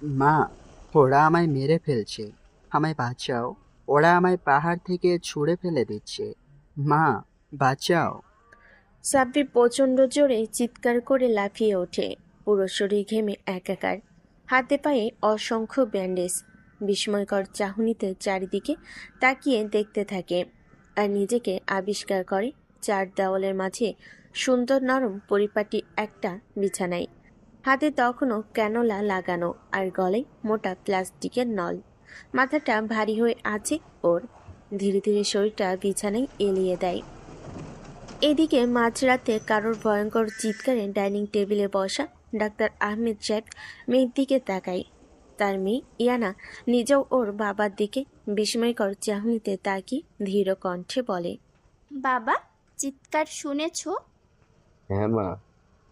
মা, ওরা আমায় মেরে ফেলছে। আমায় বাঁচাও। ওরা আমায় পাহাড় থেকে ছুঁড়ে ফেলে দিচ্ছে। মা, বাঁচাও। সাব্বির প্রচণ্ড জোরে চিৎকার করে লাফিয়ে ওঠে। পুরো শরীর ঘেমে একাকার, হাতে পায়ে অসংখ্য ব্যান্ডেজ। বিস্ময়কর চাহনিতে চারিদিকে তাকিয়ে দেখতে থাকে আর নিজেকে আবিষ্কার করে চার দেওয়ালের মাঝে সুন্দর নরম পরিপাটি একটা বিছানায়। হাতে তখনও ক্যানোলা লাগানো আর গলায় মোটা প্লাস্টিকের নল। মাথাটা ভারী হয়ে আছে ওর। ধীরে ধীরে শরীরটা বিছানায় এলিয়ে দেয়। এদিকে মাঝরাতে কারোর ভয়ঙ্কর চিৎকারে ডাইনিং টেবিলে বসা ডাক্তার আহমেদ সাহেব মেয়ের দিকে তাকায়। তার মেয়ে ইয়ানা নিজেও ওর বাবার দিকে বিস্ময়কর চাহনিতে তাকিয়ে ধীর কণ্ঠে বলে, বাবা, চিৎকার শুনেছো? হ্যাঁ মা,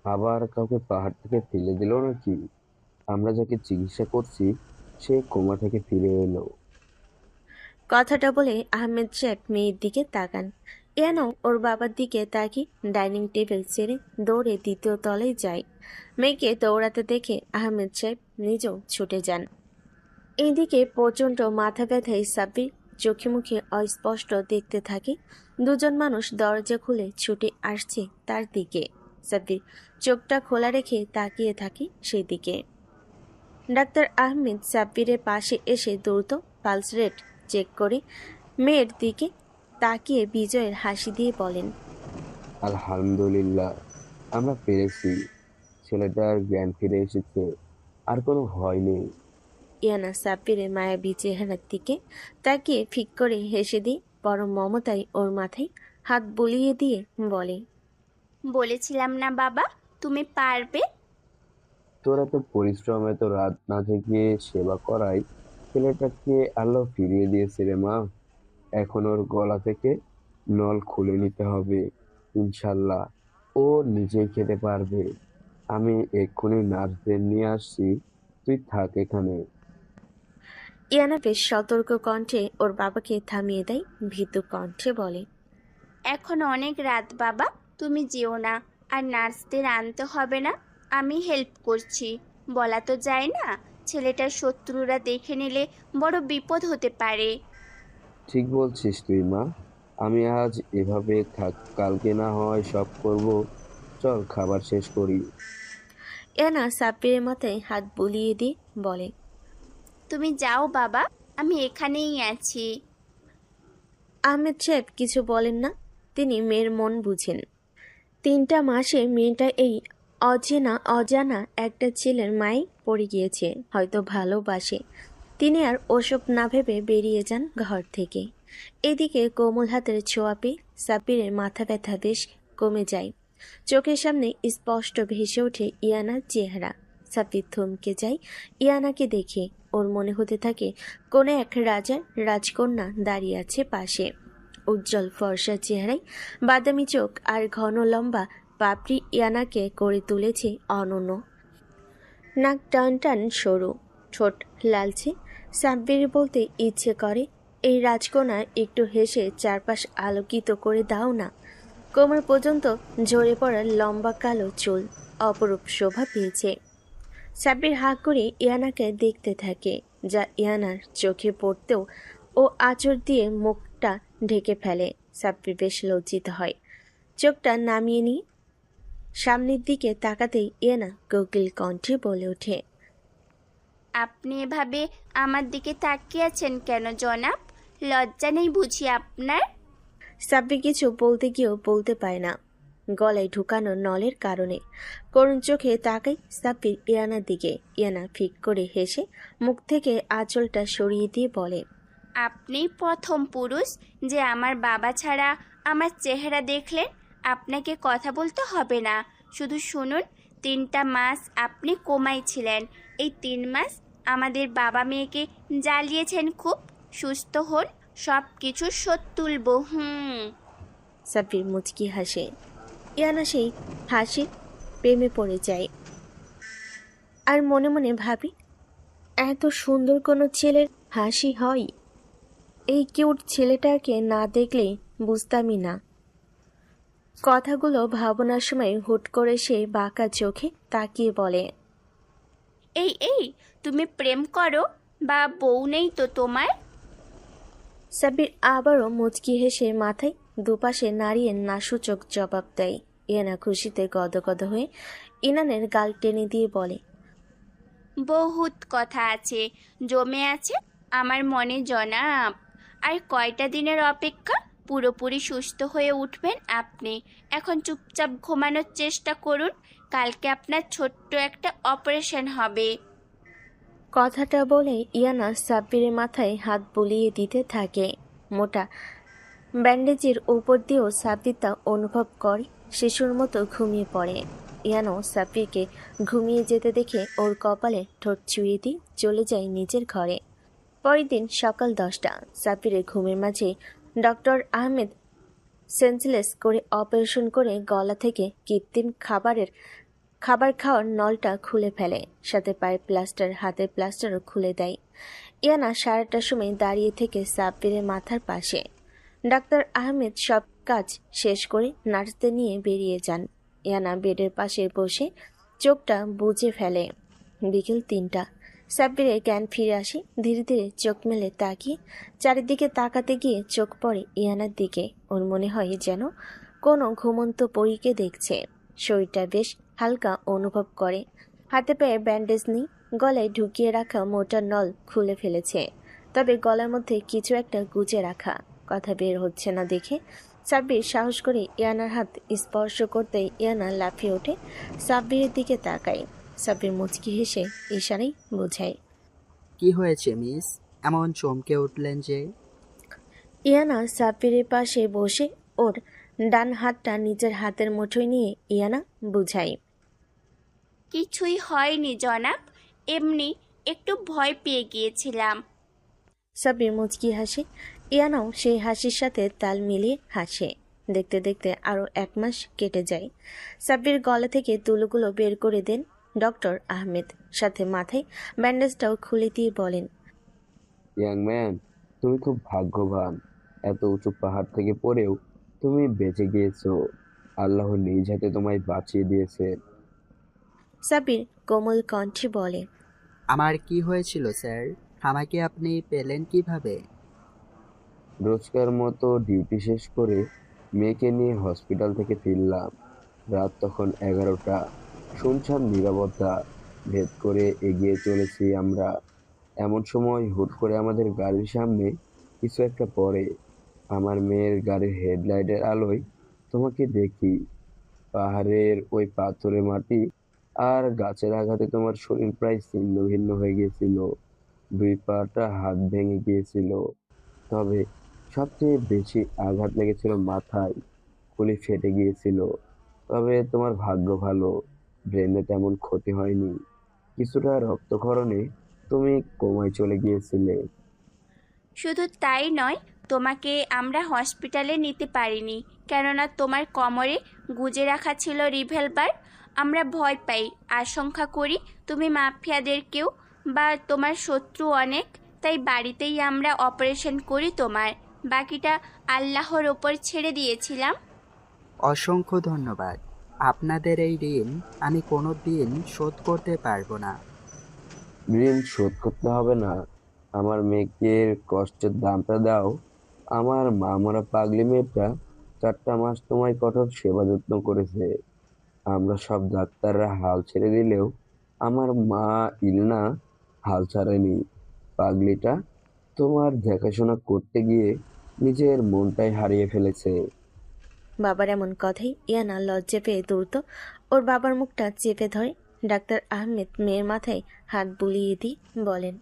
আবার কাউকে পাহাড় থেকে ফেলে দিল নাকি? আমরা যাকে চিকিৎসা করছি সে কোমা থেকে ফিরে এলো। কথাটা বলে আহমেদ সাহেব মেয়ের দিকে তাকান। ইয়ানাও ওর বাবার দিকে তাকিয়ে ডাইনিং টেবিল ছেড়ে দৌড়ে দ্বিতীয় তলায় যায়। মেয়েকে দৌড়াতে দেখে আহমেদ সাহেব নিজেও ছুটে যান। এইদিকে প্রচণ্ড মাথা ব্যথায় সাব্বির চোখে মুখে অস্পষ্ট দেখতে থাকে। দুজন মানুষ দরজা খুলে ছুটে আসছে তার দিকে। সাব্বির চোখটা খোলা রেখে তাকিয়ে থাকে সেদিকে। ডাক্তার আহমেদ সাব্বিরের পাশে এসে দ্রুত পালস রেট চেক করে মেয়ের দিকে তাকিয়ে বিজয়ের হাসি দিয়ে বলেন, আলহামদুলিল্লাহ, আমরা পেরেছি। ছেলেটার জ্ঞান ফিরে এসেছে, আর কোনো ভয় নেই। ইয়ানা সাব্বিরের মায়াবী চেহারার দিকে তাকিয়ে ফিক করে হেসে দিয়ে পরম মমতায় ওর মাথায় হাত বুলিয়ে দিয়ে বলে, বলেছিলাম না বাবা, তুমি পারবে। তোর এত পরিশ্রম, এত রাত না জেগে সেবা করাই ছেলেটাকে আল্লাহ ফিরিয়ে দিয়েছে রে মা। এখন ওর গলা থেকে নল খুলে নিতে হবে, ইনশাল্লাহ। ও নিজেই খেতে পারবে। আমি এক্ষুনি নার্সদের নিয়ে আসছি, তুই থাক এখানে। ইয়ানা বেশ সতর্ক কণ্ঠে ওর বাবাকে থামিয়ে দেয়, ভীতু কণ্ঠে বলে, এখন অনেক রাত বাবা, তুমি যেও না। আর নার্সদের আনতে হবে না, আমি হেল্প করছি। বলা তো যায় না, ছেলেটার শত্রুরা দেখে নিলে বড় বিপদ হতে পারে। ঠিক বলছিস তুই মা। আমি আজ এভাবে থাক, কালকে না হয় সব করব। চল খাবার শেষ করি। ইয়ানা সাব্বিরের মাথায় হাত বুলিয়ে দিয়ে বলে, তুমি যাও বাবা, আমি এখানেই আছি। আহমেদ সাহেব কিছু বলেন না। তিনি মেয়ের মন বুঝেন। 3টা মাসে মেয়েটা এই অজানা একটা ছেলের মায়ে পড়ে গিয়েছে, হয়তো ভালোবাসে। তিনি আর ওসব না ভেবে বেরিয়ে যান ঘর থেকে। এদিকে কোমল হাতের ছোঁয়া পেয়ে সাব্বিরের মাথা ব্যথা বেশ কমে যায়। চোখের সামনে স্পষ্ট ভেসে ওঠে ইয়ানার চেহারা। সাব্বির থমকে যায় ইয়ানাকে দেখে। ওর মনে হতে থাকে কোনো এক রাজার রাজকন্যা দাঁড়িয়ে আছে পাশে। উজ্জ্বল ফর্সা চেহারায় বাদামি চোখ আর ঘন লম্বা পাপড়ি ইয়ানাকে করে তুলেছে অনন্য। নাক টান টান সরু, ঠোঁট লালচে। সাব্বির বলতে ইচ্ছে করে, এই রাজকন্যা একটু হেসে চারপাশ আলোকিত করে দাও না। কোমর পর্যন্ত ঝরে পড়া লম্বা কালো চুল অপরূপ শোভা পেয়েছে। সাব্বির হাঁ করে ইয়ানাকে দেখতে থাকে, যা ইয়ানার চোখে পড়তেও ও আঁচড় দিয়ে মুখটা ঢেকে ফেলে। সাব্বির বেশ লজ্জিত হয়। চোখটা নামিয়ে নিয়ে সামনের দিকে তাকাতেই ইয়ানা কোকিল কণ্ঠে বলে ওঠে, আপনি এভাবে আমার দিকে তাকিয়ে আছেন কেন জনাব? লজ্জা নেই বুঝি আপনার? সাব্বির কিছু বলতে গিয়েও বলতে পারে না, গলায় ঢুকানো নলের কারণে। করুণ চোখে তাকাই সাব্বির ইয়ানার দিকে। ইয়ানা ফিক করে হেসে মুখ থেকে আঁচলটা সরিয়ে দিয়ে বলে, আপনি প্রথম পুরুষ যে আমার বাবা ছাড়া আমার চেহারা দেখলেন। আপনাকে কথা বলতে হবে না, শুধু শুনুন। 3টা মাস আপনি কোমায় ছিলেন। এই 3 মাস আমাদের বাবা মেয়েকে জ্বালিয়েছেন খুব। সুস্থ হন, সব কিছু শোধ তুলব। সাব্বির মুচকি হাসে। ইয়ানা সেই হাসি প্রেমে পড়ে যায় আর মনে মনে ভাবি, এত সুন্দর কোনো ছেলের হাসি হয়? এই কিউট ছেলেটাকে না দেখলে বুঝতামই না। কথাগুলো ভাবনার সময় হুট করে সে বাঁকা চোখে তাকিয়ে বলে, এই তুমি প্রেম করো বা বউ নেই তো তোমার? সাব্বির আবারও মুচকি হেসে মাথায় দুপাশে নাড়িয়ে নাসূচক জবাব দেয়। ইয়ানা খুশিতে গদগদ হয়ে ইনানের গাল টেনে দিয়ে বলে, বহুত কথা আছে, জমে আছে আমার মনে জনাব। আর কয়টা দিনের অপেক্ষা, পুরোপুরি সুস্থ হয়ে উঠবেন আপনি। এখন চুপচাপ ঘুমানোর চেষ্টা করুন, কালকে আপনার ছোট্ট একটা অপারেশন হবে। কথাটা বলে ইয়ানা সাব্বিরের মাথায় হাত বুলিয়ে দিতে থাকে। মোটা ব্যান্ডেজের উপর দিয়েও সাব্বির তা অনুভব করে শিশুর মতো ঘুমিয়ে পড়ে। ইয়ানো সাব্বিরকে ঘুমিয়ে যেতে দেখে ওর কপালে ঠোঁট ছুঁয়ে দিয়ে চলে যায় নিজের ঘরে। পরের দিন সকাল 10টা, সাব্বিরের ঘুমের মাঝে ডক্টর আহমেদ সেন্সলেস করে অপারেশন করে গলা থেকে কৃত্রিম খাবার খাওয়ার নলটা খুলে ফেলে, সাথে পায়ের প্লাস্টার, হাতের প্লাস্টারও খুলে দেয়। ইয়ানা সারাটার সময় দাঁড়িয়ে থেকে সাব্বিরের মাথার পাশে। ডাক্তার আহমেদ সব কাজ শেষ করে নার্সদের নিয়ে বেরিয়ে যান। ইয়ানা বেডের পাশে বসে চোখটা বুজে ফেলে। বিকেল 3টা, সাব্বিরের জ্ঞান ফিরে আসে। ধীরে ধীরে চোখ মেলে তাকিয়ে চারিদিকে তাকাতে গিয়ে চোখ পড়ে ইয়ানার দিকে। ওর মনে হয় যেন কোনো ঘুমন্ত পরীকে দেখছে। শরীরটা বেশ হালকা অনুভব করে। হাতে পায়ে ব্যান্ডেজ নেই, গলায় ঢুকিয়ে রাখা মোটা নল খুলে ফেলেছে, তবে গলার মধ্যে কিছু একটা গুজে রাখা। কথা বের হচ্ছে না দেখে সাব্বির সাহস করে ইয়ানার হাত স্পর্শ করতেই ইয়ানা লাফিয়ে ওঠে, সাব্বিরের দিকে তাকায়। সাব্বির মুচকি হেসে ইশারায় বোঝায়। কি হয়েছে মিস, এমন চমকে উঠলেন যে? ইয়ানা সাব্বিরের পাশে বসে ওর ডান হাতটা নিজের হাতের মুঠোয় নিয়ে ইয়ানা বুঝায়। কিছুই হয়নি জনাব, এমনি একটু ভয় পেয়ে গিয়েছিলাম। সাব্বির মুচকি হাসে। ইয়ানাও সেই হাসির সাথে তাল মিলিয়ে হাসে। দেখতে দেখতে আরও 1 মাস কেটে যায়। সাব্বির গলা থেকে তুলোগুলো বের করে দেন ডক্টর আহমেদ, সাথে মাথায় ব্যান্ডেজটাও খুলে দিয়ে বলেন, ইয়াং ম্যান, তুমি খুব ভাগ্যবান। এত উঁচু পাহাড় থেকে পড়েও তুমি বেঁচে গিয়েছো। আল্লাহ নিজ হাতে তোমায় বাঁচিয়ে দিয়েছেন। সাব্বির কোমল কণ্ঠে বলে, আমার কি হয়েছিল স্যার? আমাকে আপনি পেলেন কিভাবে? রোজকার মতো ডিউটি শেষ করে মেয়েকে নিয়ে হসপিটাল থেকে ফিরলাম। রাত তখন 11টা। শুনশান নীরবতা ভেদ করে এগিয়ে চলেছি আমরা। এমন সময় হুট করে আমাদের গাড়ির সামনে কিছু একটা পড়ে। আমার মেয়ের গাড়ির হেডলাইটের আলোয় তোমাকে দেখি। পাহাড়ের ওই পাথুরে মাটি আর গাছের আঘাতে তোমার শরীর প্রায় ছিন্ন ভিন্ন হয়ে গিয়েছিল। 2 পাটা হাত ভেঙে গিয়েছিল। তবে সবচেয়ে বেশি আঘাত লেগেছিল মাথায়। খুলি ফেটে গিয়েছিল। তবে তোমার ভাগ্য ভালো, ব্রেনে তেমন ক্ষতি হয়নি। কিছুটা রক্তক্ষরণে তুমি কোমায় চলে গিয়েছিলে। শুধু তাই নয়, তোমাকে আমরা হসপিটালে নিতে পারিনি, কেননা তোমার কোমরে গুজে রাখা ছিল রিভলভার। আমরা ভয় পাই, আশঙ্কা করি তুমি মাফিয়াদের কেউ বা তোমার শত্রু অনেক, তাই বাড়িতেই আমরা অপারেশন করি তোমার। বাকিটা আল্লাহর ওপর ছেড়ে দিয়েছিলাম। অসংখ্য ধন্যবাদ। আপনাদের এই ঋণ আমি কোনো দিন শোধ করতে পারবো না। ঋণ শোধ করতে হবে না। আমার মেয়েকে কষ্টের দামটা দাও। আমার মা মরা পাগলি মেয়েটা 4টা মাস তোমায় কঠোর সেবা যত্ন করেছে। আমরা সব ডাক্তাররা হাল ছেড়ে দিলেও আমার মা ইলনা হাল ছাড়েনি। পাগলিটা তোমার দেখাশোনা করতে গিয়ে নিজের মনটাই হারিয়ে ফেলেছে। বাবার এমন কথাই ইয়ানা লজ্জা পেয়ে দ্রুত ওর বাবার মুখটা চেপে ধরে। ডাক্তার আহমেদ মেয়ের মাথায় হাত বুলিয়ে দিয়ে বলেন,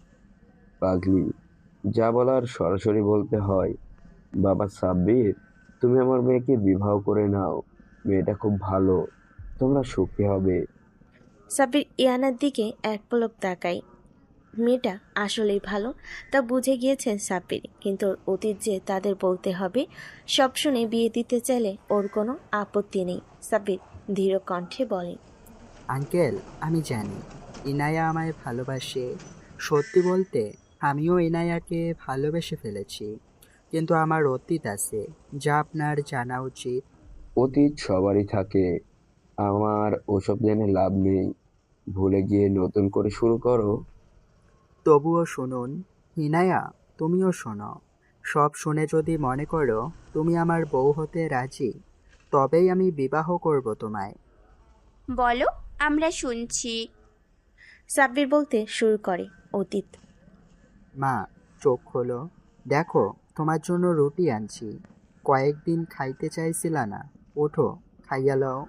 পাগলি, যা বলার সরাসরি বলতে হয়। বাবা সাব্বির, তুমি আমার মেয়েকে বিবাহ করে নাও। মেয়েটা খুব ভালো, তোমরা সুখী হবে। সাব্বির ইয়ানার দিকে এক পলক তাকায়। মেয়েটা আসলেই ভালো তা বুঝে গিয়েছেন সাব্বির, কিন্তু ওর অতীত যে তাদের বলতে হবে সব শুনে বিয়ে দিতে চাইলে ওর কোনো আপত্তি নেই। সাব্বির ধীর কণ্ঠে বলে, আঙ্কেল, আমি জানি ইনায়া আমায় ভালোবাসে। সত্যি বলতে আমিও ইনায়াকে ভালোবেসে ফেলেছি, কিন্তু আমার অতীত আছে যা আপনার জানা উচিত। অতীত সবারই থাকে। আমার ওসব জেনে লাভ নেই। ভুলে গিয়ে নতুন করে শুরু করো। তবুও শুনুন, ইনায়া, তুমিও শোনো। সব শুনে যদি মনে করো তুমি আমার বউ হতে রাজি, তবেই আমি বিবাহ করব তোমায়। বলো, আমরা শুনছি। সাব্বির বলতে শুরু করে অতীত। মা, চোখ খোলো, দেখো তোমার জন্য রুটি আনছি। কয়েকদিন খাইতে চাইছিলা না, ওঠো, খাইয়া লও।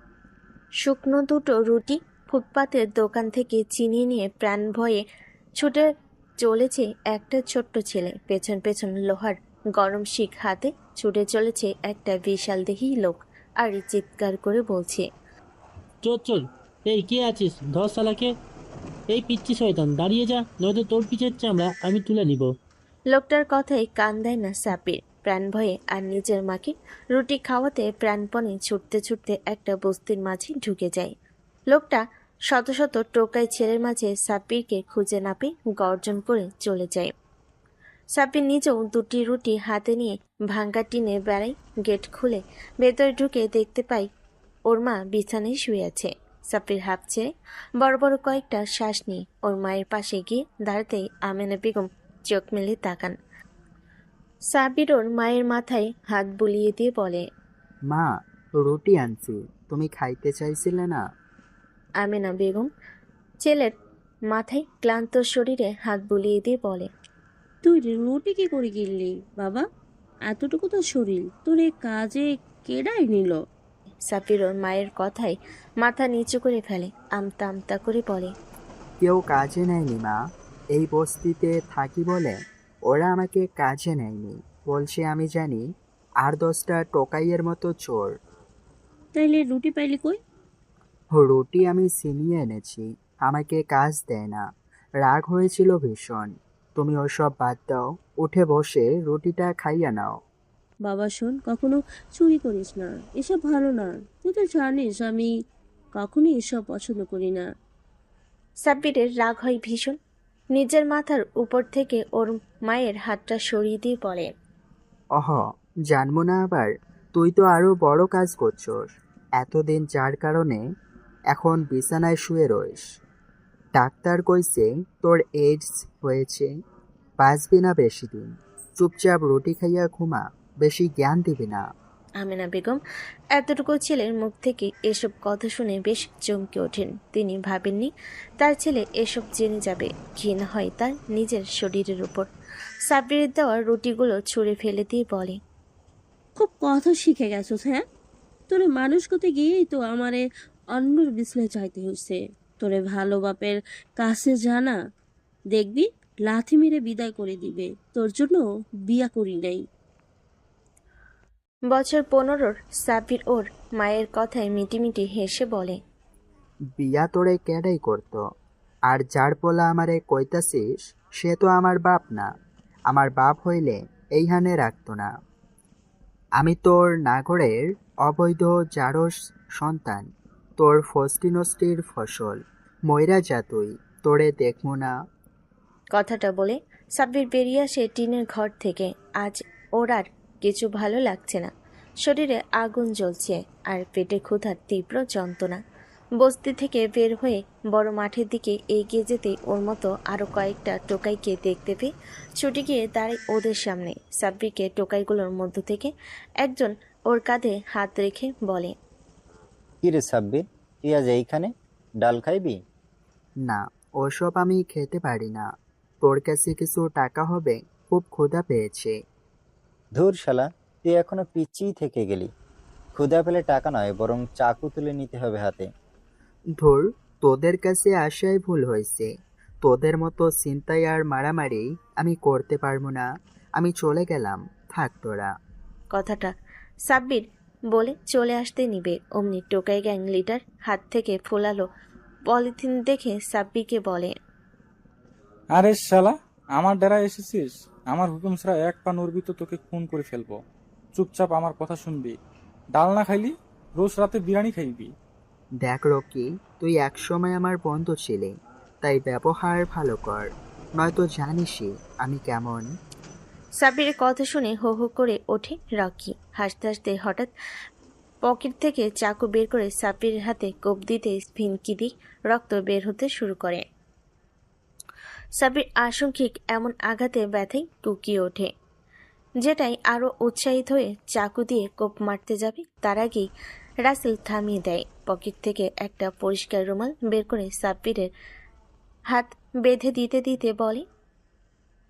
শুকনো দুটো রুটি ফুটপাতের দোকান থেকে চিনিয়ে নিয়ে প্রাণ ভয়ে ছুটে চলেছে একটা ছোট্ট ছেলে। পেছন পেছন লোহার গরম শিক হাতে ছুটে চলেছে একটা বিশাল দেহী লোক, আর চিৎকার করে বলছে, চল চল, এই কে আছিস? ধর শালাকে। এই পিচ্চি শয়তান, দাঁড়িয়ে যা, নয়তো তোর পিছের চামড়া আমি তুলে নিব। লোকটার কথায় কান দেয় না সাব্বির। প্রাণ ভয়ে আর নিজের মাকে রুটি খাওয়াতে প্রাণপণে ছুটতে ছুটতে একটা বস্তির মাঝে ঢুকে যায়। লোকটা শত শত টোকাই ছেলের মাঝে সাব্বিরকে খুঁজে না পেয়ে গর্জন করে চলে যায়। সাব্বির নিজেও দুটি রুটি হাতে নিয়ে ভাঙ্গা টিনে বেড়ায়। গেট খুলে ভেতরে ঢুকে দেখতে পাই ওর মা বিছানায় শুয়ে আছে। সাব্বির হাঁপ ছেড়ে বড় বড় কয়েকটা শ্বাস নিয়ে ওর মায়ের পাশে গিয়ে দাঁড়াতেই আমেনা বেগম চোখ মেলে তাকান। সাব্বির ওর মায়ের মাথায় হাত বুলিয়ে দিয়ে বলে, মা, রুটি আনছি, তুমি খাইতে চাইছিলে না? আমেনা বেগম ছেলের মাথায় ক্লান্ত শরীরে হাত বুলিয়ে দিয়ে বলে, তুই রুটি কি করে গিললি বাবা? এতটুকু তো শরীর, তোর এ কাজে কেডাই নিল? সাব্বির ওর মায়ের কথায় মাথা নিচু করে ফেলে, আমতা আমতা করে বলে, কেউ কাজে নেয়নি মা, এই বস্তিতে থাকি বলে ওরা আমাকে কাজে নেয়নি। বলছে আমি জানি আর 10টা টোকাইয়ের মতো চোর। তাইলে রুটি পাইলি কই? রুটি আমি ছিনিয়ে এনেছি, আমাকে কাজ দেয় না। রাগ হয়েছিল ভীষণ। তুমি ওসব বাদ দাও, উঠে বসে রুটিটা খাইয়া নাও। বাবা শোন, কখনো চুরি করিস না, এসব ভালো না। তুই তো জানিস আমি কখনোই এসব পছন্দ করি না। সাব্বিরের রাগ হয় ভীষণ। নিজের মাথার উপর থেকে ওর মায়ের হাতটা সরিয়ে দিয়ে বলে, অহ, জানবো না আবার? তুই তো আরো বড় কাজ করছস। এতদিন যার কারণে এখন বিছানায় শুয়ে রইস। ডাক্তার কইছে তোর এইডস হয়েছে, বাঁচবি না বেশি দিন। চুপচাপ রুটি খাইয়া ঘুমা, বেশি জ্ঞান দিবি না। আমেনা বেগম এতটুকু ছেলের মুখ থেকে এসব কথা শুনে বেশ চমকে ওঠেন। তিনি ভাবেননি তার ছেলে এসব জেনে যাবে। ঘৃণা হয় তার নিজের শরীরের উপর। সাব্বিরের দেওয়া রুটিগুলো ছুঁড়ে ফেলে দিয়ে বলে, খুব কথা শিখে গেছোস, হ্যাঁ? তোরে মানুষ করতে গিয়েই তো আমারে অন্যর বিছলে চাইতে হয়েছে। তোরে ভালো বাপের কাছে জানা, দেখবি লাথি মেরে বিদায় করে দিবে। তোর জন্য বিয়া করি নাই। বছর 15 সাব্বির ওর মায়ের কথায় মিটিমিটি হেসে বলে, বিয়া তোরে কেডাই করত? আর যার পোলা আমারে কইতাছিস সে তো আমার বাপ না। আমার বাপ হইলে এইখানে রাখতো না। আমি তোর নাগরের অবৈধ জারস সন্তান, তোর ফষ্টিনষ্টির ফসল। ময়রা যা তুই, তোরে দেখমু না। কথাটা বলে সাব্বির বেরিয়ে আসে টিনের ঘর থেকে। আজ ওর আর কিছু ভালো লাগছে না। শরীরে আগুন জ্বলছে আর পেটে ক্ষুধার তীব্র যন্ত্রণা। বস্তি থেকে বের হয়ে বড় মাঠের দিকে এগিয়ে যেতে ওর মতো আরো কয়েকটা টোকাইকে দেখতে পেয়ে ছুটে গিয়ে দাঁড়ায় ওদের সামনে। সাব্বিরকে টোকাইগুলোর মধ্য থেকে একজন ওর কাঁধে হাত রেখে বলে, কি রে সাব্বির, তুই আজ এইখানে? ডাল খাইবি? না, ওসব আমি খেতে পারি না। তোর কাছে কিছু টাকা হবে? খুব ক্ষুধা পেয়েছে। ধুর শালা, তুই এখনো পিচ্চিই থেকে গেলি। ক্ষুধা পেলে টাকা নয়, বরং চাকু তুলে নিতে হবে হাতে। ধুর, তোদের কাছে আসাই ভুল হয়েছে। তোদের মতো ছিনতাই আর মারামারি আমি করতে পারবো না। আমি চলে গেলাম, থাক তোরা। কথাটা সাব্বির বলে চলে আসতে নিবে অমনি টোকাই গ্যাং লিডার হাত থেকে ফোলালো পলিথিন দেখে সাব্বিরকে বলে, আরে শালা, আমার ডেরায় এসেছিস? আমার হুকুম ছাড়া এক পা নড়বি তো তোকে খুন করে ফেলবো। চুপচাপ আমার কথা শুনবি। ডাল না খাইলি রোজ রাতে বিরিয়ানি খাইবি। দেখ রকি, তুই একসময় আমার বন্ধু ছিলি, তাই ব্যবহার ভালো কর, নয়তো জানিসই আমি কেমন। সাব্বিরের কথা শুনে হো হো করে ওঠে রকি। হাসতে হাসতে হঠাৎ পকেট থেকে চাকু বের করে সাব্বিরের হাতে কোপ দিতে ভিনকি দিয়ে রক্ত বের হতে শুরু করে। সাব্বির আশঙ্কিক এমন আঘাতে ব্যথায় কুকিয়ে ওঠে, যেটাই আরো উৎসাহিত হয়ে চাকু দিয়ে কোপ মারতে যাবে তার আগেই রাসেল থামিয়ে দেয়। পকেট থেকে একটা পরিষ্কার রুমাল বের করে সাব্বিরের হাত বেঁধে দিতে দিতে বলে,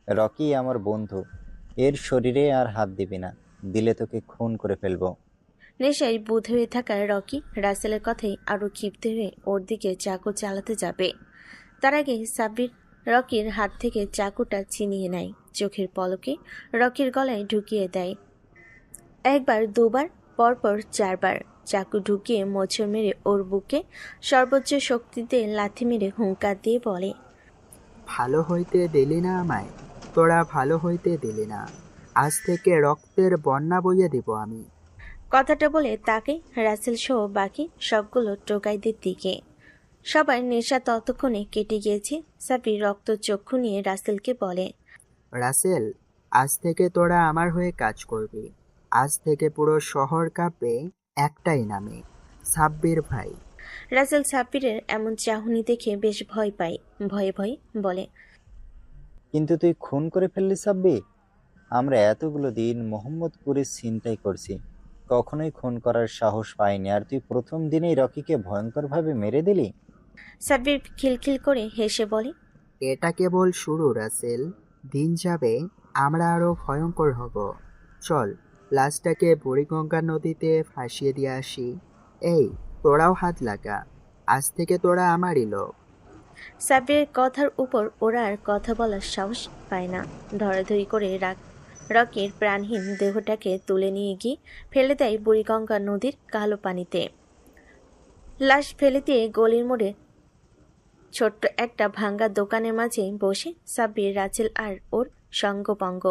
রকি আমার বন্ধু, এর শরীরে আর হাত দিবি না, দিলে তোকে খুন করে ফেলবো। নেশায় বুধ হয়ে থাকা রকি রাসেলের কথাই আরো ক্ষিপ্ত হয়ে ওর দিকে চাকু চালাতে যাবে। তার আগে সাব্বির রকির হাত থেকে চাকুটা ছিনিয়ে নেয়, চোখের পলকে রকির গলায় ঢুকিয়ে দেয়। একবার, দুবার, পরপর 4 বার চাকু ঢুকিয়ে মোচড় মেরে ওর বুকে সর্বোচ্চ শক্তিতে লাথি মেরে হুঙ্কার দিয়ে বলে, ভালো হইতে দিলি না আমায়, তোরা ভালো হইতে দিলি না। আজ থেকে রক্তের বন্যা বইয়ে দিব আমি। কথাটা বলে তাকে রাসেল সহ বাকি সবগুলো টোকাইদের দিকে। সবার নেশা ততক্ষণে কেটে গিয়েছে। সাব্বির রক্ত চক্ষু নিয়ে রাসেলকে বলে, রাসেল, আজ থেকে তোরা আমার হয়ে কাজ করবি। আজ থেকে পুরো শহর কাঁপবে একটাই নামে, সাব্বির ভাই। রাসেল সাব্বিরের এমন চাহনি দেখে বেশ ভয় পায়। ভয়ে ভয়ে বলে, কিন্তু তুই খুন করে ফেললি সাব্বির। আমরা এতগুলো দিন মোহাম্মদপুরে ছিনতাই করছি, কখনোই খুন করার সাহস পাইনি, আর তুই প্রথম দিনেই রকিকে ভয়ঙ্করভাবে মেরে দিলি। সাব্বির খিলখিল করে হেসে বলে, এটা কেবল শুরু রাসেল, দিন যাবে আমরা আরো ভয়ঙ্কর হব। চল, লাশটাকে বুড়িগঙ্গা নদীতে ভাসিয়ে দিয়ে আসি। এই, তোরাও হাত লাগা, আজ থেকে তোরা আমারই লোক। সাব্বিরের কথার উপর ওরা আর কথা বলার সাহস পায় না। ধরাধরি করে রকির প্রাণহীন দেহটাকে তুলে নিয়ে গিয়ে ফেলে দেয় বুড়িগঙ্গা নদীর কালো পানিতে। লাশ ফেলে দিয়ে গলির মোড়ে ছোট্ট একটা ভাঙ্গা দোকানের মাঝে বসে সাব্বির, রাসেল আর ওর সঙ্গপঙ্গ।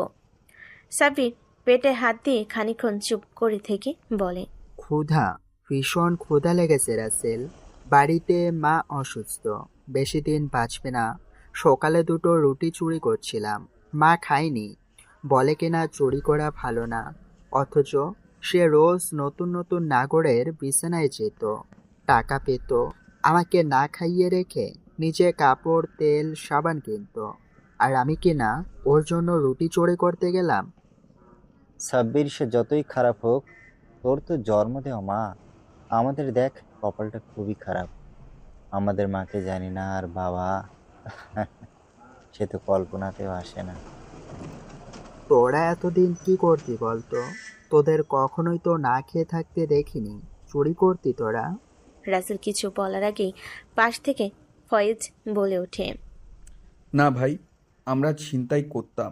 সাব্বির পেটে হাত দিয়ে খানিকক্ষণ চুপ করে থেকে বলে, ক্ষুধা, ভীষণ ক্ষুধা লেগেছে রাসেল। বাড়িতে মা অসুস্থ, বেশি দিন বাঁচবে না। সকালে 2টো রুটি চুরি করছিলাম, মা খায়নি, বলে কিনা চুরি করা ভালো না। অথচ সে রোজ নতুন নতুন নাগরের বিছানায় যেত, টাকা পেত, আমাকে না খাইয়ে রেখে নিজে কাপড়, তেল, সাবান কিনত। আর আমি কিনা ওর জন্য রুটি চুরি করতে গেলাম। সাব্বির, সে যতই খারাপ হোক, তোর তো জন্ম দেওয়া মা। আমাদের দেখ, কপালটা খুবই খারাপ। আমাদের মাকে জানি না, আর বাবা সে তো কল্পনাতেও আসে না। তোরা এতদিন কি করতি বলতো? তোদের কখনোই তো না খেয়ে থাকতে দেখিনি, চুরি করতি তোরা। রাসেল কিছু বলার আগেই পাশ থেকে ফয়েজ বলে ওঠে, না ভাই, আমরা ছিনতাই করতাম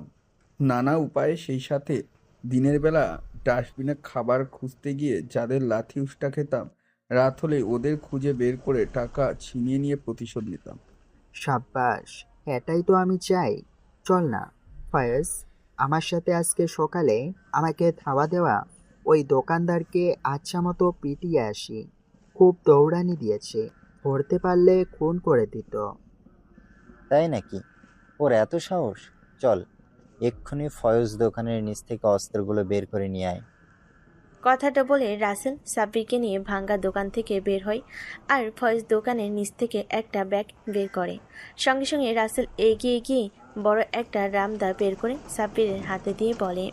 নানা উপায়ে, সেই সাথে দিনের বেলা ডাস্টবিনে খাবার খুঁজতে গিয়ে যাদের লাথি উষ্টা খেতাম, রাত হলে ওদের খুঁজে বের করে টাকা ছিনিয়ে নিয়ে প্রতিশোধ নিতাম। সাব্বাস, এটাই তো আমি চাই। চল না ফয়েজ, আমার সাথে আজকে সকালে আমাকে ধাওয়া দেওয়া ওই দোকানদারকে আচ্ছা মতো পিটিয়ে আসি। খুব দৌড়ানি দিয়েছে, ধরতে পারলে খুন করে দিত। তাই নাকি? ওর এত সাহস? চল, এক্ষুনি ফয়েজ দোকানের নিচ থেকে অস্ত্রগুলো বের করে নিয়ে আয়। কথাটা বলে রাসেল সাব্বিরকে নিয়ে ভাঙ্গা দোকান থেকে বের হয় আর ফয়েজ দোকানের নিচ থেকে একটা ব্যাগ বের করে। সঙ্গে সঙ্গে রাসেল এগিয়ে গিয়ে বড় একটা রামদা বের করে সাব্বিরের হাতে দিয়ে বলে,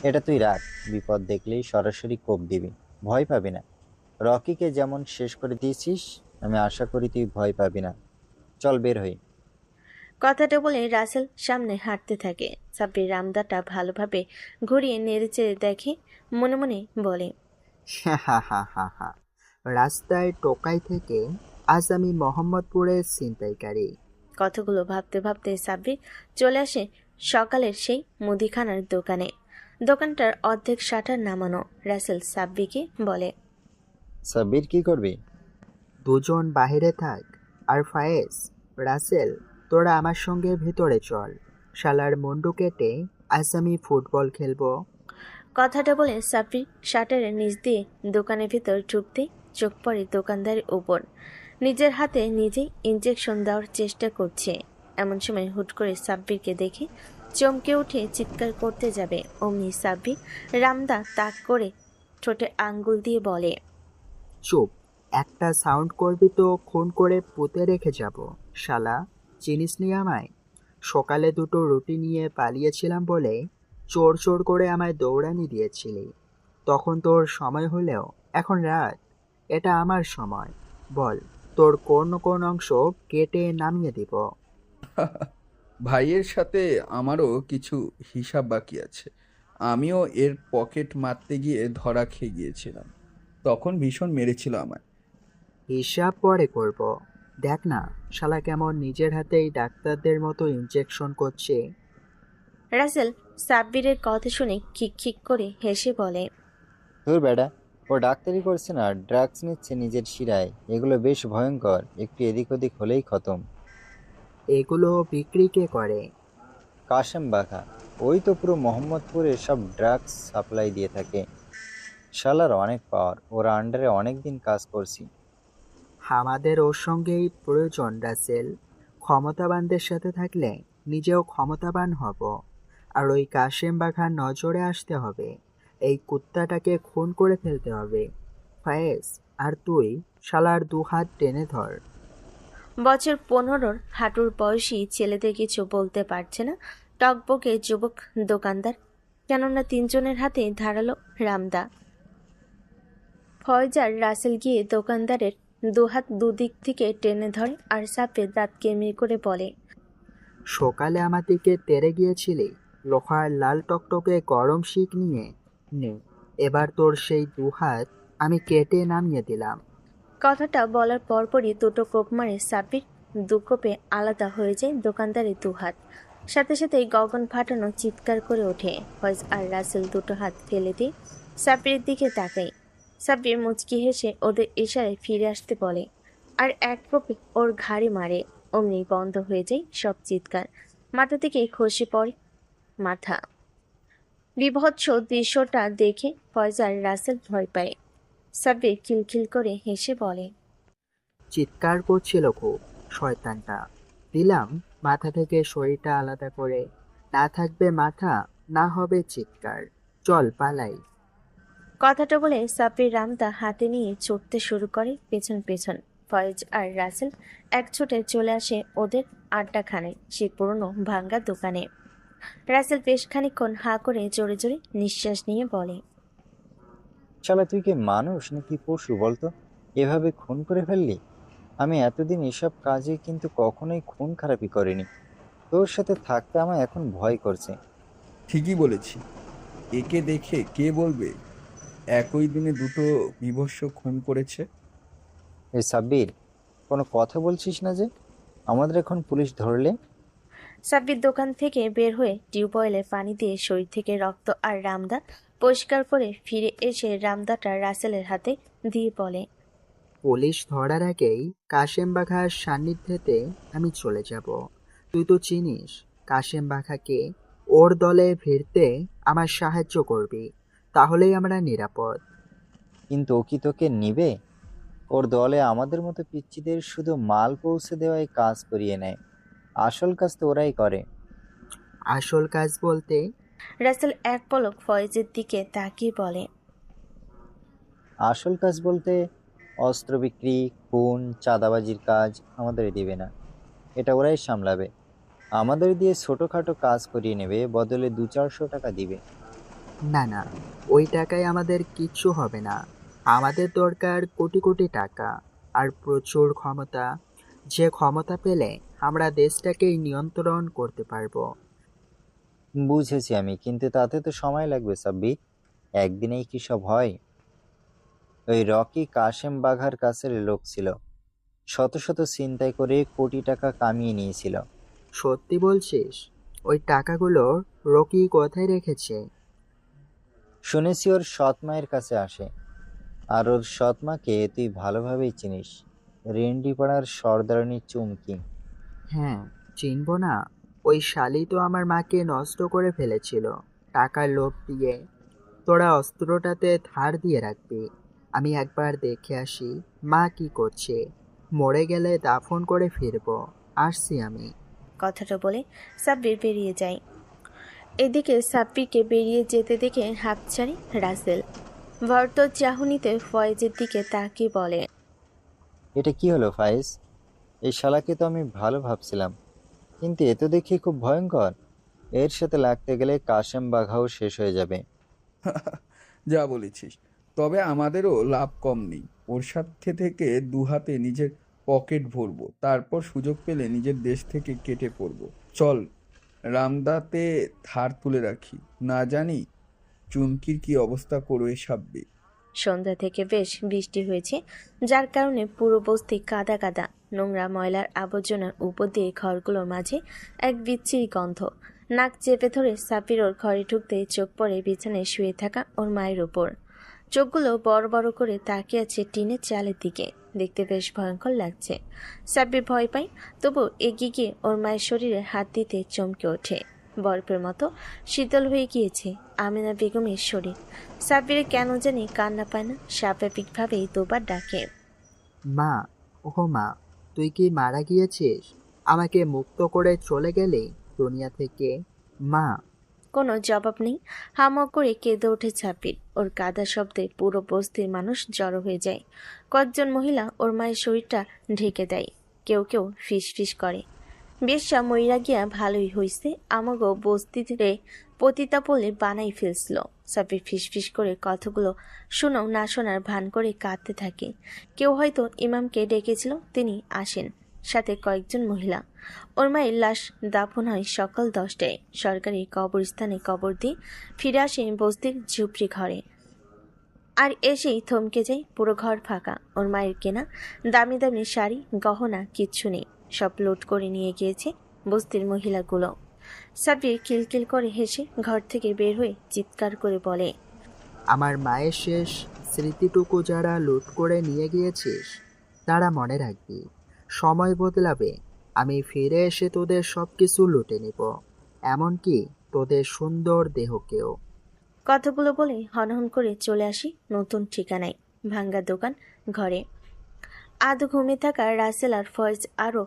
এটা তুই রাখ, বিপদ দেখলেই সরাসরি কোপ দিবি, ভয় পাবি না। রকিকে যেমন শেষ করে দিয়েছিস, আমি আশা করি তুই ভয় পাবি না। চল বের হই। কথাটা বলে রাসেল সামনে হাঁটতে থাকে। সাব্বির রামদাটা ভালোভাবে ঘুরিয়ে নেড়েচেড়ে দেখে, মনে মনে বলে, হা হা হা হা, রাস্তায় টোকাই থেকে আজ আমি মোহাম্মদপুরের ছিনতাইকারী। কথাগুলো ভাবতে ভাবতে সাব্বির চলে আসে সকালের সেই মুদিখানার দোকানে। দোকানটার অর্ধেক শাটার নামানো। রাসেল সাব্বিরকে বলে, সাব্বির, কি করবি? দুজন বাহিরে থাক, আর ফায়েজ, রাসেল, তোরা আমার সঙ্গে ভেতরে চল। শালার মুন্ডু কেটে আজ আমি ফুটবল খেলবো। কথাটা বলে সাব্বির শাটারের নিচ দিয়ে দোকানের ভিতর ঢুকতে চোখ পড়ে দোকানদারের উপর। নিজের হাতে নিজেই ইঞ্জেকশন দেওয়ার চেষ্টা করছে। এমন সময় হুট করে সাব্বিরকে দেখে চমকে উঠে চিৎকার করতে যাবে, অমনি সাব্বির রামদা তাক করে ঠোঁটে আঙ্গুল দিয়ে বলে, চুপ, একটা সাউন্ড করবি তো খুন করে পুঁতে রেখে যাব। শালা, চিনিস নি আমায়? সকালে দুটো রুটি নিয়ে পালিয়েছিলাম বলে চোর চোর করে আমায় দৌড়ানি দিয়েছিলি। তখন তোর সময় হলেও এখন রাত, এটা আমার সময়। বল, তোর কোন কোন অংশ কেটে নামিয়ে দিব? ভাইয়ের সাথে আমারও কিছু হিসাব বাকি আছে। আমিও এর পকেট মারতে গিয়ে ধরা খেয়ে গিয়েছিলাম, তখন ভীষণ মেরেছিল আমায়। হিসাব পরে করব। দেখ না, শালা কেমন নিজের হাতেই ডাক্তারদের মতো ইনজেকশন করছে। রাসেল সাব্বিরের কথা শুনে খিক খিক করে হেসে বলে, তোর বেটা, ও ডাক্তারি করছে না, ড্রাগস নিচ্ছে নিজের শিরায়। এগুলো বেশ ভয়ঙ্কর, একটু এদিক ওদিক হলেই খতম। এগুলো বিক্রি কে করে? কাশেম বাঘা, ওই তো পুরো মোহাম্মদপুরে সব ড্রাগস সাপ্লাই দিয়ে থাকে। শালার অনেক পাওয়ার, ওর আন্ডারে অনেক দিন কাজ করছি। আমাদের ওর সঙ্গেই প্রয়োজন রাসেল। ক্ষমতাবানদের সাথে থাকলে নিজেও ক্ষমতাবান হব। আর ওই কাশেম বাঘার নজরে আসতে হবে। এই কুত্তাটাকে খুন করে ফেলতে হবে। ফয়েজ, আর তুই শালার 2 হাত টেনে ধর। বছর 15 হাঁটুর বয়সী ছেলেদের কিছু বলতে পারছে না টকবকে যুবক দোকানদার, কেননা তিনজনের হাতে ধারালো রামদা। ফয়েজ আর রাসেল গিয়ে দোকানদারের 2 হাত দুদিক থেকে টেনে ধরে আর সাপের দাঁত কেমিয়ে করে বলে, সকালে আমার দিকে তেড়ে গিয়েছিলি লোহার লাল টকটকে গরম শিক নিয়ে। নে, এবার তোর সেই 2 হাত আমি কেটে নামিয়ে দিলাম। কথাটা বলার পরপরই দুটো কোপ মারে সাব্বির। 2 কোপে আলাদা হয়ে যায় দোকানদারের 2 হাত। সাথে সাথেই গগন ফাটানো চিৎকার করে ওঠে। ফয়েজ আর রাসেল দুটো হাত ফেলে দিয়ে সাব্বিরের দিকে তাকায়। সাব্বির মুচকি হেসে ওদের ইশারায় ফিরে আসতে বলে, আর এক কোপে ওর ঘাড়ে মারে। অমনি বন্ধ হয়ে যায় সব চিৎকার। মাথা থেকে খসে পড়ে মাথা। বিভৎস দৃশ্যটা দেখে ফয়েজ আর রাসেল ভয় পায়। সাব্বির খিলখিল করে হেসে বলে, চিৎকার করছিল খুব শয়তানটা। দিলাম মাথা থেকে শরীরটা আলাদা করে। না থাকবে মাথা, না হবে চিৎকার। চল পালাই। কথাটা বলে সাব্বির রামদা হাতে নিয়ে ছুটতে শুরু করে পেছন পেছন। ফয়েজ আর রাসেল এক ছুটে চলে আসে ওদের আড্ডাখানায়, সে পুরনো ভাঙ্গা দোকানে। রাসেল বেশ খানিকক্ষণ হাঁ করে জোরে জোরে নিঃশ্বাস নিয়ে বলে, শালা, তুই কি মানুষ নাকি পশু বলতো? এভাবে খুন করে ফেললি? আমি এতদিন এসব কাজে কিন্তু কখনোই খুন খারাপি করিনি। তোর সাথে থাকতে আমার এখন ভয় করছে। ঠিকই বলেছি, একে দেখে কে বলবে একই দিনে দুটো বীভৎস খুন করেছে। এই সাব্বির, কোনো কথা বলছিস না যে? আমাদের এখন পুলিশ ধরলে? সাব্বির দোকান থেকে বের হয়ে টিউবওয়েলে পানি দিয়ে শরীর থেকে রক্ত আর রামদা পরিষ্কার করে ফিরে এসে রামদাটা রাসেলের হাতে দিয়ে বলে, পুলিশ ধরার আগেই কাশেম বাঘার সান্নিধ্যেতে আমি চলে যাব। তুই তো চিনিস কাশেম বাঘাকে। ওর দলে ভিড়তে আমার সাহায্য করবি, তাহলেই আমরা নিরাপদ। কিন্তু ও কি তোকে নিবে? ওর দলে আমাদের মতো পিচ্চিদের শুধু মাল পৌঁছে দেওয়াই কাজ করিয়ে নেয়। আসল কাজ তো ওরাই করে। আসল কাজ বলতে? রাসেল এক পলক ফয়েজের দিকে তাকিয়ে বলে, আসল কাজ বলতে অস্ত্র বিক্রি, খুন, চাঁদাবাজির কাজ আমাদের দিবে না, এটা ওরাই সামলাবে। আমাদের দিয়ে ছোটোখাটো কাজ করিয়ে নেবে, বদলে 200-400 টাকা দিবে। না না, ওই টাকায় আমাদের কিচ্ছু হবে না। আমাদের দরকার কোটি কোটি টাকা আর প্রচুর ক্ষমতা। যে ক্ষমতা পেলে আমরা দেশটাকেই নিয়ন্ত্রণ করতে পারবো। বুঝেছি আমি, কিন্তু তাতে তো সময় লাগবে সাব্বির। একদিনেই কি সব হয়? ওই রকি কাশেম বাঘার কাছের লোক ছিল, শত শত ছিনতাই করে কোটি টাকা কামিয়ে নিয়েছিল। সত্যি বলছিস? ওই টাকাগুলো রকি কোথায় রেখেছে? শুনেছি ওর সৎ মায়ের কাছে আসে। আর ওর সৎ মাকে তুই ভালোভাবেই চিনিস, রেন্ডিপাড়ার সর্দারনি চুমকি। হ্যাঁ, চিনব না? ওই শালি তো আমার মাকে নষ্ট করে ফেলেছিল টাকার লোভ দিয়ে। তোরা অস্ত্রটাতে ধার দিয়ে রাখবি। আমি একবার দেখে আসি মা কি করছে। মরে গেলে দাফন করে ফিরবো। আসছি আমি। কথাটা বলে সাব্বির বেরিয়ে যায়। এদিকে সাব্বিরকে বেরিয়ে যেতে দেখে হাঁপ ছাড়ে রাসেল। ভর্ত চাহনিতে ফয়েজের দিকে তাকিয়ে বলে, এটা কি হলো ফাইজ? এই শালাকে তো আমি ভালো ভাবছিলাম, কিন্তু এ তো দেখি খুব ভয়ঙ্কর। এর সাথে লাগতে গেলে কাশেম বাঘাও শেষ হয়ে যাবে। যা বলেছিস, তবে আমাদেরও লাভ কম নেই। ওর সাথে থেকে দুহাতে নিজের পকেট ভরবো, তারপর সুযোগ পেলে নিজের দেশ থেকে কেটে পড়বো। চল রামদাতে ধার তুলে রাখি, না জানি চুমকির কি অবস্থা করবে সাব্বির। সন্ধ্যা থেকে বেশ বৃষ্টি হয়েছে, যার কারণে পুরো বস্তি কাদা কাদা। নোংরা ময়লার আবর্জনার উপর দিয়ে ঘরগুলোর মাঝে এক বিচ্ছিরি গন্ধ। নাক চেপে ধরে সাব্বির ওর ঘরে ঢুকতে চোখ পড়ে বিছানায় শুয়ে থাকা ওর মায়ের উপর। চোখগুলো বড় বড় করে তাকিয়ে আছে টিনের চালের দিকে। দেখতে বেশ ভয়ঙ্কর লাগছে। সাব্বির ভয় পায়, তবু এগিয়ে গিয়ে ওর মায়ের শরীরে হাত দিতে চমকে ওঠে। বরফের মতো শীতল হয়ে গিয়েছে আমিনা বেগমের শরীর। সাব্বিরে কেন জানি কান্না পায় না, স্বাভাবিকভাবেই দুবার ডাকে, মা, ও মা, তুই কি মারা গিয়েছিস? আমাকে মুক্ত করে চলে গেলে দুনিয়া থেকে? মা। কোনো জবাব নেই। হামক করে কেঁদে ওঠে সাব্বির। ওর কাঁদা শব্দে পুরো বস্তির মানুষ জড়ো হয়ে যায়। কয়েকজন মহিলা ওর মায়ের শরীরটা ঢেকে দেয়, কেউ কেউ ফিস ফিস করে, বেশ্যা মইরা গিয়া ভালোই হইছে, আমাগো বস্তিতে পতিতা বলে বানাই ফেলছিল। সাব্বির ফিস ফিস করে কথাগুলো শোনাও না শোনার ভান করে কাঁদতে থাকে। কেউ হয়তো ইমামকে ডেকেছিল, তিনি আসেন, সাথে কয়েকজন মহিলা। ওর মায়ের লাশ দাফন হয় সকাল 10টায়। সরকারি কবরস্থানে কবর দিয়ে ফিরে আসে বস্তির ঝুপড়ি ঘরে। আর এসেই থমকে যায়, পুরো ঘর ফাঁকা। ওর মায়ের কেনা দামি দামি শাড়ি গহনা কিচ্ছু নেই, সব লুট করে নিয়ে গিয়েছে বস্তির মহিলাগুলো। সাব্বির কিলকিল করে হেসে ঘর থেকে বের হয়ে চিৎকার করে বলে, আমার মায়ের শেষ স্মৃতিটুকু যারা লুট করে নিয়ে গিয়েছিস, তারা মনে রাখবি, সময় বদলাবে, আমি ফিরে এসে তোদের সব কিছু লুটে নিব, এমনকি তোদের সুন্দর দেহকেও। কথাগুলো বলে হনহন করে চলে আসি নতুন ঠিকানায়, ভাঙ্গা দোকান ঘরে। আধ ঘুমে থাকা রাসেল আর ফয়েজ আরও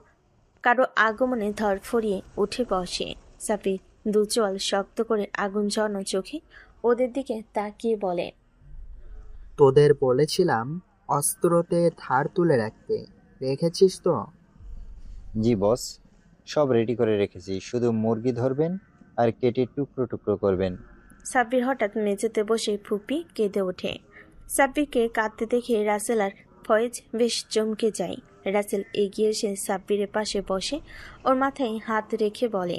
কারো আগমনে ধরফরিয়ে উঠে বসে। সাফি দু চোয়াল শক্ত করে আগুন ঝরানো চোখে ওদের দিকে তাকিয়ে বলে, তোদের বলেছিলাম অস্ত্রতে ধার তুলে রাখতে, রেখেছিস তো? জি বস, সব রেডি করে রেখেছি, শুধু মুরগি ধরবেন আর কেটে টুকরো টুকরো করবেন। সাব্বির হঠাৎ মেঝেতে বসে ফুপি কেঁদে ওঠে। সাব্বিরকে কাঁদতে দেখে রাসেল আর ফয়েজ বেশ চমকে যায়। রাসেল এগিয়ে এসে সাব্বিরের পাশে বসে ওর মাথায় হাত রেখে বলে,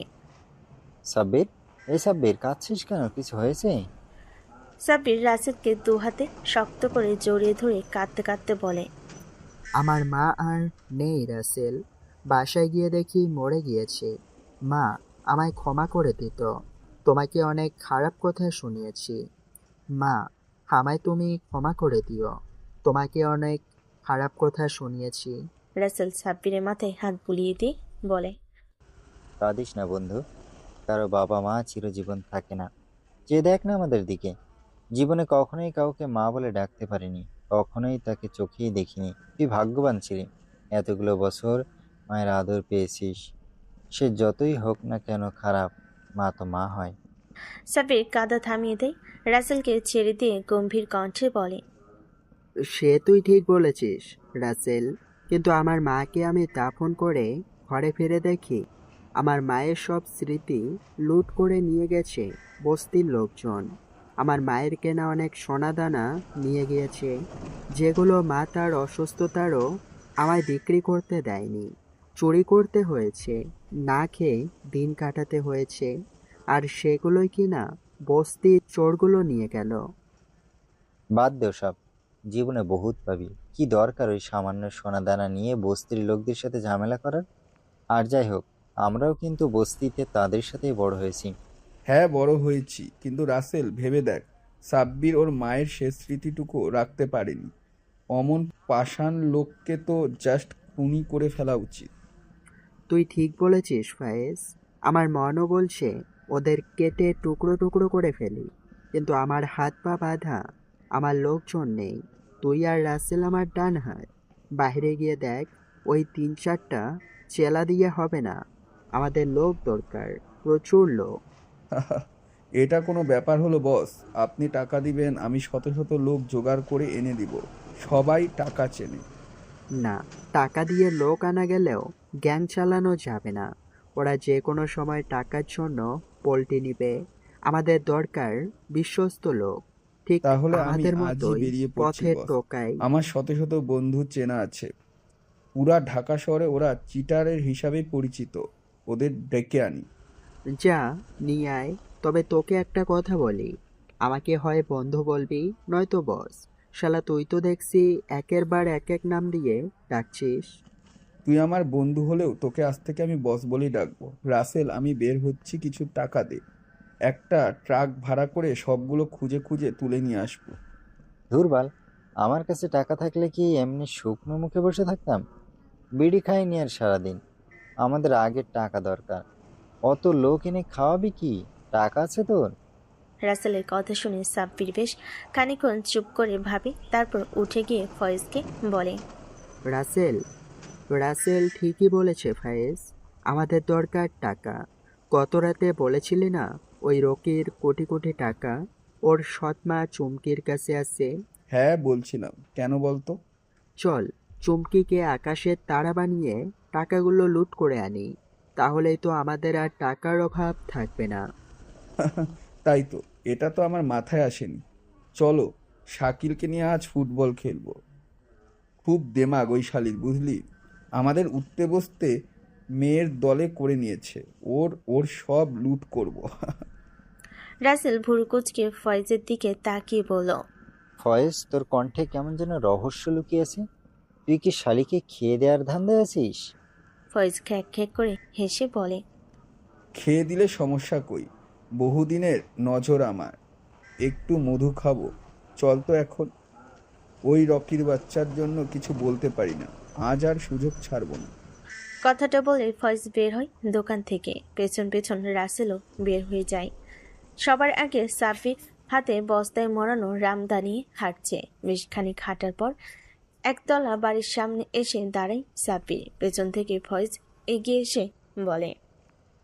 সাব্বির, এই সাব্বির কাঁদছিস কেন? কিছু হয়েছে? সাব্বির রাসেলকে দু হাতে শক্ত করে জড়িয়ে ধরে কাঁদতে কাঁদতে বলে, আমার মা আর নেই রাসেল, বাসায় গিয়ে দেখি মরে গিয়েছে। মা, আমায় ক্ষমা করে দিত, তোমাকে অনেক খারাপ কথা শুনিয়েছি। মা, আমায় তুমি ক্ষমা করে দিও, তোমাকে অনেক খারাপ কথা শুনিয়েছি। রাসেল সাব্বিরের মাথায় হাত বুলিয়ে দিয়ে বলে, কাঁদিস না বন্ধু, কারো বাবা মা চিরজীবন থাকে না। যে দেখ না আমাদের দিকে, জীবনে কখনোই কাউকে মা বলে ডাকতে পারিনি, কখনোই তাকে চোখেই দেখিনি। তুই ভাগ্যবান ছিলি, এতগুলো বছর মায়ের আদর পেয়েছিস। সে যতই হোক না কেন খারাপ, মা তো মা হয়। সাব্বির কাঁদা থামিয়ে দেয়, রাসেলকে ছেড়ে দিয়ে গম্ভীর কণ্ঠে বলে, সে তুই ঠিক বলেছিস রাসেল, কিন্তু আমার মাকে আমি দাফন করে ঘরে ফিরে দেখি আমার মায়ের সব স্মৃতি লুট করে নিয়ে গেছে বস্তির লোকজন। আমার মায়ের কেনা অনেক সোনাদানা নিয়ে গিয়েছে, যেগুলো মা তার অসুস্থতারও আমায় বিক্রি করতে দেয়নি। চুরি করতে হয়েছে, না খেয়ে দিন কাটাতে হয়েছে, আর সেগুলোই কিনা বস্তির চোরগুলো নিয়ে গেল। বাদ দে সব, জীবনে বহুত পাবি, কি দরকার ওই সামান্য সোনাদানা নিয়ে বস্তির লোকদের সাথে ঝামেলা করার? আর যাই হোক, আমরাও কিন্তু বস্তিতে তাদের সাথেই বড় হয়েছি। হ্যাঁ, বড় হয়েছি, কিন্তু রাসেল ভেবে দেখ, সাব্বির ওর মায়ের শেষ স্মৃতিটুকু রাখতে পারেনি। অমন পাষাণ লোককে তো জাস্ট খুনই করে ফেলা উচিত। তুই ঠিক বলেছিস ফায়েজ, আমার মনও বলছে ওদের কেটে টুকরো টুকরো করে ফেলি, কিন্তু আমার হাত পা বাঁধা, আমার লোকজন নেই। তুই আর রাসেল আমার ডান হাত, বাইরে গিয়ে দেখ, ওই 3-4টা চেলা দিয়ে হবে না, আমাদের লোক দরকার, প্রচুর লোক। এটা কোনো ব্যাপার হলো বস? আপনি টাকা দিবেন, আমি শত শত লোক জোগাড় করে এনে দিব। সবাই টাকা চেনে। না, টাকা দিয়ে লোক আনা গেলেও গ্যাং চালানো যাবে না। ওরা যে কোনো সময় টাকার জন্য পল্টি নিবে। আমাদের দরকার বিশ্বস্ত লোক, ঠিক তাহলে আমি আমাদের আজই মতোই বেরিয়ে পড়ছি পথের বস। টোকাই। আমার শত শত বন্ধু চেনা আছে। পুরা ঢাকা শহরে ওরা চিটারের হিসাবে পরিচিত। ওদের ডেকে আনি। যা, নিয়ে আয়। তবে তোকে একটা কথা বলি, আমাকে হয় বন্ধু বলবি নয়তো বস। শালা তুই তো দেখছি একের বার এক এক নাম দিয়ে ডাকছিস। তুই আমার বন্ধু হলেও তোকে আজ থেকে আমি বস বলেই ডাকবো। রাসেল, আমি বের হচ্ছি, কিছু টাকা দে। একটা ট্রাক ভাড়া করে সবগুলো খুঁজে খুঁজে তুলে নিয়ে আসবো। ধুরবাল, আমার কাছে টাকা থাকলে কি এমনি শুকনো মুখে বসে থাকতাম? বিড়ি খাইনি আর সারাদিন। আমাদের আগের টাকা দরকার। অত লোক এনে খাওয়াবি কি? টাকা আছে তোর? রাসেলের কথা শুনে সাব্বির বেশ খানিকক্ষণ চুপ করে ভাবে, তারপর উঠে গিয়ে ফয়েজকে বলে, রাসেল রাসেল ঠিকই বলেছে ফায়েজ, আমাদের দরকার টাকা। গত রাতে বলেছিলি না ওই রকির কোটি কোটি টাকা ওর সৎমা চুমকির কাছে আছে। হ্যাঁ বলছিলাম, কেন বলতো? চল চুমকিকে আকাশের তারা বানিয়ে টাকাগুলো লুট করে আনি, তাহলেই তো আমাদের আর টাকার অভাব থাকবে না। তাই তো, এটা তো আমার মাথায় আসেনি। চলো, শাকিলকে নিয়ে আজ ফুটবল খেলবো। খুব দেমাগ ওই শালির, বুঝলি? আমাদের উঠতে বসতে মেয়ের দলে করে নিয়েছে। ওর ওর সব লুট করব। রাসেল ভুরুকুচকে ফয়েজের দিকে তাকিয়ে বলল, ফয়েজ, তোর কণ্ঠে কেমন যেন রহস্য লুকিয়েছে। তুই কি শালিকে খেয়ে দেওয়ার ধান্দায় আছিস? ফয়েজ খ্যাক খ্যাক করে হেসে বলে, খেয়ে দিলে সমস্যা কই? বহুদিনের নজর আমার। একটু মধু খাবো। চল তো এখন। ওই রকির বাচ্চার জন্য কিছু বলতে পারি না। আজ আর সুযোগ ছাড়বো না। কথাটা বলে ফয়েজ বের হয় দোকান থেকে। পেছন পেছন রাসেলও বের হয়ে যায়। সবার আগে সাব্বির হাতে বস্তায় মোড়ানো রামদানি হাঁটছে। বেশ খানিক হাঁটার পর একতলা বাড়ির সামনে এসে দাঁড়ায় সাব্বির। পেছন থেকে ফয়েজ এগিয়ে এসে বলে,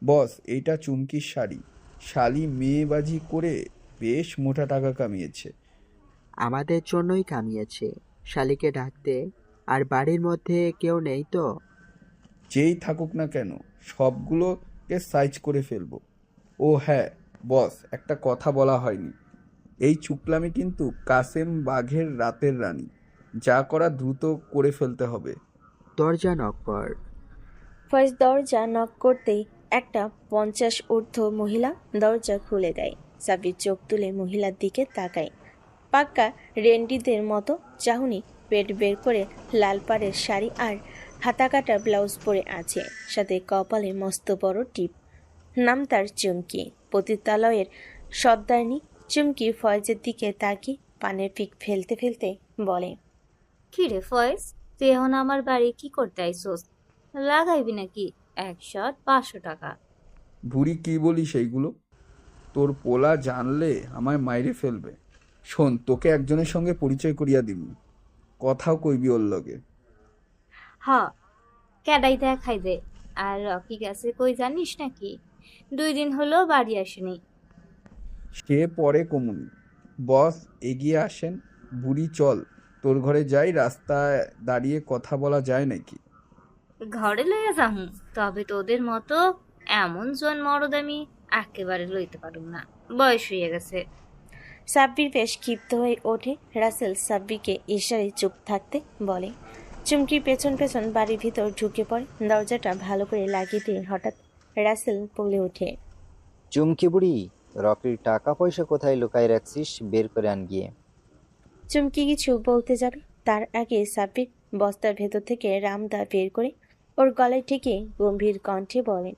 বস, এইটা চুমকির শাড়ি। শালি মেয়েবাজি করে বেশ মোটা টাকা কামিয়েছে। আমাদের জন্যই কামিয়েছে। শালিকে ডাকতে। আর বাড়ির মধ্যে কেউ নেই তো? যেই থাকুক না কেন, সবগুলোকে সাইজ করে ফেলবো। ও হ্যাঁ বস, একটা কথা বলা হয়নি। এই চুকলামি কিন্তু কাসেম বাঘের রাতের রানী। যা করা দ্রুত করে ফেলতে হবে। দরজা নক কর। ফয়েজ দরজা নক করতেই একটা 50 ঊর্ধ্ব মহিলা দরজা খুলে দেয়। সাব্বির চোখ তুলে মহিলার দিকে তাকায়। পাক্কা রেন্ডিদের মতো চাহনি, পেট বের করে লাল পাড়ের শাড়ি আর হাতাকাটা ব্লাউজ পরে আছে, সাথে কপালে মস্ত বড় টিপ। নাম তার চুমকি, পতিতালয়ের সর্দারনি। চুমকি ফয়েজের দিকে তাকিয়ে পানের পিক ফেলতে ফেলতে বলে, কি রে ফয়েজ, তুই এখন আমার বাড়ি কি করতে আইসোস? লাগাইবি নাকি 100-500 টাকা? বুড়ি, কি বলি সেইগুলো? তোর পোলা জানলে আমায় মাইরে ফেলবে। শোন, তোকে একজনের সঙ্গে পরিচয় করিয়া দিব। কথাও কইবি ওর লগে। হ, ক্যাডাই দেখাই দে। আর রকি গেছে কই জানিস নাকি? 2 দিন হলো বাড়ি আসেনি। সে পরে কমুনি। বস এগিয়ে আসেন। বুড়ি চল, তোর ঘরে যাই। রাস্তায় দাঁড়িয়ে কথা বলা যায় নাকি? ঘরে লইয়া যাহু, তবে তোদের মতো এমন জন মরদ আমি একেবারে লইতে পারুম না। বয়স হয়ে গেছে। সাব্বির বেশ ক্ষিপ্ত হয়ে ওঠে। রাসেল সাব্বিরকে ইশারায় চুপ থাকতে বলে। চুমকি পেছন পেছন বাড়ির ভিতর ঢুকে পড়ে। দরজাটা ভালো করে লাগিয়ে দিয়ে হঠাৎ রাসেল বলে ওঠে, চুমকি বুড়ি, রকির টাকা পয়সা কোথায় লুকাই রাখছিস? বের করে আন গিয়ে। চুমকি কিছু বলতে যাবে, তার আগে সাব্বির বস্তার ভেতর থেকে রামদা বের করে ওর গলায় ঠেকে গম্ভীর কণ্ঠে বলে,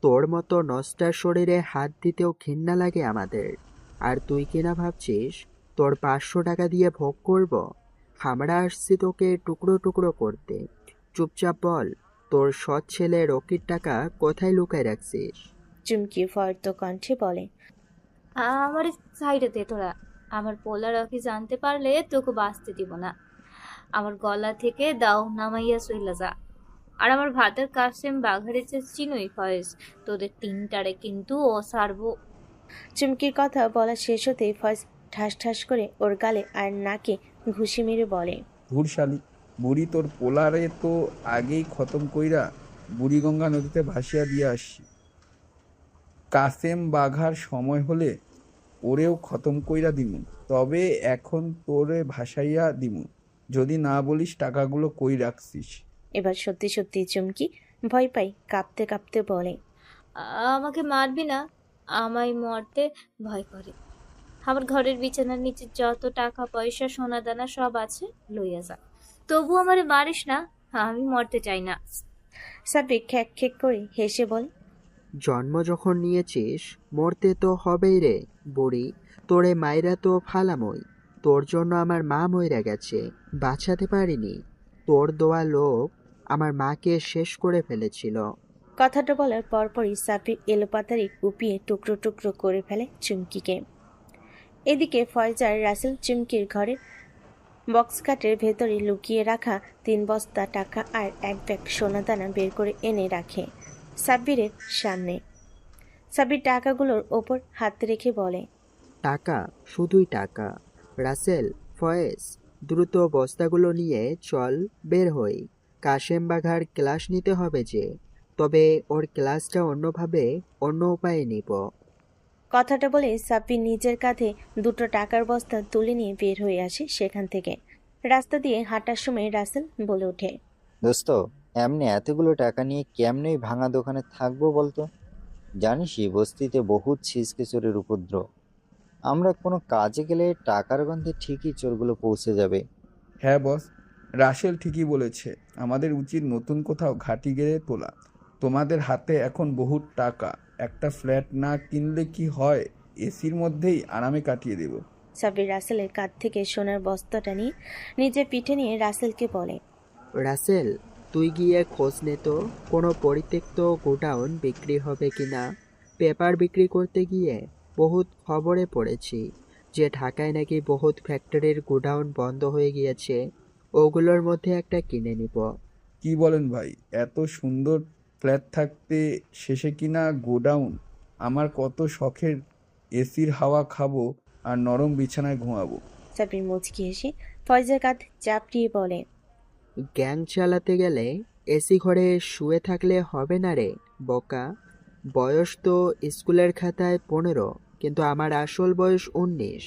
তোর মতো নষ্টার শরীরে হাত দিতেও ঘৃণা লাগে আমাদের। আর তুই কিনা ভাবছিস তোর 500 টাকা দিয়ে ভোগ করব? আমরা আসছি তোকে টুকরো টুকরো করতে। চুপচাপ বল, তোর সৎ ছেলে রকির টাকা কোথায় লুকায় রাখছিস? চুমকি ফর্দ কণ্ঠে বলে, আমার সাইডে দে তোরা। আমার পোলা রকি জানতে পারলে তোকে বাঁচতে দিব না। আমার গলা থেকে দাও নামাইয়া চইলা যা। আর আমার ভাতের কাসেম বাঘারে যে চিনুই ফয়েজ, তোদের 3টারে কিন্তু ও সারবো। চুমকির কথা বলা শেষ হতেই ফয়েজ ঠাস ঠাস করে ওর গালে আর নাকে ঘুষি মেরে বলে, ধুরশালি, বুড়ি তোর পোলারে তো আগেই খতম কইরা বুড়িগঙ্গা নদীতে ভাসিয়া দিয়া আসছি। কাসেম বাঘার সময় হলে ওরেও খতম কইরা দিমু, তবে এখন তোরে ভাসাইয়া দিমু। যদি না বলিস টাকাগুলো কই রাখছিস। এবার সত্যি সত্যি চুমকি ভয় পাই কাঁপতে কাঁপতে বলে, আমাকে মারবি না, আমায় মরতে ভয় করে। আমার ঘরের বিছানার নিচে যত টাকা পয়সা সোনা দানা সব আছে, লইয়া যা। তবু আমারে মারিস না, আমি মরতে চাই না। সাব্বির খ্যাক খ্যাক করে হেসে বলে, জন্ম যখন নিয়েছিস মরতে তো হবেই রে বুড়ি। তোরে মাইরা তো ফালামই। তোর জন্য আমার মা মইরা গেছে, বাঁচাতে পারিনি। তোর দোয়া লোক আমার মাকে শেষ করে ফেলেছিল। কথাটা বলার পরপরই সাব্বির এলোপাতারি কুপিয়ে টুকরো টুকরো করে ফেলে চুমকিকে। এদিকে ফয়েজ আর রাসেল চুমকির ঘরের বক্স কাটের ভেতরে লুকিয়ে রাখা 3 বস্তা টাকা আর 1 ব্যাগ সোনাদানা বের করে এনে রাখে সাব্বিরের সামনে। সাব্বির টাকাগুলোর ওপর হাত রেখে বলে, টাকা, শুধুই টাকা। রাসেল, ফয়েজ, দ্রুত বস্তাগুলো নিয়ে চল, বের হই। কাশেম বাঘার ক্লাস নিতে হবে যে, তবে ওর ক্লাসটা অন্যভাবে, অন্য উপায়ে নিব। কথাটা বলে সাব্বির নিজের কাঁধে 2টো টাকার বস্তা তুলে নিয়ে বের হয়ে আসে সেখান থেকে। রাস্তা দিয়ে হাঁটার সময় রাসেল বলে ওঠে, দোস্ত, এমনি এতগুলো টাকা নিয়ে কেমনেই ভাঙা দোকানে থাকবো বলতো? জানিসই বস্তিতে বহুত ছিচকে চোরের উপদ্রব। আমরা কোনো কাজে গেলে টাকার গন্ধে ঠিকই চোরগুলো পৌঁছে যাবে। হ্যাঁ বস, রাসেল ঠিকই বলেছে। আমাদের উচিত নতুন কোথাও ঘাঁটি গেড়ে তোলা। তোমাদের হাতে এখন বহুত টাকা, একটা ফ্ল্যাট না কিনলে কি হয়? এসির মধ্যেই আরামে কাটিয়ে দেব। সাব্বির রাসেলের কাঁধ থেকে সোনার বস্তাটা নিয়ে নিজের পিঠে নিয়ে রাসেলকে বলে, রাসেল, তুই গিয়ে খোঁজ নে তো কোনো পরিত্যক্ত গোডাউন বিক্রি হবে কিনা। পেপার বিক্রি করতে গিয়ে বহুত খবরে পড়েছি যে ঢাকায় নাকি বহুত ফ্যাক্টরির গোডাউন বন্ধ হয়ে গিয়েছে। ওগুলোর মধ্যে একটা কিনে নিব। কি বলেন ভাই, এত সুন্দর ফ্ল্যাট থাকতে শেষে কিনা গোডাউন? আমার কত শখের এসির হাওয়া খাবো আর নরম বিছানায় ঘুমাবো। সাব্বির মুচকি হেসে ফয়েজের কাঁধ চাপড়িয়ে বলে, গ্যাং চালাতে গেলে এসি ঘরে শুয়ে থাকলে হবে না রে বোকা। বয়স তো স্কুলের খাতায় 15, কিন্তু আমার আসল বয়স 19।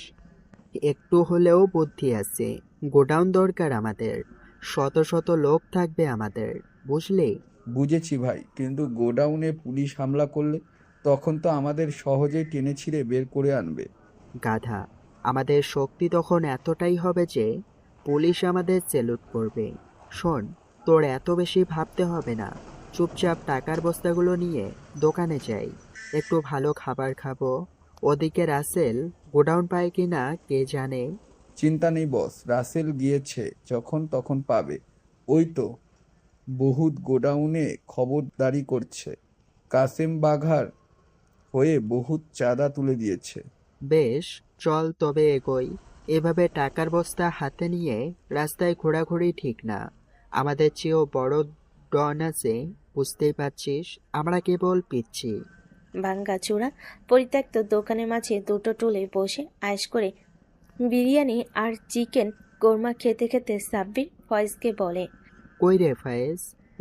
একটু হলেও বুদ্ধি আছে। গোডাউন দরকার আমাদের, শত শত লোক থাকবে আমাদের, বুঝলি? বুঝেছি ভাই, কিন্তু গোডাউনে পুলিশ হামলা করলে তখন তো আমাদের সহজেই টেনে ছিঁড়ে বের করে আনবে। গাধা, আমাদের শক্তি তখন এতটাই হবে যে পুলিশ আমাদের সেলুট করবে। শোন, তোর এত বেশি ভাবতে হবে না। চুপচাপ টাকার বস্তাগুলো নিয়ে দোকানে যাই, একটু ভালো খাবার খাবো। ওদিকে রাসেল গোডাউন পায় কিনা কে জানে। চিন্তা নেই বস, রাসেল গিয়েছে যখন তখন পাবে। ওই তো বহুত গোডাউনে খবরদারি করছে। কাসেম বাঘার হয়ে বহুত চাঁদা তুলে দিয়েছে। বেশ, চল তবে এগোই। এভাবে টাকার বস্তা হাতে নিয়ে রাস্তায় ঘোরাঘুরি ঠিক না। আমাদের চেয়েও বড় ডন আছে, বুঝতেই পারছিস। আমরা কেবল পিচ্ছি। ভাঙ্গা চূড়া পরিত্যক্ত দোকানের মাঝে 2টো টুলে বসে আয়েশ করে বিরিয়ানি আর চিকেন কোরমা খেতে খেতে সাব্বির ফয়েজকে বলে, কই রে ফায়েজ,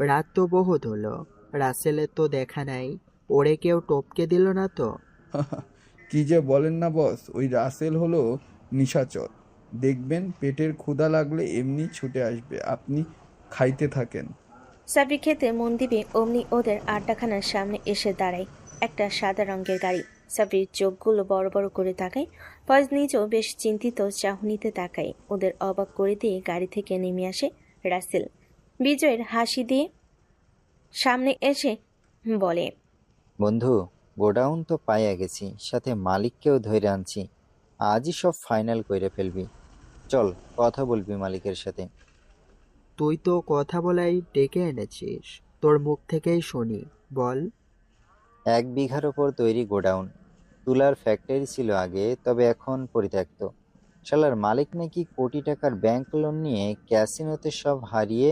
রাত তো বহুত হলো, রাসেলের তো দেখা নাই। ওরে কেউ টপকে দিল না তো? কি যে বলেন না বস, ওই রাসেল হলো নিশাচর। দেখবেন পেটের ক্ষুধা লাগলে এমনি ছুটে আসবে, আপনি খাইতে থাকেন। সাব্বির খেতে মন দিবে অমনি ওদের আড্ডাখানার সামনে এসে দাঁড়ায় একটা সাদা রঙের গাড়ি। সাব্বির চোখগুলো বড় বড় করে তাকায়। ফয়েজ নিজেও বেশ চিন্তিত চাহনিতে তাকায়। ওদের অবাক করে দিয়ে গাড়ি থেকে নেমে আসে রাসেল। বিজয়ের হাসি দিয়ে সামনে এসে বলে, বন্ধু, গোডাউন তো পাইয়া গেছি, সাথে মালিককেও ধরে আনছি। আজই সব ফাইনাল কইরে ফেলবি। চল, কথা বলবি মালিকের সাথে। তুই তো কথা বলাই ডেকে এনেছিস, তোর মুখ থেকেই শুনি, বল। 1 বিঘার ওপর তৈরি গোডাউন। তুলার ফ্যাক্টরি ছিল আগে, তবে এখন পরিত্যক্ত। শালার মালিক নাকি কোটি টাকার ব্যাংক লোন নিয়ে ক্যাসিনোতে সব হারিয়ে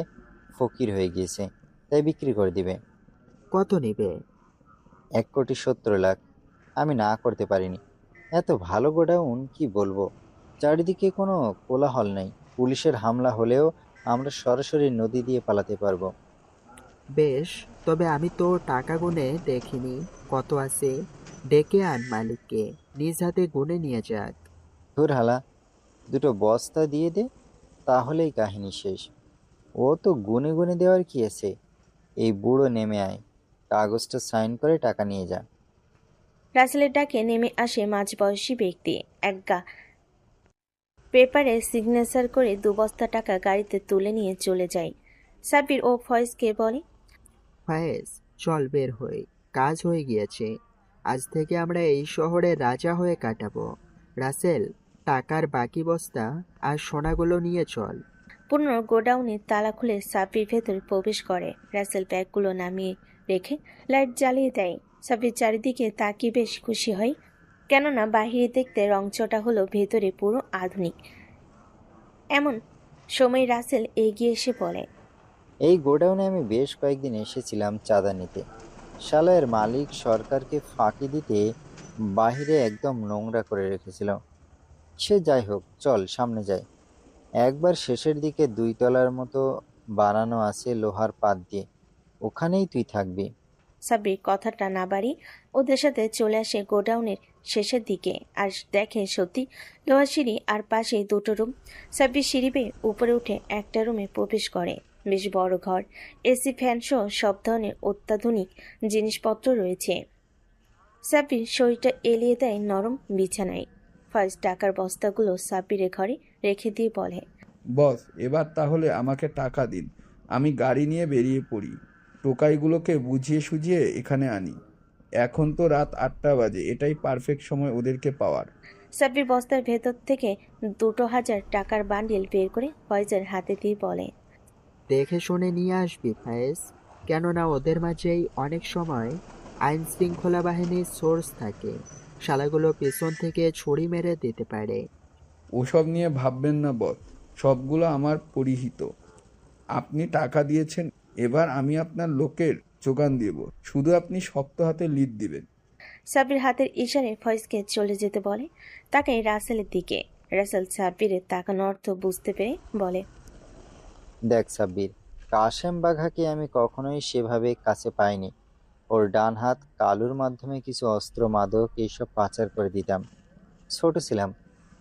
ফকির হয়ে গিয়েছে, তাই বিক্রি করে দিবে। কত নিবে? 1,70,00,000। আমি না করতে পারিনি। এত ভালো গোডাউন, কি বলবো। চারিদিকে কোনো কোলাহল নেই। পুলিশের হামলা হলেও আমরা সরাসরি নদী দিয়ে পালাতে পারবো। বেশ, তবে আমি তো টাকা গুনে দেখিনি কত আছে। ডেকে আন মালিককে, নিজ হাতে গুনে নিয়ে যাক। ধুর হালা, দুটো বস্তা দিয়ে দে, তাহলেই কাহিনী শেষ। ও তো গুনে গুনে দেওয়ার কি আছে। এই বুড়ো নেমে আয়, কাগজটা সাইন করে টাকা নিয়ে যা। রাসেলের ডাকে নেমে আসে মাঝবয়সী ব্যক্তি। এক পেপারে সিগনেচার করে 2 বস্তা টাকা গাড়িতে তুলে নিয়ে চলে যায়। সাব্বির ও ফয়েজকে বলে, ফায়েজ, চল বের হই, কাজ হয়ে গিয়েছে। আজ থেকে আমরা এই শহরে রাজা হয়ে কাটাবো। রাসেল, টাকার বাকি বস্তা আর সোনাগুলো নিয়ে চল। পুনঃ গোডাউনের তালা খুলে সাব্বির ভেতরে প্রবেশ করে। রাসেল ব্যাগগুলো নামিয়ে রেখে লাইট জ্বালিয়ে দেয়। সাব্বির চারিদিকে তাকিয়ে বেশ খুশি হয়, কেননা বাহিরে দেখতে রংচটা হলো, ভেতরে পুরো আধুনিক। এমন সময় রাসেল এগিয়ে এসে বলে, এই গোডাউনে আমি বেশ কয়েকদিন এসেছিলাম চাঁদা নিতে। শালায়ের মালিক সরকারকে ফাঁকি দিতে বাহিরে একদম নোংরা করে রেখেছিল। সে যাই হোক, চল সামনে যাই। একবার শেষের দিকে 2 তলার মতো বানানো আছে লোহার পাত দিয়ে, ওখানেই তুই থাকবি। সাব্বির কথাটা না বাড়ি ওদের সাথে চলে আসে গোডাউনের শেষের দিকে, আর দেখে সত্যি লোহার সিঁড়ি আর পাশে 2টো রুম। সাব্বির সিঁড়ি বেয়ে উপরে উঠে একটা রুমে প্রবেশ করে। বেশ বড় ঘর, এসি, ফ্যান সহ সব ধরনের অত্যাধুনিক জিনিসপত্র রয়েছে। সাব্বির শরীরটা এলিয়ে দেয় নরম বিছানায়। ফার্স্ট টাকার বস্তাগুলো সাব্বিরের ঘরে রেখে দিয়ে বলে, বস, এবার তাহলে আমাকে টাকা দিন, আমি গাড়ি নিয়ে বেরিয়ে পড়ি। টোকাইগুলোকে বুঝিয়ে সুঝিয়ে এখানে আনি। এখন তো রাত 8টা বাজে, এটাই পারফেক্ট সময় ওদেরকে পাওয়ার। সাব্বির বস্তার ভেতর থেকে 2,000 টাকার বান্ডিল বের করে ফয়েজের হাতে দিয়ে বলে, দেখে শুনে নিয়ে আসবি ফায়েজ, কেননা ওদের মাঝেই অনেক সময় আইন শৃঙ্খলা বাহিনীর সোর্স থাকে। শালাগুলো পেছন থেকে ছুরি মেরে দিতে পারে। ওসব নিয়ে ভাববেন না বস, সবগুলো আমার পরিহিত। আপনি টাকা দিয়েছেন, এবার আমি আপনার লোকের যোগান দেব, শুধু আপনি শক্ত হাতে লিড দিবেন। সাব্বির হাতের ইশারে ফয়েজকে চলে যেতে বলে। তাকে রাসেলের দিকে। রাসেল সাব্বিরের তাকানো অর্থ বুঝতে পেরে বলে, দেখ সাব্বির, কাশেম বাঘাকে আমি কখনোই সেভাবে কাছে পাইনি। ওর ডান হাত কালুর মাধ্যমে কিছু অস্ত্র, মাদক এইসব পাচার করে দিতাম। ছোট ছিলাম,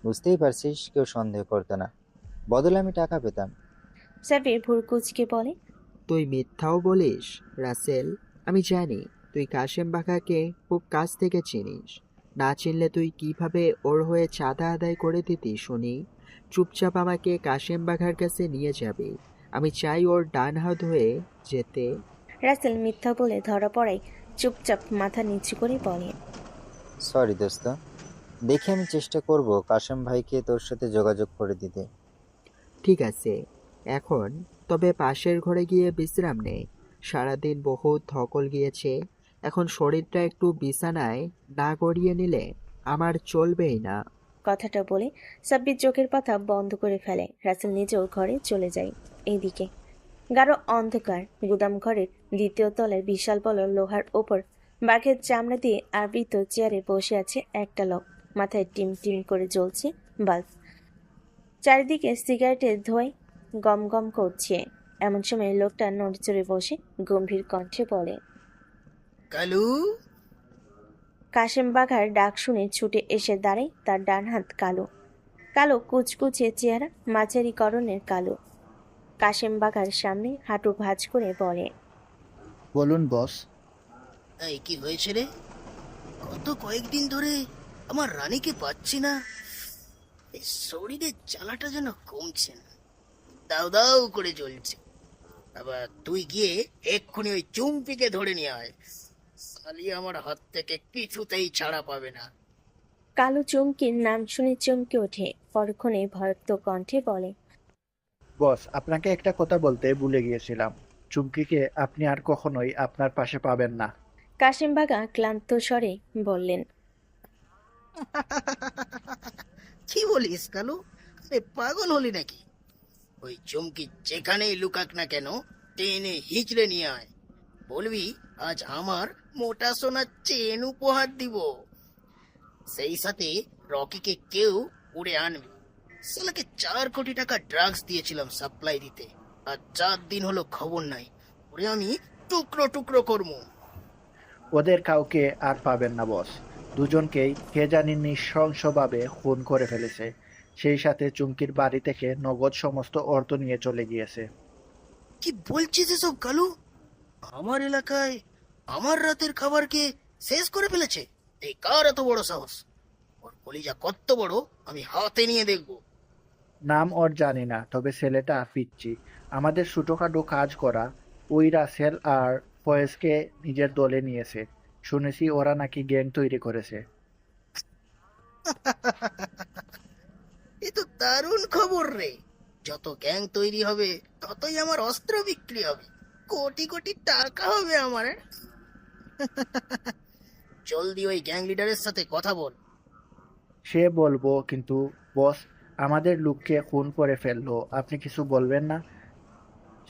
বুঝতেই পারছিস, কেউ সন্দেহ করতো না। বদলে আমি টাকা পেতাম। সাব্বির ভুরকুচকে বলে, তুই মিথ্যাও বলিস রাসেল। আমি জানি তুই কাশেম বাঘাকে খুব কাছ থেকে চিনিস। না চিনলে তুই কিভাবে ওর হয়ে চাঁদা আদায় করে দিতি শুনি। চুপচাপ আমাকে কাশেম বাঘার কাছে নিয়ে যাবি। আমি চাই ওর ডান হাত হয়ে যেতে। রাসেল মিথ্যা বলে ধরা পড়ায় চুপচাপ মাথা নিচু করে বলে, সরি দোস্ত, দেখি আমি চেষ্টা করব কাশেম ভাইকে তোর সাথে যোগাযোগ করে দিতে। ঠিক আছে, এখন তবে পাশের ঘরে গিয়ে বিশ্রাম নে। সারাদিন বহু ধকল গিয়েছে। এখন শরীরটা একটু বিছানায় না গড়িয়ে নিলে আমার চলবেই না। কথাটা বলে সাব্বির চোখের পাতা বন্ধ করে ফেলে। রাসেল নিজেও ঘরে চলে যায়। এইদিকে গাঢ় অন্ধকার গুদাম ঘরের 2য় তলায় বিশাল বড় লোহার ওপর বাঘের চামড়া দিয়ে আবৃত চেয়ারে বসে আছে একটা লোক। মাথায় টিম টিম করে জ্বলছে বাল্ব। চারিদিকে সিগারেটের ধোঁয়ায় গম গম করছে। এমন সময় লোকটা নড়ে বসে গম্ভীর কণ্ঠে বলে, কালু। কাশেম বাঘার ডাক শুনে ছুটে এসে দাঁড়ায় তার ডান হাত কালো। কালো কুচকুচে চেহারা, মাঝারি করণের কালো। কাশেম বাঘার সামনে হাঁটু ভাঁজ করে বলে, বলুন বস। এই কি হয়েছে রে? গত কয়েকদিন ধরে আমার রানীকে পাচ্ছি না। এই শরীরের জ্বালাটা যেন কমছে না, দাউ দাউ করে জ্বলছে। আবার তুই গিয়ে এক্ষুনি ওই চুম্পিকে ধরে নিয়ে আয়। খালি আমার হাত থেকে কিছুতেই ছাড়া পাবে না। কালো চমকির নাম শুনে চমকে ওঠে। পরক্ষণে ভয়ক্ত কণ্ঠে বলে, বস, আপনাকে একটা কথা বলতে ভুলে গিয়েছিলাম। চুমকিকে আপনি আর কখনোই আপনার পাশে পাবেন না। কাশেম বাঘা ক্লান্ত স্বরে বললেন, কি বলিস কালু? আরে পাগল হলি নাকি? ওই চুমকি যেখানেই লুকাক না কেন, টেনে হিচড়ে নিয়ে আয়। বলবি আজ আমার মোটা সোনার চেন উপহার দিব। সেই সাথে রকিকে কেউ উড়ে আনবে। শালাকে 4 কোটি টাকা ড্রাগস দিয়েছিলাম সাপ্লাই দিতে, আর 4 দিন হলো খবর নাই। ওরে আমি টুকরো টুকরো করবো। ওদের কাউকে আর পাবেন না বস। দুজনকেই কে জানি নৃশংসভাবে খুন করে ফেলেছে। সেই সাথে চুমকির বাড়ি থেকে নগদ সমস্ত অর্থ নিয়ে চলে গিয়েছে। কি বলছিস এসব কালু? আমার এলাকায় আমার রাতের খাবারকে শেষ করে ফেলেছে? এই কার এত বড় সাহস? ওর কলিজা কত বড় আমি হাতে নিয়ে দেখবো। নাম ওর জানি না, তবে ছেলেটা পিচ্ছি। আমাদের ছোটখাটো কাজ করা ওই রাসেল আর ফয়েজকে নিজের দলে নিয়েছে। শুনেছি ওরা নাকি গ্যাং তৈরি করেছে। এ তো দারুণ খবর রে। যত গ্যাং তৈরি হবে ততই আমার অস্ত্র বিক্রি হবে, কোটি কোটি টাকা হবে আমার। জলদি ওই গ্যাং লিডারের সাথে কথা বল। সে বলবো, কিন্তু বস আমাদের লোককে খুন করে ফেললো, আপনি কিছু বলবেন না?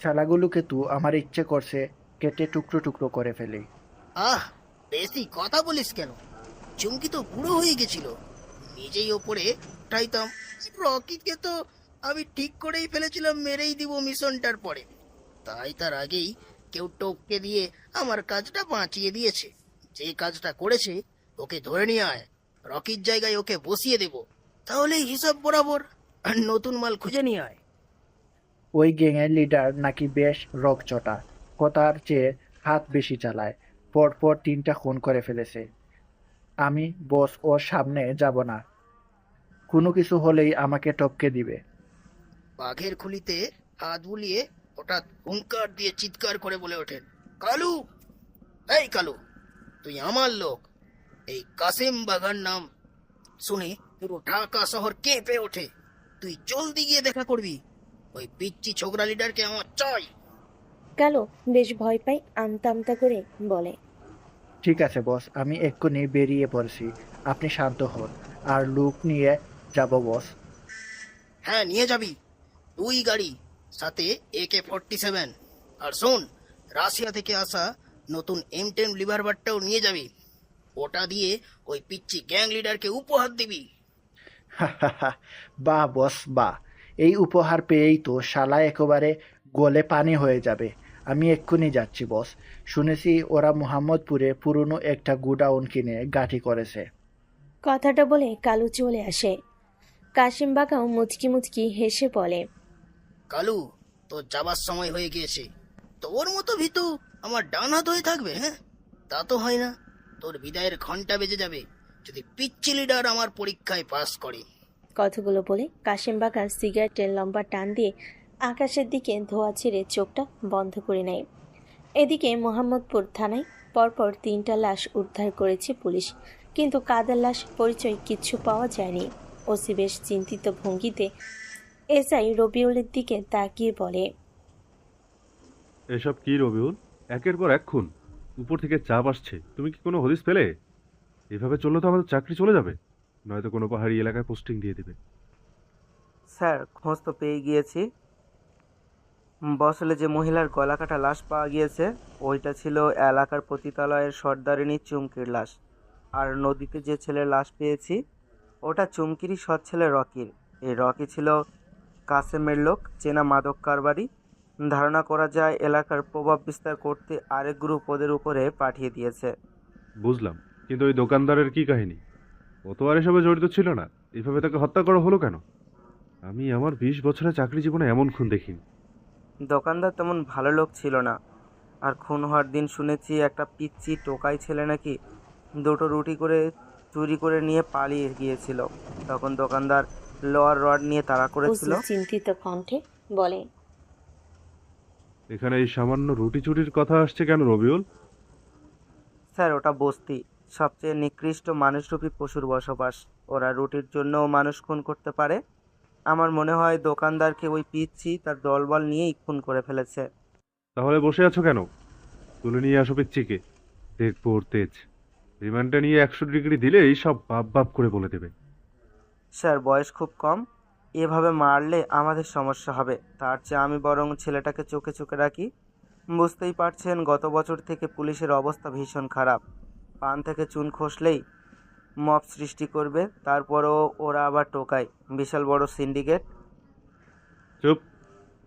শালাগুলোকে তো আমার ইচ্ছে করছে কেটে টুকরো টুকরো করে ফেলি। আহ, বেশি কথা বলিস কেন? চুমকি তো বুড়ো হয়ে গেছিল, নিজেই ওপরে উঠাইতাম। রকিকে তো আমি ঠিক করেই ফেলেছিলাম মেরেই দিব মিশনটার পরে, তাই তার আগেই কেউ টপকে দিয়ে আমার কাজটা বাঁচিয়ে দিয়েছে। যে কাজটা করেছে ওকে ধরে নিয়ে আয়, রকির জায়গায় ওকে বসিয়ে দেব, তাহলেই হিসাব বরাবর। আর নতুন মাল খুঁজে নিয়ে আয়। ওই গ্যাংয়ের লিডার নাকি বেশ রকচটা, কথার চেয়ে হাত বেশি চালায়। পরপর 3টা খুন করে ফেলেছে। আমি বস ওর সামনে যাব না, কোনো কিছু হলেই আমাকে টপকে দিবে। বাঘের খুলিতে হাত বুলিয়ে হঠাৎ হুঙ্কার দিয়ে চিৎকার করে বলে ওঠেন, কালু! এই কালু, তুই আমার লোক। এই কাসিম বাগান নাম শুনে পুরো ঢাকা শহর কেঁপে ওঠে। তুই জলদি গিয়ে দেখা করবি। ওই পিচ্চি ছোকরা লিডারকে আমার চাই। কালো বেশ ভয় পাই, আমতা আমতা করে বলে। ঠিক আছে বস, আমি এক্ষুনি বেরিয়ে পড়ছি, আপনি শান্ত হন। আর লোক নিয়ে যাব বস। হ্যাঁ, নিয়ে যাবি। 2 গাড়ি, সাথে AK-47। আর শোন, রাশিয়া থেকে আসা নতুন M10 লিভার বারটাও নিয়ে যাবি। ওটা দিয়ে ওই পিচ্চি গ্যাং লিডারকে উপহার দিবি। বাহ বস বাহ, এই উপহার পেয়েই তো শালা একেবারে গলে পানি হয়ে যাবে। আমি এক্ষুনি যাচ্ছি বস। শুনেছি ওরা মোহাম্মদপুরে পুরনো একটা গুডাউন কিনে গাঁঠি করেছে। কথাটা বলে কালু চলে আসে। কাশিম বাগাও মুচকি মুচকি হেসে বলে, কালু, তোর যাবার সময় হয়ে গিয়েছে। তোর মতো ভীতু আমার ডান হাত হয়ে থাকবে? হ্যাঁ, তা তো হয় না। তোর বিদায়ের ঘন্টা বেজে যাবে যদি পিচ্চি লিডার আমার পরীক্ষায় পাস করে। কথাগুলো বলে কাশিম বাগা সিগারেটের লম্বা টান দিয়ে আকাশের দিকে ধোঁয়া ছেড়ে চোখটা বন্ধ করে নেয়। এদিকে মোহাম্মদপুর থানায় পরপর 3টা লাশ উদ্ধার করেছে পুলিশ, কিন্তু কাদের লাশ পরিচয় কিচ্ছু পাওয়া যায়নি। ওসি বেশ চিন্তিত ভঙ্গিতে এসআই রবিউলের দিকে তাকিয়ে বলে, এসব কি রবিউল? একের পর এক খুন, উপর থেকে চাপ আসছে। তুমি কি কোনো হদিস পেলে? এভাবে চললে তো আমাদের চাকরি চলে যাবে, নয়তো কোনো পাহাড়ি এলাকায় পোস্টিং দিয়ে দিবে। স্যার, খোঁজ তো পেয়ে গিয়েছি। বসলে যে মহিলার গলাকাটা লাশ পাওয়া গিয়েছে ওইটা ছিল এলাকার পতিতালয়ের সর্দারিনী চুমকির লাশ। আর নদীতে যে ছেলের লাশ পেয়েছি ওটা চুমকিরই সৎ ছেলে রকির। এই রকি ছিল কাসেমের লোক, চেনা মাদক কারবারি। ধারণা করা যায় এলাকার প্রভাব বিস্তার করতে আরেক গ্রুপ ওদের উপরে পাঠিয়ে দিয়েছে। বুঝলাম, কিন্তু ওই দোকানদারের কি কাহিনী? ও তো আর এসবে জড়িত ছিল না, এভাবে তাকে হত্যা করা হলো কেন? আমি আমার 20 বছরের চাকরি জীবনে এমন খুন দেখিনি। দোকানদার তেমন ভালো লোক ছিল না। আর খুন হওয়ার দিন শুনেছি একটা পিচ্চি টোকাই ছেলে নাকি 2টো রুটি করে চুরি করে নিয়ে পালিয়ে গিয়েছিল। তখন দোকানদার লোয়ার রড নিয়ে তাড়া করেছিল। ওসি চিন্তিত কণ্ঠে বলে, এখানে এই সামান্য রুটি চুরির কথা আসছে কেন রবিউল? স্যার, ওটা বস্তি, সবচেয়ে নিকৃষ্ট মানুষরূপী পশুর বসবাস। ওরা রুটির জন্যও মানুষ খুন করতে পারে। আমার মনে হয় দোকানদারকে ওই পিচ্চি তার দলবল নিয়েই খুন করে ফেলেছে। তাহলে বসে আছো কেন? তুলে নিয়ে আসো পিচ্চিকে, দেখবো ওর তেজ। রিমান্ডটা নিয়ে 100 ডিগ্রি দিলে এই সব বাপ বাপ করে বলে দেবে। স্যার, বয়স খুব কম, এভাবে মারলে আমাদের সমস্যা হবে। তার চেয়ে আমি বরং ছেলেটাকে চোখে চোখে রাখি। বুঝতেই পারছেন গত বছর থেকে পুলিশের অবস্থা ভীষণ খারাপ। পান থেকে চুন খসলেই মব সৃষ্টি করবে, তারপরও ওরা আবার টোকায়। বিশাল বড় সিন্ডিকেট। চুপ,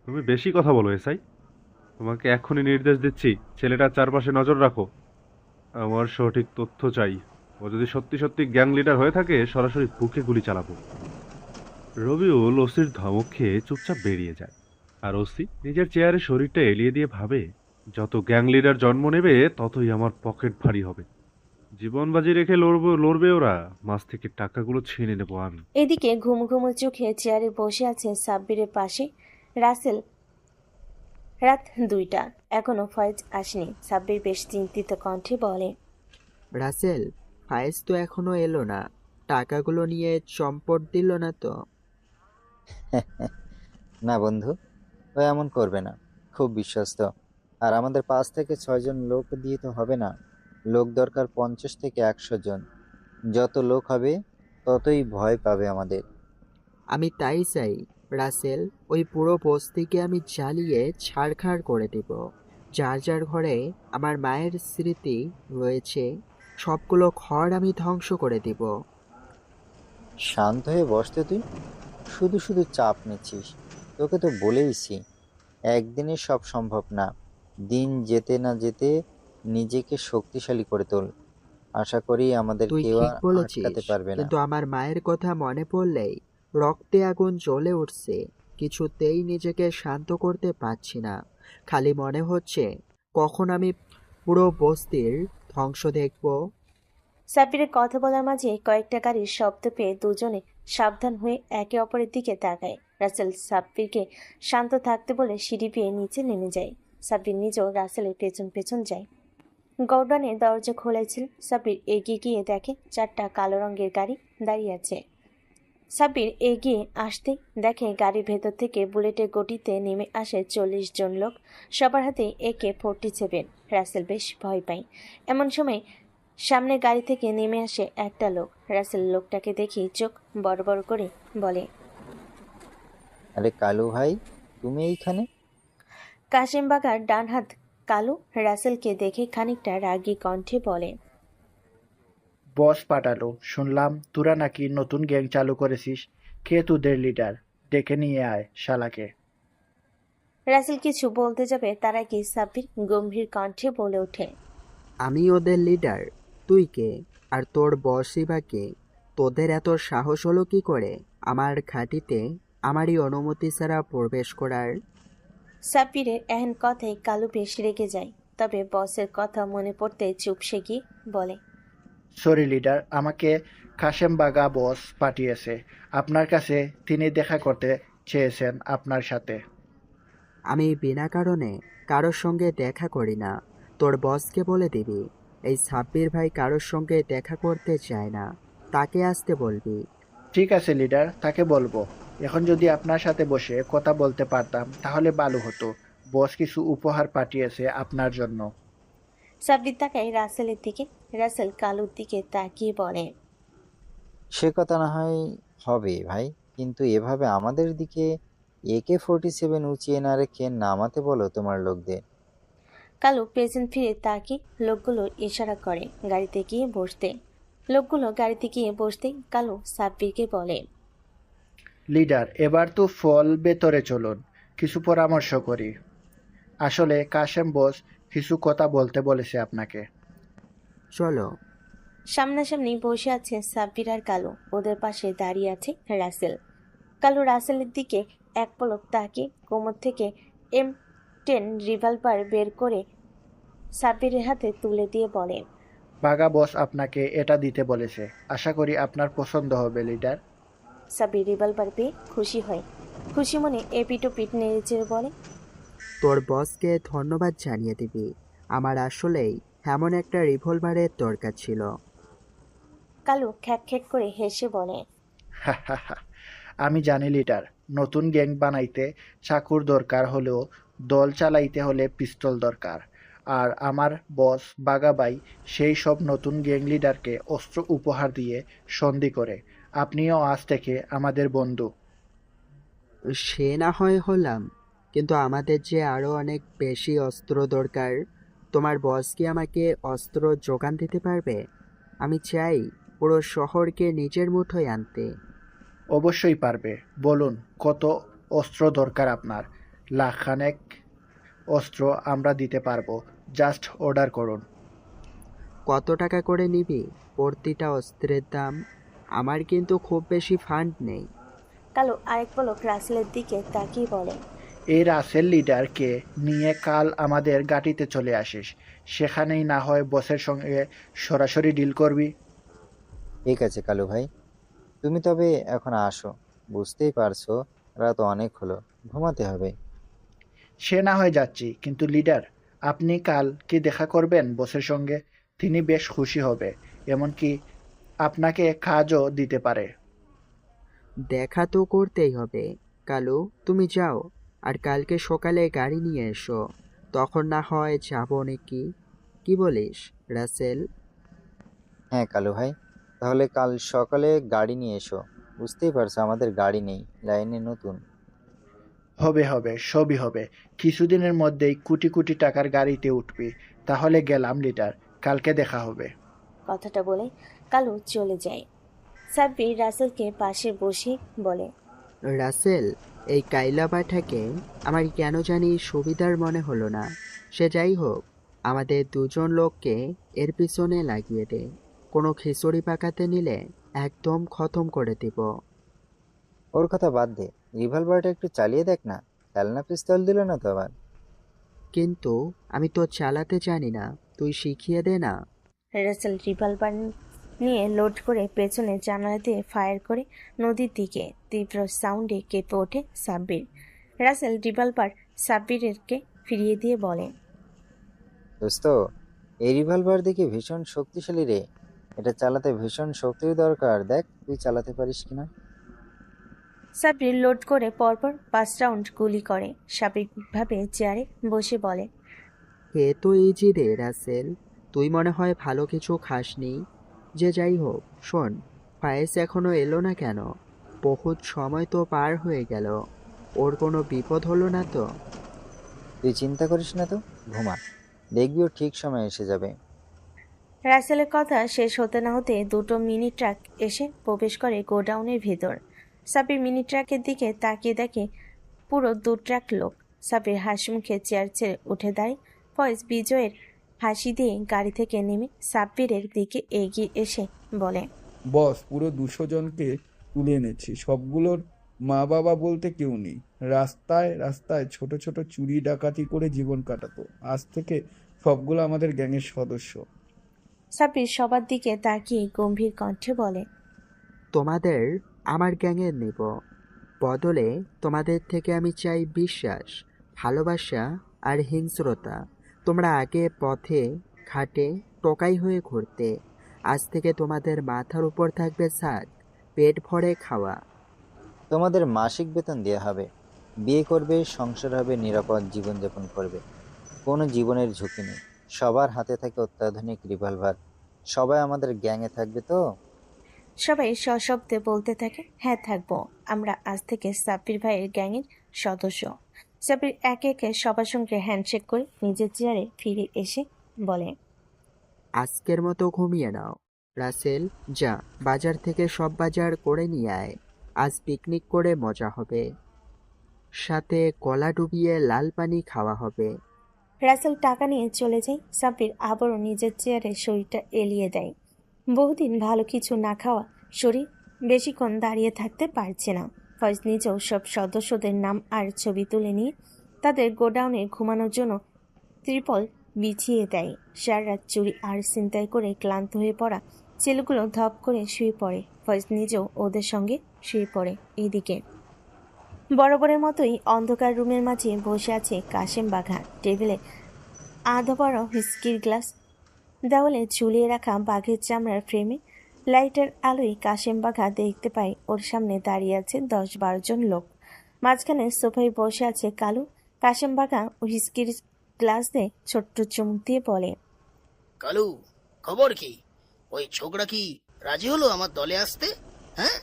তুমি বেশি কথা বলো এসআই। তোমাকে এখনই নির্দেশ দিচ্ছি, ছেলেটার চারপাশে নজর রাখো। আমার সঠিক তথ্য চাই। ও যদি সত্যি সত্যি গ্যাং লিডার হয়ে থাকে, সরাসরি বুকে গুলি চালাবো। রবিউল ওসির ধমক খেয়ে চুপচাপ বেরিয়ে যায়। আর ওসি নিজের চেয়ারে শরীরটা এলিয়ে দিয়ে ভাবে, যত গ্যাং লিডার জন্ম নেবে ততই আমার পকেট ভারী হবে। জীবন বাজি রেখে লড়বে ওরা, মাছ থেকে টাকাগুলো ছিনে নেবো আমি। এদিকে ঘুম ঘুমো চোখে চেয়ারে বসে আছে সাব্বিরের পাশে রাসেল। রাত 2টা, এখনো ফয়েজ আসেনি। সাব্বির বেশ চিন্তিত কণ্ঠে বলে, রাসেল, ফায়েজ তো এখনো এলো না। টাকাগুলো নিয়ে চম্পট দিল না তো? না বন্ধু, ও এমন করবে না, খুব বিশ্বস্ত। আর আমাদের 5 থেকে 6 জন লোক দিয়ে তো হবে না, লোক দরকার 50 থেকে 100 জন। যত লোক হবে ততই ভয় পাবে আমাদের। আমি তাই চাই রাসেল। ওই পুরো বস্তিকে আমি জ্বালিয়ে ছাড়খাড় করে দেব। যার যার ঘরে আমার মায়ের স্মৃতি রয়েছে, সবগুলো ঘর আমি ধ্বংস করে দিব। শান্ত হয়ে বসতে তুই, শুধু শুধু চাপ নিচ্ছিস। তোকে তো বলেইছি, একদিনে সব সম্ভব না। দিন যেতে না যেতে নিজেকে শক্তিশালী করে তোল। আশা করি আমাদের তুই কেউ ঠিক আর বলেছিস, আটকাতে পারবে না। কিন্তু আমার মায়ের কথা মনে পড়লেই রক্তে আগুন জ্বলে উঠছে। কিছুতেই নিজেকে শান্ত করতে পারছি না। খালি মনে হচ্ছে কখন আমি পুরো বস্তির ধ্বংস দেখব। সাব্বিরের কথা বলার মাঝে কয়েকটা গাড়ির শব্দ পেয়ে দুজনে সাবধান হয়ে একে অপরের দিকে তাকায়। রাসেল সাব্বিরকে শান্ত থাকতে বলে সিঁড়ি পেয়ে নিচে নেমে যায়। সাব্বির নিজেও রাসেলের পেছন পেছন যায়। গর্ডনের দরজা খোলা ছিল। সাব্বির এগিয়ে গিয়ে দেখে 4টা কালো রঙের গাড়ি দাঁড়িয়ে আছে। সাব্বির এগিয়ে আসতে দেখে গাড়ির ভেতর থেকে বুলেটের গতিতে নেমে আসে 40 জন লোক। সবার হাতে AK-47। রাসেল বেশ ভয় পায়। এমন সময় সামনে গাড়ি থেকে নেমে আসে একটা লোক। রাসেল লোকটাকে দেখে চোখ বড় বড় করে বলে, আরে কালু ভাই, তুমি এইখানে? কাশিম বাগার ডান হাত কালু রাসেলকে দেখে খানিকটা রাগী কণ্ঠে বলে, বস পাঠালো, শুনলাম তোরা নাকি নতুন গ্যাং চালু করেছিস। কে তোদের লিডার? ডেকে নিয়ে আয় শালাকে। রাসেল কিছু বলতে যাবে তার আগে সাব্বির গম্ভীর কণ্ঠে বলে ওঠে, আমি ওদের লিডার। তুই কে? আর তোর বসই বা কে? তোদের এত সাহস হলো কি করে আমার ঘাঁটিতে আমারই অনুমতি ছাড়া প্রবেশ করার? সাব্বিরের এহেন কথায় কালু বেশ রেগে যায়। তবে বসের কথা মনে পড়তে চুপসে গিয়ে বলে, সরি লিডার, আমাকে কাশেম বাগা বস পাঠিয়েছে আপনার কাছে। তিনি দেখা করতে চেয়েছেন আপনার সাথে। আমি বিনা কারণে কারোর সঙ্গে দেখা করি না। তোর বসকে বলে দিবি এই সাব্বির ভাই কারোর সঙ্গে দেখা করতে চায় না, তাকে আসতে বলবি। ঠিক আছে লিডার, তাকে বলবো। এখন যদি আপনার সাথে বসে কথা বলতে পারতাম তাহলে ভালো হতো। বস কিছু উপহার পাঠিয়েছে আপনার জন্য। সাব্বির তাকায় রাসেলের দিকে। রাসেল কালুর দিকে তাকিয়ে বলে, সে কথা না হয় হবে ভাই, কিন্তু এভাবে আমাদের দিকে AK-47 উঁচিয়ে না রেখে নামাতে বলো তোমার লোকদের। কালু পেছন ফিরে তাকিয়ে লোকগুলোর ইশারা করে গাড়িতে গিয়ে বসতে। লোকগুলো গাড়িতে গিয়ে বসতেই কালু সাব্বিরকে বলে, লিডার, এবার তো ফল ভেতরে চলুন, কিছু পরামর্শ করি। আসলে কাশেম বস কিছু কথা বলতে বলেছে আপনাকে। চলো। সামনাসামনি বসে আছে সাব্বির আর কালু। ওদের পাশে দাঁড়িয়ে আছে রাসেল। কালু রাসেলের দিকে এক পলক তাকিয়ে কোমর থেকে M10 রিভলভার বের করে সাব্বিরের হাতে তুলে দিয়ে বলে, বাগা বস আপনাকে এটা দিতে বলেছে। আশা করি আপনার পছন্দ হবে লিডার। সাব্বির রিভলভার পেয়ে খুশি হয়। খুশি মনে এপিটোপিট নেড়েচেড়ে বলে, তোর বসকে ধন্যবাদ জানিয়ে দিবি। আমার আসলেই এমন একটা রিভলভারের দরকার ছিল। কালু খ্যাক খ্যাক করে হেসে বলে, আমি জানি লিডার, নতুন গ্যাং বানাইতে চাকুর দরকার হলেও দল চালাইতে হলে পিস্তল দরকার। আর আমার বস বাগাবাই সেই সব নতুন গ্যাং লিডারকে অস্ত্র উপহার দিয়ে সন্ধি করে। আপনিও আজ থেকে আমাদের বন্ধু। সে না হয় হলাম, কিন্তু আমাদের যে আরো অনেক বেশি অস্ত্র দরকার। তোমার বস কি আমাকে অস্ত্র যোগান দিতে পারবে? আমি চাই পুরো শহরকে নিজের মুঠোয় আনতে। অবশ্যই পারবে। বলুন কত অস্ত্র দরকার আপনার? লাখখানেক অস্ত্র আমরা দিতে পারবো, জাস্ট অর্ডার করুন। কত টাকা করে নিবি প্রতিটা অস্ত্রের দাম? আমার কিন্তু খুব বেশি ফান্ড নেই। কালো আরেক পলক রাসেলের দিকে তাকিয়ে বলে, এই রাসেল লিডারকে নিয়ে কাল আমাদের গাড়িতে চলে আসিস, সেখানেই না হয় বসের সঙ্গে সরাসরি ডিল করবি। ঠিক আছে কালু ভাই, তুমি তবে এখন আসো। বুঝতেই পারছো রাত অনেক হলো, ঘুমাতে হবে। সে না হয় যাচ্ছি, কিন্তু লিডার আপনি কাল কি দেখা করবেন বসের সঙ্গে? তিনি বেশ খুশি হবে, এমনকি আপনাকে কাজও দিতে পারে। দেখা তো করতেই হবে। কালু, তুমি যাও, আর কালকে সকালে গাড়ি নিয়ে এসো, তখন না হয় যাবো নাকি? কি বলিস রাসেল? হ্যাঁ কালু ভাই, তাহলে কাল সকালে গাড়ি নিয়ে এসো। বুঝতেই পারছো আমাদের গাড়ি নেই, লাইনে নতুন। হবে হবে, সবই হবে। কিছুদিনের মধ্যেই কোটি কোটি টাকার গাড়িতে উঠবি। তাহলে গেলাম লিডার, কালকে দেখা হবে। কথাটা বলে কালু চলে যায়। সাব্বির রাসেলকে পাশে বসে বলে, রাসেল, এই কাইলা পাঠাকে আমার কেন জানি সুবিধার মনে হলো না। সে যাই হোক, আমাদের দুজন লোককে এর পিছনে লাগিয়ে দে। কোনো খিচুড়ি পাকাতে নিলে একদম খতম করে দিব। ওর কথা বাদ দে, রিভলভারটা একটু চালিয়ে দেখ না। খেলনা পিস্তল দিল না তো আবার? কিন্তু আমি তো চালাতে জানি না, তুই শিখিয়ে দে না। রাসেল রিভলভার নিয়ে লোড করে পেছনে জানালা দিয়ে ফায়ার করে নদীর দিকে। তীব্র সাউন্ডে কেঁপে ওঠে সাব্বির। রাসেল রিভলভার সাব্বিরকে ফিরিয়ে দিয়ে বলে, দোস্ত, এই রিভলভার দেখে ভীষণ শক্তিশালী রে। এটা চালাতে ভীষণ শক্তির দরকার, দেখ তুই চালাতে পারিস কিনা। সাব্বির লোড করে পরপর 5 রাউন্ড গুলি করে। স্বাভাবিকভাবে চেয়ারে বসে বলে, এ তো ইজি রে রাসেল, তুই মনে হয় ভালো কিছু খাসনি। যে যাই হোক, শোন, ফায়েজ এখনো এলো না কেন? বহুত সময় তো পার হয়ে গেল, ওর কোনো বিপদ হলো না তো? তুই চিন্তা করিস না তো, ঘুমা, দেখবি ও ঠিক সময় এসে যাবে। রাসেলের কথা শেষ হতে না হতে দুটো মিনি ট্রাক এসে প্রবেশ করে গোডাউনের ভিতর। সাব্বির মিনি ট্রাকের দিকে তাকিয়ে দেখে পুরো 2 ট্রাক লোক। সাব্বির হাসি মুখে চেয়ার ছেড়ে উঠে দাঁড়ায়। ফয়েজ বিজয়ের হাসি দিয়ে গাড়ি থেকে নেমে সাব্বিরের দিকে এগিয়ে এসে বলে, বস, পুরো 200 জনকে তুলে এনেছি, সবগুলোর মা বাবা বলতে কেউ নেই। রাস্তায় রাস্তায় ছোট ছোট চুরি ডাকাতি করে জীবন কাটাতো, আজ থেকে সবগুলো আমাদের গ্যাংয়ের সদস্য। সাব্বির সবার দিকে তাকিয়ে গম্ভীর কণ্ঠে বলে, তোমাদের আমার গ্যাংয়ের নেব, বদলে তোমাদের থেকে আমি চাই বিশ্বাস, ভালোবাসা আর হিংস্রতা। তোমরা আগে পথে ঘাটে টোকাই হয়ে ঘুরতে, আজ থেকে তোমাদের মাথার উপর থাকবে ছাদ, পেট ভরে খাওয়া। তোমাদের মাসিক বেতন দেওয়া হবে, বিয়ে করবে, সংসার হবে, নিরাপদ জীবনযাপন করবে, কোনো জীবনের ঝুঁকি নেই। সবার হাতে থাকে অত্যাধুনিক রিভলভার। সবাই আমাদের গ্যাংয়ে থাকবে তো? সবাই সশব্দে বলতে থাকে, হ্যাঁ থাকবো, আমরা আজ থেকে সাব্বির ভাইয়ের গ্যাংয়ের সদস্য। সাব্বির একে একে সবার সঙ্গে হ্যান্ডশেক করে নিজের চেয়ারে ফিরে এসে বলে, আজকের মতো ঘুমিয়ে নাও। রাসেল, যা বাজার থেকে সব বাজার করে নিয়ে আয়, আজ পিকনিক করে মজা হবে, সাথে কলা ডুবিয়ে লাল পানি খাওয়া হবে। রাসেল টাকা নিয়ে চলে যায়। সাব্বির আবারও নিজের চেয়ারে শরীরটা এলিয়ে দেয়। বহুদিন ভালো কিছু না খাওয়া শরীর বেশিক্ষণ দাঁড়িয়ে থাকতে পারছে না। ফয়েজ নিজেও সব সদস্যদের নাম আর ছবি তুলে নিয়ে তাদের গোডাউনে ঘুমানোর জন্য ত্রিপল বিছিয়ে দেয়। সারা রাত চুরি আর ছিনতাই করে ক্লান্ত হয়ে পড়া ছেলেগুলো ধপ করে শুয়ে পড়ে। ফয়েজ নিজেও ওদের সঙ্গে শুয়ে পড়ে। এইদিকে বরাবরের মতোই অন্ধকার রুমের মাঝে বসে আছে কাশেম বাঘা। টেবিলে আধা বড় হুইস্কির গ্লাস, দেওয়ালে ঝুলিয়ে রাখা বাঘের চামড়ার ফ্রেমে লাইটের আলোয় কাশেম বাঘা দেখতে পায় ওর সামনে দাঁড়িয়ে আছে 10-12 জন লোক। মাঝখানে সোফায় বসে আছে কালু। কাশেম বাঘা হুইস্কির গ্লাস দিয়ে ছোট্ট চুমুক দিয়ে বলে, কালু, খবর কি? ওই ছোকরা কি রাজি হলো আমার দলে আসতে? হ্যাঁ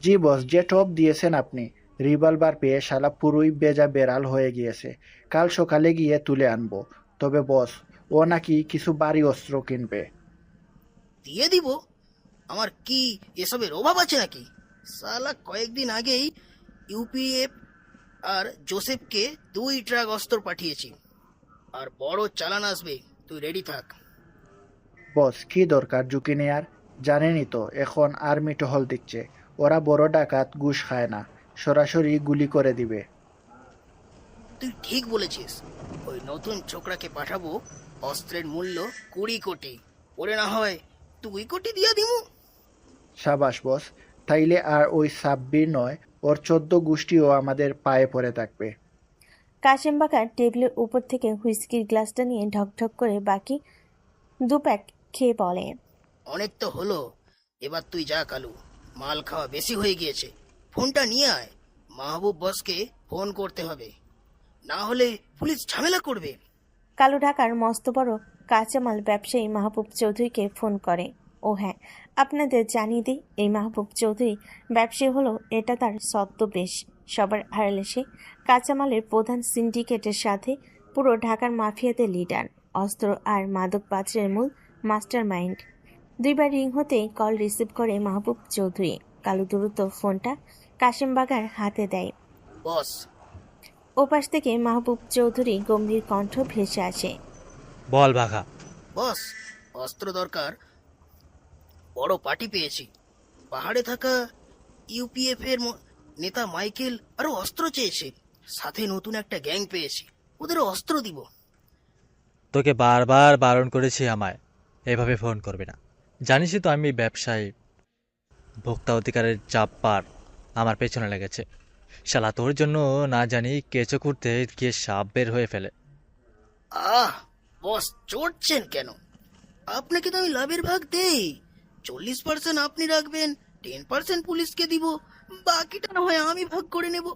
জি বস, যে টপ দিয়েছেন আপনি, রিভলভার পেয়ে শালা পুরোই বেজা বেড়াল হয়ে গিয়েছে। কাল সকালে গিয়ে তুলে আনবো। তবে বস, ও নাকি কিছু ভারী অস্ত্র কিনবে। দিয়ে দিব। আমার কি এসবের অভাব আছে নাকি? সালা কয়েকদিন আগেই ইউপিএফ আর জোসেফকে 2 ট্রাক অস্ত্র পাঠিয়েছি, আর বড় চালান আসবে, তুই রেডি থাক। বস, কি দরকার ঝুঁকি নেয়ার? জানেনই তো এখন আর্মি টহল দিচ্ছে। ওরা বড় ডাকাত ঘুষ খায় না, সরাসরি গুলি করে দিবে। তুই ঠিক বলেছিস। ওই নতুন ছোকরাকে পাঠাবো, অস্ত্রের মূল্য 20 কোটি, ওরে না হয় 2 কোটি দিয়া দিমু। সাবাস বস, তাইলে আর ওই সাব্বির নয়, ওর 14 গোষ্ঠীও আমাদের পায়ে পড়ে থাকবে। কাশেম বাঁকা টেবিলের উপর থেকে হুইস্কির গ্লাসটা নিয়ে ঢকঢক করে বাকি 2 প্যাক খেয়ে বলে, অনেক তো হলো, এবার তুই যা কালু, মাল খাওয়া বেশি হয়ে গিয়েছে। ফোনটা নিয়ে আয়, মাহবুব বসকে ফোন করতে হবে, না হলে পুলিশ ঝামেলা করবে। কালো ঢাকার মস্ত বড় কাঁচামাল ব্যবসায়ী মাহবুব চৌধুরীকে ফোন করে। ও হ্যাঁ, আপনাদের জানিয়ে দিই, এই মাহবুব চৌধুরী ব্যবসায়ী হলো এটা তার ছদ্মবেশ। সবার আড়ালে সে কাঁচামালের প্রধান সিন্ডিকেটের সাথে পুরো ঢাকার মাফিয়াদের লিডার, অস্ত্র আর মাদক পাচারের মূল মাস্টার মাইন্ড। 2 বার রিং হতেই কল রিসিভ করে মাহবুব চৌধুরী। কালু দ্রুত ফোনটা কাশেম বাগার হাতে দেয়। বস। ওপাশ থেকে মাহবুব চৌধুরী গম্ভীর কণ্ঠ ভেসে আসে, বল বাঘা। বস, অস্ত্র দরকার, বড় পার্টি পেয়েছি। পাহাড়ে থাকা ইউপিএফ এর নেতা মাইকেল আরো অস্ত্র চেয়েছে, সাথে নতুন একটা গ্যাং পেয়েছি, ওদের অস্ত্র দিব। তোকে বারবার বারণ করেছি আমায় এভাবে ফোন করবে না। জানিসই তো আমি ব্যবসায়ী, ভোক্তা অধিকারের চাপ পার আমার পেছনে লেগেছে। শালা তোর জন্য না জানি কেঁচো করতে গিয়ে সাপ বের হয়ে ফেলে। আহ বস, চড়ছেন কেন? আপনাকে তো আমি লাভের ভাগ দেই। 40% আপনি রাখবেন, 10% পুলিশকে দিব, বাকিটা না হয় আমি ভাগ করে নেব।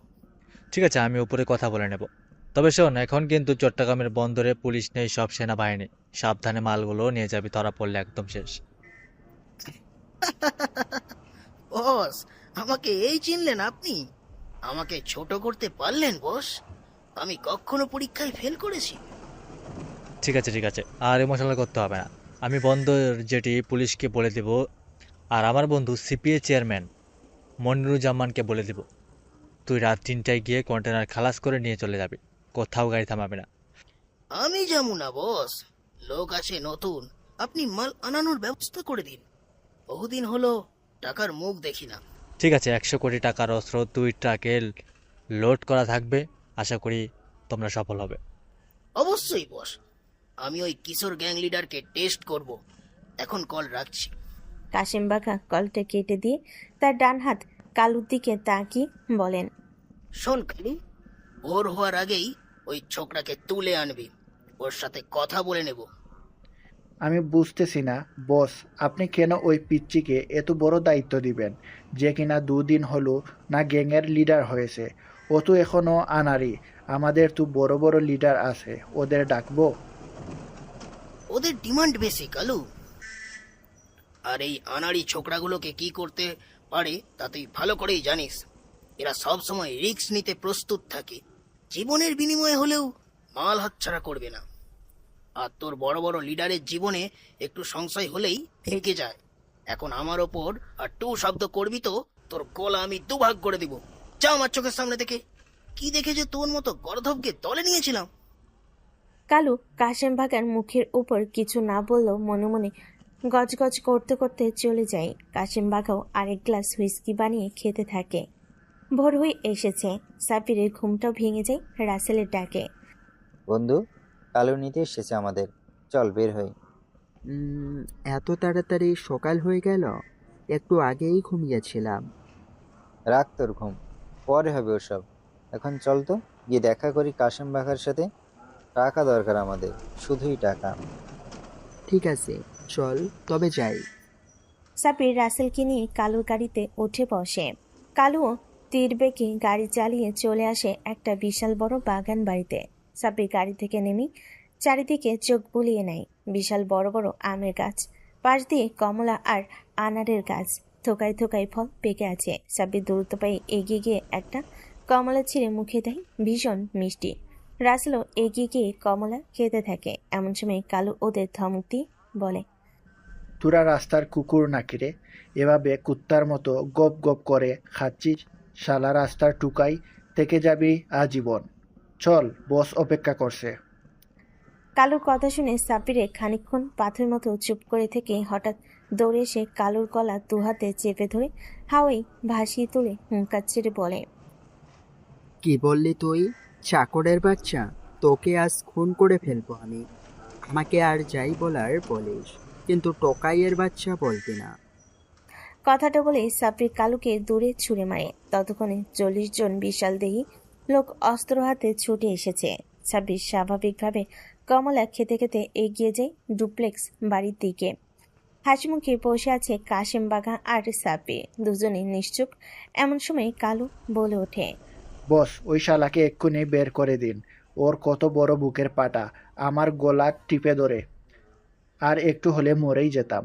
ঠিক আছে, আমি উপরে কথা বলে নেব। তবে শোন, এখন কিন্তু চট্টগ্রামের বন্দরে পুলিশ নেই, সব সেনাবাহিনী। সাবধানে মালগুলো নিয়ে যাবি, ধরা পড়লে একদম শেষ। বস, আমাকে এই চিনলেন আপনি? আমাকে ছোট করতে পারলেন বস? আমি কখনো পরীক্ষায় ফেল করেছি? ঠিক আছে ঠিক আছে, আর ইমোশনাল করতে হবে না। আমি বন্দর যেটি পুলিশকে বলে দেব, আর আমার বন্ধু সিপিএ চেয়ারম্যান মনিরুজ্জামানকে বলে দেব। তুই রাত 3টায় গিয়ে কন্টেনার খালাস করে নিয়ে চলে যাবি, কোথাও গাড়ি থামাবে না। আমি যাবো না বস, লোক আছে নতুন, আপনি মাল আনানোর ব্যবস্থা করে দিন। বহুদিন হলো টাকার মুখ দেখি না। ঠিক আছে, 100 কোটি টাকার অস্ত্র 2 ট্রাকে লোড করা থাকবে। আশা করি তোমরা সফল হবে। অবশ্যই বস, আমি ওই কিশোর গ্যাং লিডারকে টেস্ট করব। এখন কল রাখছি। কাশেম বাঘা কলটা কেটে দিয়ে তার ডান হাত কালুর দিকে তাকিয়ে বলেন, শোন কালু, ভোর হওয়ার আগেই ওই ছোকরাকে তুলে আনবি, ওর সাথে কথা বলে নেব। আমি বুঝতেছি না বস, আপনি কেন ওই পিচ্চিকে এত বড় দায়িত্ব দিবেন, যে কিনা 2 দিন হলো না গ্যাংয়ের লিডার হয়েছে। ও তো এখনো আনারি, আমাদের তো বড় বড় লিডার আছে, ওদের ডাকবো? ওদের ডিমান্ড বেশি কালু, আর এই আনাড়ি ছোকরাগুলোকে কি করতে পারে তা তুই ভালো করেই জানিস। এরা সব সময় রিস্ক নিতে প্রস্তুত থাকে, জীবনের বিনিময়ে হলেও মাল হাতছাড়া করবে না। আর তোর বড় বড় লিডারের জীবনে একটু সংশয় হলেই ভেঙে যায়। এখন আমার ওপর আর টু শব্দ করবি তো তোর গলা আমি 2 ভাগ করে দিব। যা আমার চোখের সামনে থেকে। কি দেখে যে তোর মতো গর্ধবকে দলে নিয়েছিলাম। কালু কাশেম বাগার মুখের উপর কিছু না বললেও মনে মনে গজগজ করতে করতে চলে যায়। কাশেম বাগাও আরেক গ্লাস হুইস্কি বানিয়ে খেতে থাকে। ভোর হয়ে এসেছে, সাপিরের ঘুমটাও ভেঙে যায় রাসেলের ডাকে। বন্ধু, কালু নিতে এসেছে আমাদের, চল বের হই। এত তাড়াতাড়ি সকাল হয়ে গেল? একটু আগেই ঘুমিয়েছিলাম। রাখ তোর ঘুম, পরে হবে ওসব। এখন চল তো, গিয়ে দেখা করি কাশেম বাঘার সাথে। টাকা দরকার আমাদের, শুধুই টাকা। ঠিক আছে, চল তবে যাই। সাপির রাসেলকে নিয়ে কালুর গাড়িতে উঠে বসে। কালুও তীর বেগে গাড়ি চালিয়ে চলে আসে একটা বিশাল বড় বাগান বাড়িতে। সাপির গাড়ি থেকে নেমে চারিদিকে চোখ বুলিয়ে নেয়। বিশাল বড় বড় আমের গাছ, পাশ দিয়ে কমলা আর আনারের গাছ, থোকায় থোকায় ফল পেকে আছে। সাপির দ্রুত পায়ে এগিয়ে গিয়ে একটা কমলা ছিঁড়ে মুখে দেয়, ভীষণ মিষ্টি। রাসেলও এগিয়ে গিয়ে কমলা খেতে থাকে। এমন সময় কালু ওদের ধমক দিয়ে বলে, তোরা রাস্তার কুকুর নাকি রে? এভাবে কুত্তার মতো গপ গপ করে খাচ্ছিস? শালা রাস্তার টুকাই থেকে যাবি আজীবন। চল, বস অপেক্ষা করছে। কালুর কথা শুনে সাব্বিরে খানিকক্ষণ পাথর মতো চুপ করে থেকে হঠাৎ দৌড়ে এসে কালুর গলা দুহাতে চেপে ধরে হাওয়াই ভাসিয়ে তুলে হুঙ্কার ছেড়ে বলে, কি বললি তুই? চাকরের বাচ্চা, তোকে আজ খুন করে ফেলবো আমি। আমাকে আর যাই বলার বলিস, কিন্তু টোকাইয়ের বাচ্চা বলবি না। কথাটা বলে সাব্বির কালুকে দূরে ছুঁড়ে মারে। ততক্ষণে 40 জন বিশাল দেহী লোক অস্ত্র হাতে ছুটে এসেছে। সাব্বির স্বাভাবিকভাবে কমলা খেতে খেতে এগিয়ে যায় ডুপ্লেক্স বাড়ির দিকে। হাসিমুখে বসে আছে কাশেম বাঘা আর সাব্বির, দুজনে নিশ্চুপ। এমন সময় কালু বলে ওঠে, বস, ওই শালাকে এক্ষুনি বের করে দিন। ওর কত বড় বুকের পাটা, আমার গলা টিপে ধরে আর একটু হলে মরেই যেতাম।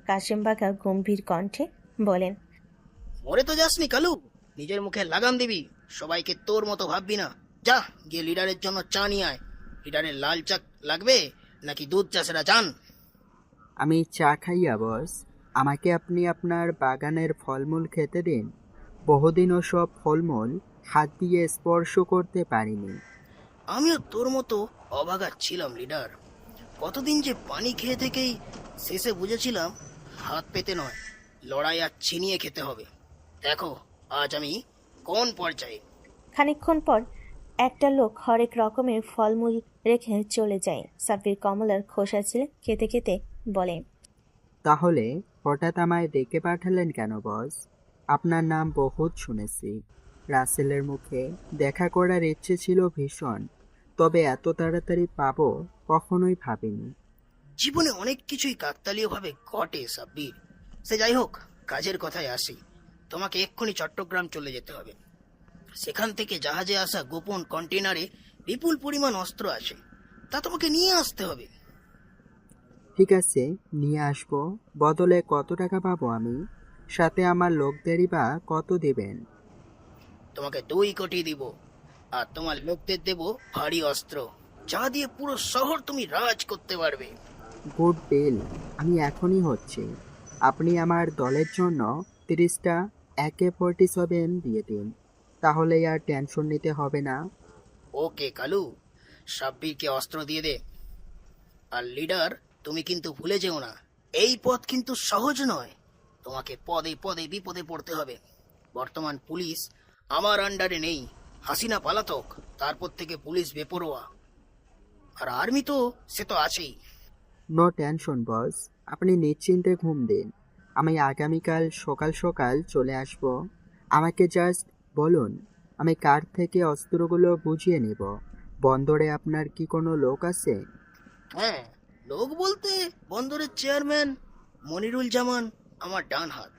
কাশেম বাঘা গম্ভীর কণ্ঠে বলেন, মরে তো যাসনি কালু, নিজের মুখে লাগাম দিবি। সবাইকে তোর মতো ভাববি না। যা গিয়ে লিডারের জন্য চা নিয়ে আয়। লিডারের লাল চা লাগবে নাকি দুধ চা, সেটা জান। আমি চা খাইয়া বস, আমাকে আপনি আপনার বাগানের ফলমূল খেতে দিন। বহুদিন ওসব ফলমূল হাত দিয়ে স্পর্শ করতে পারিনি। আমিও তোর মতো অভাগা ছিলাম লিডার। কতদিন যে পানি খেয়ে থেকেই শেষে বুঝেছিলাম হাত পেতে নয়, লড়াই আর ছিনিয়ে খেতে হবে। দেখো আজ আমি কোন পর্যায়ে। খানিকক্ষণ পর একটা লোক হরেক রকমের ফলমূল রেখে চলে যায়। সাব্বির কমলার খোসা ছিলে খেতে খেতে বলে, তাহলে হঠাৎ আমায় ডেকে পাঠালেন কেন বস? আপনার নাম বহুত শুনেছি। রাসেলের মুখে দেখা করার ইচ্ছে ছিল ভীষণ, তবে এত তাড়াতাড়ি পাবো কখনোই ভাবিনি। জীবনে অনেক কিছুই কাকতালীয় ভাবে ঘটে সাব্বির। সে যাই হোক, কাজের কথায় আসি। তোমাকে এক্ষুনি চট্টগ্রাম চলে যেতে হবে। সেখান থেকে জাহাজে আসা গোপন কন্টেনারে বিপুল পরিমাণ অস্ত্র আছে, তা তোমাকে নিয়ে আসতে হবে। ঠিক আছে, নিয়ে আসবো। বদলে কত টাকা পাবো আমি? সাথে আমার লোকদেরই বা কত দেবেন? তোমাকে 2 কোটি দিব, আর তোমার লোকদের দেব ভারী অস্ত্র, যা দিয়ে পুরো শহর তুমি রাজ করতে পারবে। গুড বিল, আমি এখনই হচ্ছি। আপনি আমার দলের জন্য 30টা AK-47 দিয়ে দিন, তাহলে আর টেনশন নিতে হবে না। ওকে কালু, সাব্বিরকে অস্ত্র দিয়ে দে। আর লিডার, তুমি কিন্তু ভুলে যেও না, এই পথ কিন্তু সহজ নয়। তোমাকে পদে পদে বিপদে পড়তে হবে। বর্তমান পুলিশ আমার আন্ডারে নেই। হাসিনা পালাতক, তারপর থেকে পুলিশ বেপরোয়া। আর আর্মি তো সে তো আছেই। নো টেনশন বস, আপনি নিশ্চিন্তে ঘুম দিন। আমি আগামীকাল সকাল সকাল চলে আসব। আমাকে জাস্ট বলুন, আমি কার থেকে অস্ত্রগুলো বুঝিয়ে নেব। বন্দরে আপনার কি কোনো লোক আছে? হ্যাঁ, লোক বলতে বন্দরের চেয়ারম্যান মনিরুল জামান আমার ডান হাত।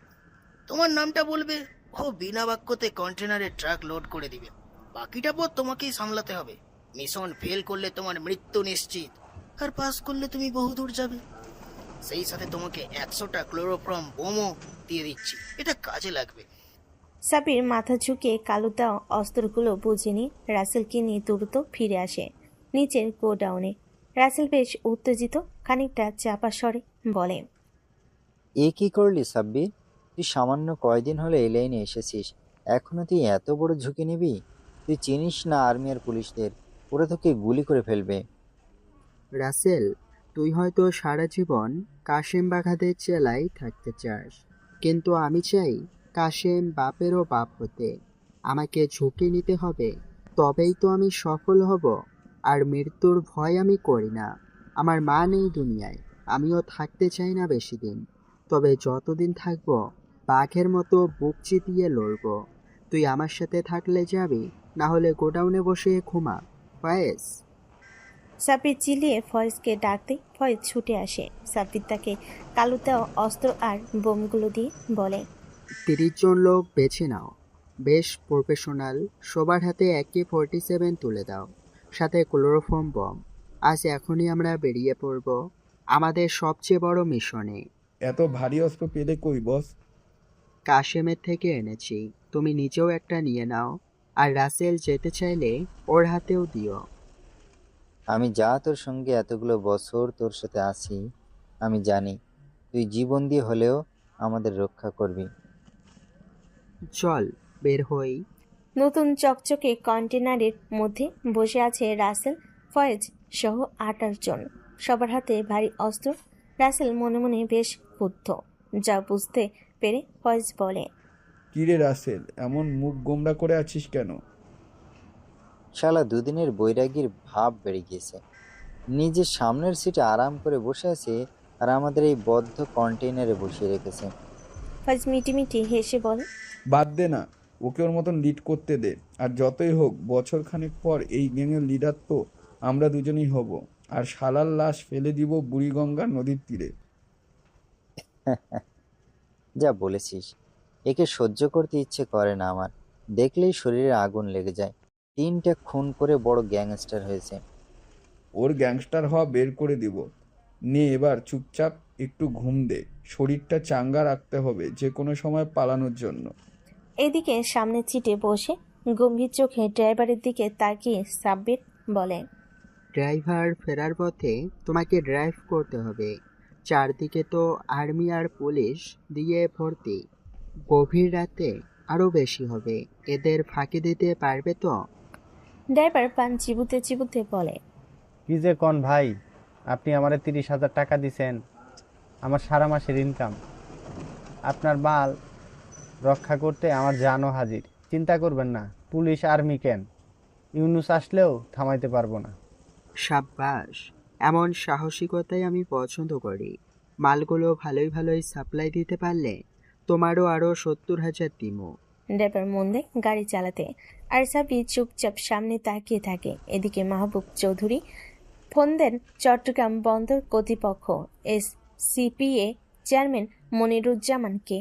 তোমার নামটা বলবে, ও বিনা বাক্যতে কন্টেনারে ট্রাক লোড করে দিবে। বাকিটা পথ তোমাকেই সামলাতে হবে। মিশন ফেল করলে তোমার মৃত্যু নিশ্চিত, আর পাস করলে তুমি বহুদূর যাবে। সেই সাথে তোমাকে 100টা ক্লোরোফর্ম বোমও দিয়ে দিচ্ছি, এটা কাজে লাগবে। সাব্বির মাথা ঝুঁকিয়ে কালুদা অস্ত্রগুলো বুঝে নিয়ে রাসেলকে নিয়ে দ্রুত ফিরে আসে নিচের গোডাউনে। রাসেল বেশ উত্তেজিত, খানিকটা চাপা স্বরে বলে, এ কি করলি সাব্বির? তুই সামান্য কয়দিন হলো এই লাইনে এসেছিস, এখনো তুই এত বড় ঝুঁকি নিবি? তুই চিনিস না আর্মি আর পুলিশদের, ওরা তোকে গুলি করে ফেলবে। রাসেল, তুই হয়তো সারা জীবন কাশেম বাঘাদের চেলায় থাকতে চাস, কিন্তু আমি চাই কাশেম বাপেরও বাপ হতে। আমাকে ঝুঁকি নিতে হবে, তবেই তো আমি সফল হব। আর মৃত্যুর ভয় আমি করি না। আমার মা নেই দুনিয়ায়, আমিও থাকতে চাই না বেশি দিন। তবে যতদিন থাকব বাঘের মতো বুক চিতিয়ে লড়ব। তুই আমার সাথে থাকলে যাবি, না হলে গোডাউনে বসে ঘুমা। ফয়েজ। সাব্বির চিল্লিয়ে ফয়েজকে ডাকতে ফয়েজ ছুটে আসে। সাব্বির তাকে কালুদা অস্ত্র আর বোমগুলো দিয়ে বলে, 30 জন লোক বেছে নাও, বেশ প্রফেশনাল। সবার হাতে AK-47 তুলে দাও, সাথে ক্লোরোফর্ম বম। আজ এখনই আমরা বেরিয়ে পড়ব আমাদের সবচেয়ে বড় মিশনে। এত ভারী অস্ত্র পেলে কই বস? কাশেমের থেকে এনেছি, তুমি নিজেও একটা নিয়ে নাও। আর রাসেল যেতে চাইলে ওর হাতেও দিও। আমি যা তোর সঙ্গে এতগুলো বছর তোর সাথে আছি, আমি জানি তুই জীবন দিয়ে হলেও আমাদের রক্ষা করবি। চল বের হই। নতুন চকচকে কন্টেনারের মধ্যে বসে আছে রাসেল, ফয়েজ সহ 28 জন। সবার হাতে ভারী অস্ত্র। রাসেল মনে মনে বেশ ক্ষুব্ধ। যা বুঝতে পেরে ফয়েজ বলে, কিরে রাসেল, এমন মুখ গোমড়া করে আছিস কেন? শালা দুদিনের বৈরাগীর ভাব বেড়ে গিয়েছে। নিজের সামনের সিটে আরাম করে বসে আছে আর আমাদের এই বদ্ধ কন্টেইনারে বসিয়ে রেখেছে। ফয়েজ মিটিমিটি হেসে বলে, বাদ দে না, ওকে ওর মতন লিড করতে দে। আর যতই হোক বছর খানেক পর এই গ্যাংয়ের লিডার তো আমরা দুজনেই হব। আর শালার লাশ ফেলে দিব বুড়িগঙ্গা নদীর তীরে। যা বলেছিস, একে সহ্য করতে ইচ্ছে করে না আমার। দেখলেই শরীরে আগুন লেগে যায়। 3টে খুন করে বড় গ্যাংস্টার হয়েছে। ওর গ্যাংস্টার হওয়া বের করে দিব। নে এবার চুপচাপ একটু ঘুম দে, শরীরটা চাঙ্গা রাখতে হবে যে কোনো সময় পালানোর জন্য। এদিকে সামনের সিটে বসে গম্ভীর চোখে ড্রাইভারের দিকে তাকিয়ে সাব্বির বলে, ড্রাইভার, ফেরার পথে তোমাকে ড্রাইভ করতে হবে। চারদিকে তো আর্মি আর পুলিশ দিয়ে ভর্তি। গভীর রাতে আরও বেশি হবে। এদের ফাঁকি দিতে পারবে তো? ড্রাইভার পান চিবুতে চিবুতে বলে, কি যে কন ভাই, আপনি আমারে 30,000 টাকা দিছেন, আমার সারা মাসের ইনকাম। আপনার মাল রক্ষা করতে আমার জানও হাজির। চিন্তা করবেন না, পুলিশ আর্মি কেন, ইউনুস আসলেও থামাইতে পারবো না। সাব্বাস, এমন সাহসিকতাই আমি পছন্দ করি। মালগুলো ভালোই ভালোই সাপ্লাই দিতে পারলে তোমারও আরও 70,000 দিমো। ড্রাইভার মন দেয় গাড়ি চালাতে, আর সাব্বির চুপচাপ সামনে তাকিয়ে থাকে। এদিকে মাহবুব চৌধুরী ফোন দেন চট্টগ্রাম বন্দর কর্তৃপক্ষ SCPA চেয়ারম্যান মনিরুজ্জামানকে।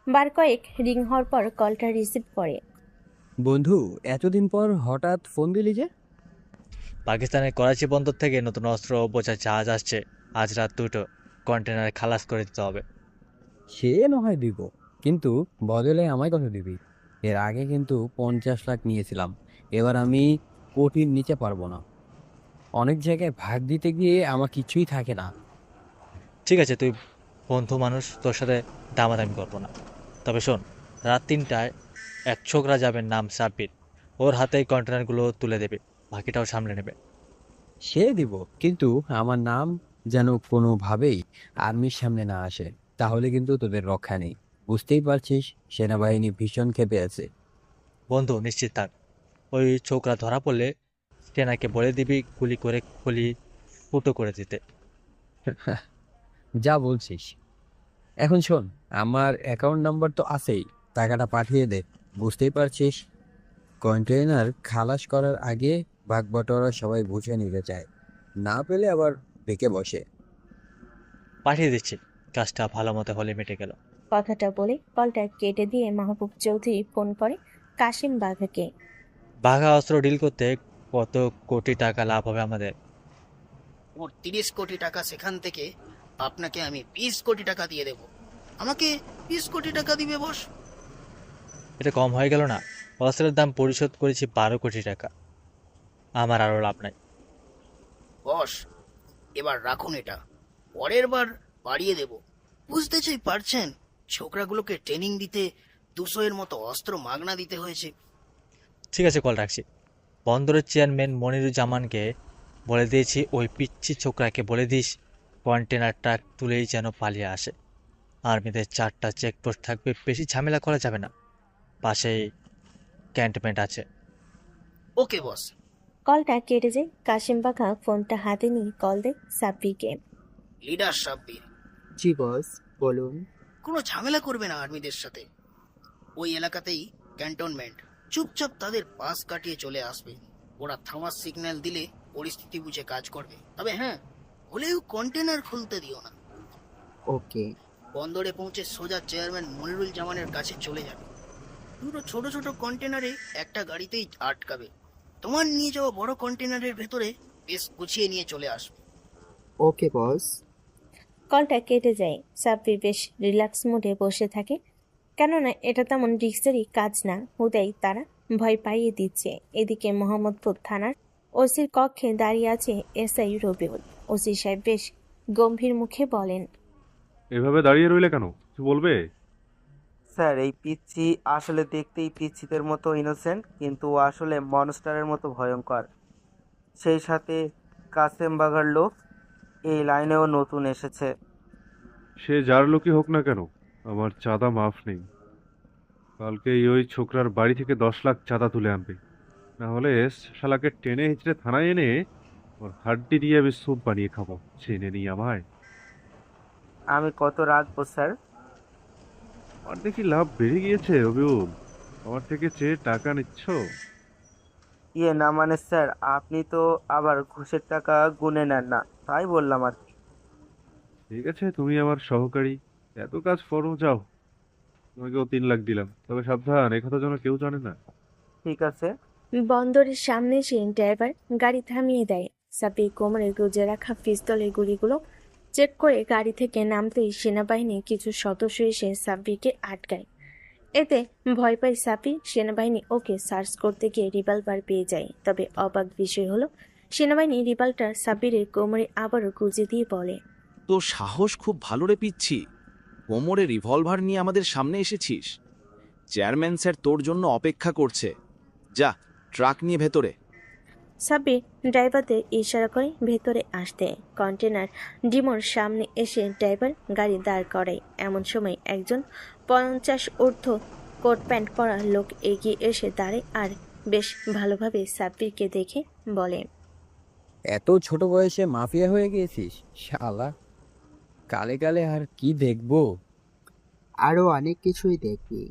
বার কয়েক রিং হওয়ার পর কলটা রিসিভ করে। বন্ধু, এতদিন পর হঠাৎ ফোন দিলি যে? পাকিস্তানের করাচি বন্দর থেকে নতুন অস্ত্র বোঝার জাহাজ আসছে। আজ রাত 2টো কন্টেনার খালাস করে দিতে হবে। সে না হয় দিব, কিন্তু বদলে আমায় কত দিবি? এর আগে কিন্তু 50 লাখ নিয়েছিলাম, এবার আমি কোটির নিচে পারবো না। অনেক জায়গায় ভাগ দিতে গিয়ে আমার কিছুই থাকে না। ঠিক আছে, তুই বন্ধু মানুষ, তোর সাথে দামাদামি করবো না। তবে শোন, রাত 3টায় এক ছোকরা যাবে, নাম সাব্বির। ওর হাতেই কন্টেনারগুলো তুলে দেবে, বাকিটাও সামলে নেবে। সে দিব, কিন্তু আমার নাম যেন কোনোভাবেই আর্মির সামনে না আসে, তাহলে কিন্তু তোদের রক্ষা নেই। বুঝতেই পারছিস, সেনাবাহিনী ভীষণ ক্ষেপে আছে। বন্ধু নিশ্চিত থাক, ওই ছোকরা ধরা পড়লে সেনাকে বলে দিবি গুলি করে খুলি ফুটো করে দিতে। যা বলছিস। এখন শোন, আমার অ্যাকাউন্ট নাম্বার তো আছেই, টাকাটা পাঠিয়ে দে। বুঝতেই পারছিস, কন্টেইনার খালাস করার আগে ভাগ বটোয়ারা সবাই বুঝে নিতে চায়, না পেলে আবার বেঁকে বসে। পাঠিয়ে দিচ্ছি, কাজটা ভালো মতো হলে মিটে গেল। কথাটা বলে কলটা কেটে দিয়ে মাহবুব চৌধুরী ফোন করে কাশিম বাঘাকে। বাঘা অস্ত্র ডিল করতে কত কোটি টাকা লাভ হবে আমাদের? ওর 30 কোটি টাকা, সেখান থেকে আপনাকে আমি 20 কোটি টাকা দিয়ে দেব। আমাকে 20 কোটি টাকা দিবে বস। এটা কম হয়ে গেল না? অস্ত্রের দাম পরিশোধ করেছি 12 কোটি টাকা। আমার আরও লাভ নাই। বস, এবার রাখুন এটা, পরের বার বাড়িয়ে দেব। বুঝতে চাই পারছেন, ছোকরাগুলোকে ট্রেনিং দিতে 200-এর মতো অস্ত্র মাগনা দিতে হয়েছে। ঠিক আছে, কল রাখছি। বন্দরের চেয়ারম্যান মনিরুজ্জামানকে বলে দিয়েছি, ওই পিচ্ছি ছোকরাকে বলে দিস কন্টেনারটা তুলেই যেন পালিয়ে আসে। আর্মিদের 4টা চেকপোস্ট থাকবে, বেশি ঝামেলা করা যাবে না। পাশেই ক্যান্টনমেন্ট আছে। ওকে বস। কলটা কেটে যায়। কাশিম বাঘা ফোনটা হাতে নিয়ে কল দেয় সাব্বিরকে। লিডার সাব্বির। জি বস, বলুন। কোনো ঝামেলা করবে না আর্মিদের সাথে। ওই এলাকাতেই ক্যান্টনমেন্ট, চুপচাপ তাদের পাস কাটিয়ে চলে আসবে। ওরা থামার সিগন্যাল দিলে পরিস্থিতি বুঝে কাজ করবে। তবে হ্যাঁ, হলেও কন্টেনার খুলতে দিও না। ওকে। বন্দরে পৌঁছে সোজা চেয়ারম্যান মনিরুল জামানের কাছে চলে যাবে। দুটো ছোট ছোট কন্টেনারে একটা গাড়িতেই আটকাবে। তোমার নিয়ে যাওয়া বড় কন্টেনারের ভেতরে বেশ গুছিয়ে নিয়ে চলে আসবে। ওকে বস। কলটা কেটে যায়। সাব্বির বেশ রিল্যাক্স মুডে বসে থাকে, কেননা এটা তেমন রিক্সেরই কাজ না। হুদাই তারা ভয় পাইয়ে দিচ্ছে। এদিকে মোহাম্মদপুর থানার ওসির কক্ষে দাঁড়িয়ে আছে SI রবিউল। ওসি সাহেব বেশ গম্ভীর মুখে বলেন, এভাবে দাঁড়িয়ে রইলে কেন, কিছু বলবে? স্যার, এই পিচ্ছি আসলে দেখতেই পিচ্ছিদের মতো ইনোসেন্ট, কিন্তু ও আসলে মনস্টারের মতো ভয়ঙ্কর। সেই সাথে কাসেম বাগার লোক, এই লাইনেও নতুন এসেছে। সে যার লোকই হোক না কেন, আমার চাঁদা মাফ নেই। কালকেই ওই ছোকরার বাড়ি থেকে 10 লাখ চাঁদা তুলে আনবে, না হলে শালাকে টেনে হিচড়ে থানায় এনে ওর হাড্ডি দিয়ে আমি স্যুপ বানিয়ে খাবো। চেনে নি আমায়? আমি কত রাখবো স্যার? আমার দেখি লাভ বেড়ে গিয়েছে রবিউল, আমার থেকে চেয়ে টাকা নিচ্ছ। ইয়ে না মানে স্যার, আপনি তো আবার ঘুষের টাকা গুনে নেন না, তাই বললাম আর কি। ঠিক আছে, তুমি আমার সহকারী, এত কাজ করো, যাও। তোমাকেও 3 লাখ দিলাম, তবে সাবধান, এ কথা যেন কেউ জানে না। ঠিক আছে। বন্দরের সামনে এসে ড্রাইভার গাড়ি থামিয়ে দেয়। সাব্বির কোমরে গুজে রাখা পিস্তলের গুলিগুলো চেক করে গাড়ি থেকে নামতেই সেনাবাহিনীর কিছু সদস্য এসে সাব্বিরকে আটকায়। এতে ভয় পায় সাব্বির। সেনাবাহিনী ওকে সার্চ করতে গিয়ে রিভলভার পেয়ে যায়। তবে অবাক বিষয় হলো, সেনাবাহিনী রিভলভার সাব্বিরের কোমরে আবারও গুজে দিয়ে বলে, তোর সাহস খুব ভালো রে পিচ্ছি, কোমরে রিভলভার নিয়ে আমাদের সামনে এসেছিস। চেয়ারম্যান স্যার তোর জন্য অপেক্ষা করছে, যা ট্রাক নিয়ে ভেতরে। সাব্বির ড্রাইভারদের ইশারা করে ভেতরে আসতে। কন্টেনার ডিমোর সামনে এসে ড্রাইভার গাড়ি দাঁড় করায়। এমন সময় একজন 50 ঊর্ধ্ব কোট প্যান্ট পরা লোক এগিয়ে এসে দাঁড়ায় আর বেশ ভালোভাবে সাব্বিরকে দেখে বলে, এত ছোট বয়সে মাফিয়া হয়ে গিয়েছিস শালা, কালে কালে আর কি দেখবো? আরও অনেক কিছুই দেখবি।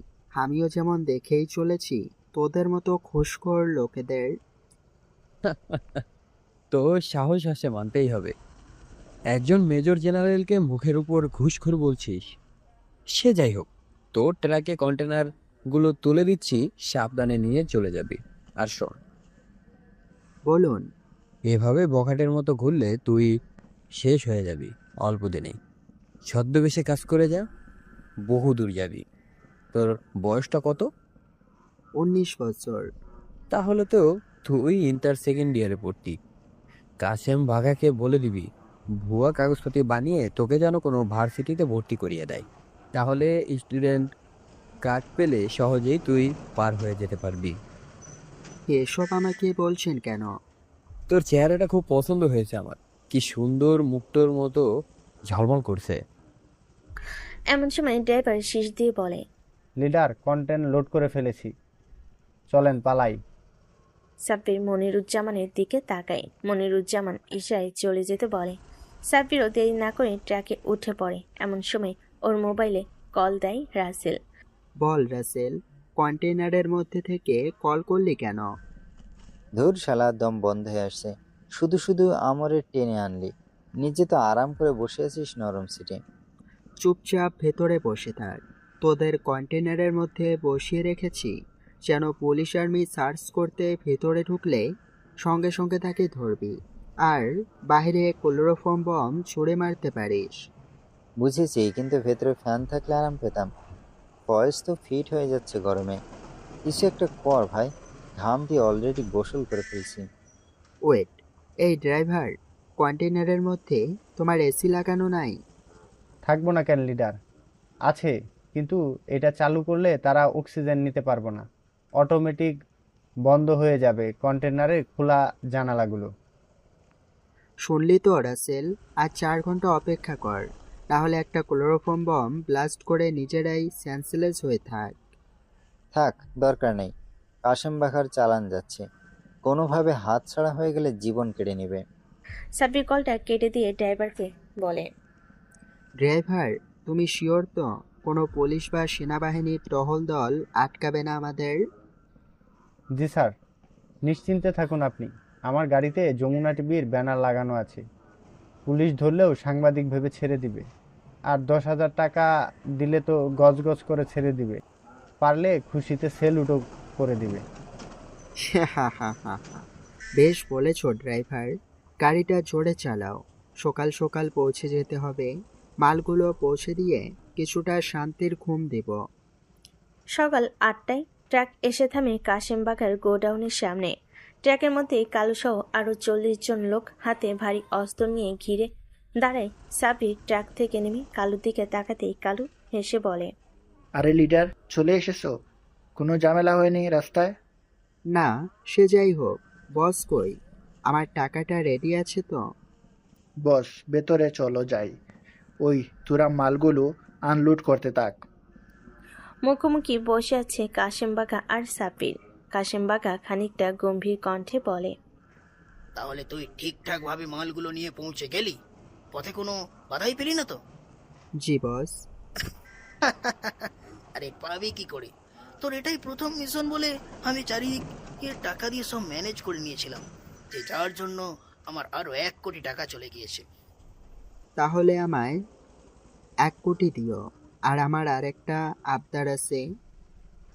আমিও যেমন দেখেই চলেছি তোদের মতো ঘুষখোর লোকেদের। তো সাহস আছে, মানতেই হবে। একজন মেজর জেনারেলকে মুখের উপর ঘুষখোর বলছিস। সে যাই হোক, তোর ট্রাকে কন্টেনার গুলো তুলে দিচ্ছি, সাবধানে নিয়ে চলে যাবি। আর শোন, বলুন। এভাবে বখাটের মতো ঘুরলে তুই শেষ হয়ে যাবি অল্প দিনেই। ছদ্মবেশে কাজ করে যা, বহু দূর যাবি। তোর বয়সটা কত? 19 বছর। তাহলে তো তুই ইন্টার সেকেন্ড ইয়ারে পড়তি। কাসেম বাঘাকে বলে দিবি ভুয়া কাগজপত্র বানিয়ে তোকে যেন কোনো ভার্সিটিতে ভর্তি করিয়ে দেয়। তাহলে স্টুডেন্ট কার্ড পেলে সহজেই তুই পার হয়ে যেতে পারবি। এসব আমাকে বলছেন কেন? তোর চেহারাটা খুব পছন্দ হয়েছে আমার, কি সুন্দর, মুক্তোর মতো ঝলমল করছে। এমন সময় ড্রাইভার শীষ দিয়ে বলে, লিডার, কন্টেন্ট লোড করে ফেলেছি, চলেন পালাই। সাব্বির মনিরুজ্জামানের দিকে তাকায়। মনিরুজ্জামান ইশারায় চলে যেতে বলে। সাব্বিরও দেরি না করে ট্রাকে উঠে পড়ে। এমন সময় ওর মোবাইলে কল দেয় রাসেল। বল রাসেল, কন্টেইনারের মধ্যে থেকে কল করলি কেন? ধুর শালা, দম বন্ধ হয়ে আসছে। শুধু শুধু আমরে টেনে আনলি, নিজে তো আরাম করে বসে আছিস নরম সিটে। চুপচাপ ভেতরে বসে থাক। তোদের কন্টেইনারের মধ্যে বসিয়ে রেখেছি যেন পুলিশ আর্মি সার্চ করতে ভেতরে ঢুকলে সঙ্গে সঙ্গে তাকে ধরবি আর বাইরে ক্লোরোফর্ম বম ছুঁড়ে মারতে পারিস। বুঝেছি, কিন্তু ভেতরে ফ্যান থাকলে আরাম পেতাম। ভয়েস তো ফিট হয়ে যাচ্ছে গরমে। কিছু একটা কর ভাই, ঘাম দিয়ে অলরেডি গোসল করে ফেলছি। ওয়েট, এই ড্রাইভার, কন্টেইনারের মধ্যে তোমার এসি লাগানো নাই? থাকবো না কেন লিডার? আছে, কিন্তু এটা চালু করলে তারা অক্সিজেন নিতে পারবো না, অটোমেটিক বন্ধ হয়ে যাবে কন্টেনারের খোলা জানালাগুলো। শুনলি তো রাসেল, আর 4 ঘন্টা অপেক্ষা কর, তাহলে একটা ক্লোরোফর্ম বম ব্লাস্ট করে নিজেরাই সেন্সলেস হয়ে থাক। থাক, দরকার নেই। কাশেম বাখার চালান যাচ্ছে, কোনোভাবে হাত ছাড়া হয়ে গেলে জীবন কেড়ে নেবে। সাব্বির কলটা কেটে দিয়ে ড্রাইভারকে বলে, ড্রাইভার, তুমি শিওর তো কোনো পুলিশ বা সেনাবাহিনীর টহল দল আটকাবে না আমাদের? জি স্যার, নিশ্চিন্তে থাকুন আপনি। আমার গাড়িতে যমুনা টিভির ব্যানার লাগানো আছে, পুলিশ ধরলেও সাংবাদিক ভেবে ছেড়ে দিবে। আর 10,000 টাকা দিলে তো গজ গজ করে ছেড়ে দিবে, পারলে খুশিতে সেলুটও করে দিবে। বেশ বলেছ ড্রাইভার, গাড়িটা জোরে চালাও। সকাল সকাল পৌঁছে যেতে হবে। মালগুলো পৌঁছে দিয়ে কিছুটা শান্তির ঘুম দেব। সকাল 8টায় ট্রাক এসে থামে কাশেম বাগার গোডাউনের সামনে। ট্রাকের মধ্যে কালুসহ আরও 40 জন লোক হাতে ভারী অস্ত্র নিয়ে ঘিরে দাঁড়ায় সাব্বির ট্রাক থেকে নেমে কালুর দিকে তাকাতেই কালু হেসে বলে, আরে লিডার, চলে এসেছো? কোনো ঝামেলা হয়নি রাস্তায়? না, সে যাই হোক, বস কই? আমার টাকাটা রেডি আছে তো? বস, ভেতরে চলো যাই। ওই তোরা মালগুলো আনলোড করতে থাক। মুখোমুখি বসে আছে কাশেম বাঘা আর সাব্বির। কাশেম বাঘা খানিকটা গম্ভীর কণ্ঠে বলে, তাহলে তুই ঠিকঠাক ভাবে মালগুলো নিয়ে পৌঁছে গেলি? পথে কোনো বাধাই পেলি না তো? জি বস। আরে পাবি কি করে? তোর এটাই প্রথম মিশন বলে আমি চারিদিকে টাকা দিয়ে সব ম্যানেজ করে নিয়েছিলাম, যে যার জন্য আমার আরো 1 কোটি টাকা চলে গিয়েছে। তাহলে আমায় 1 কোটি দিও। আর আমার আরেকটা আবদার আছে।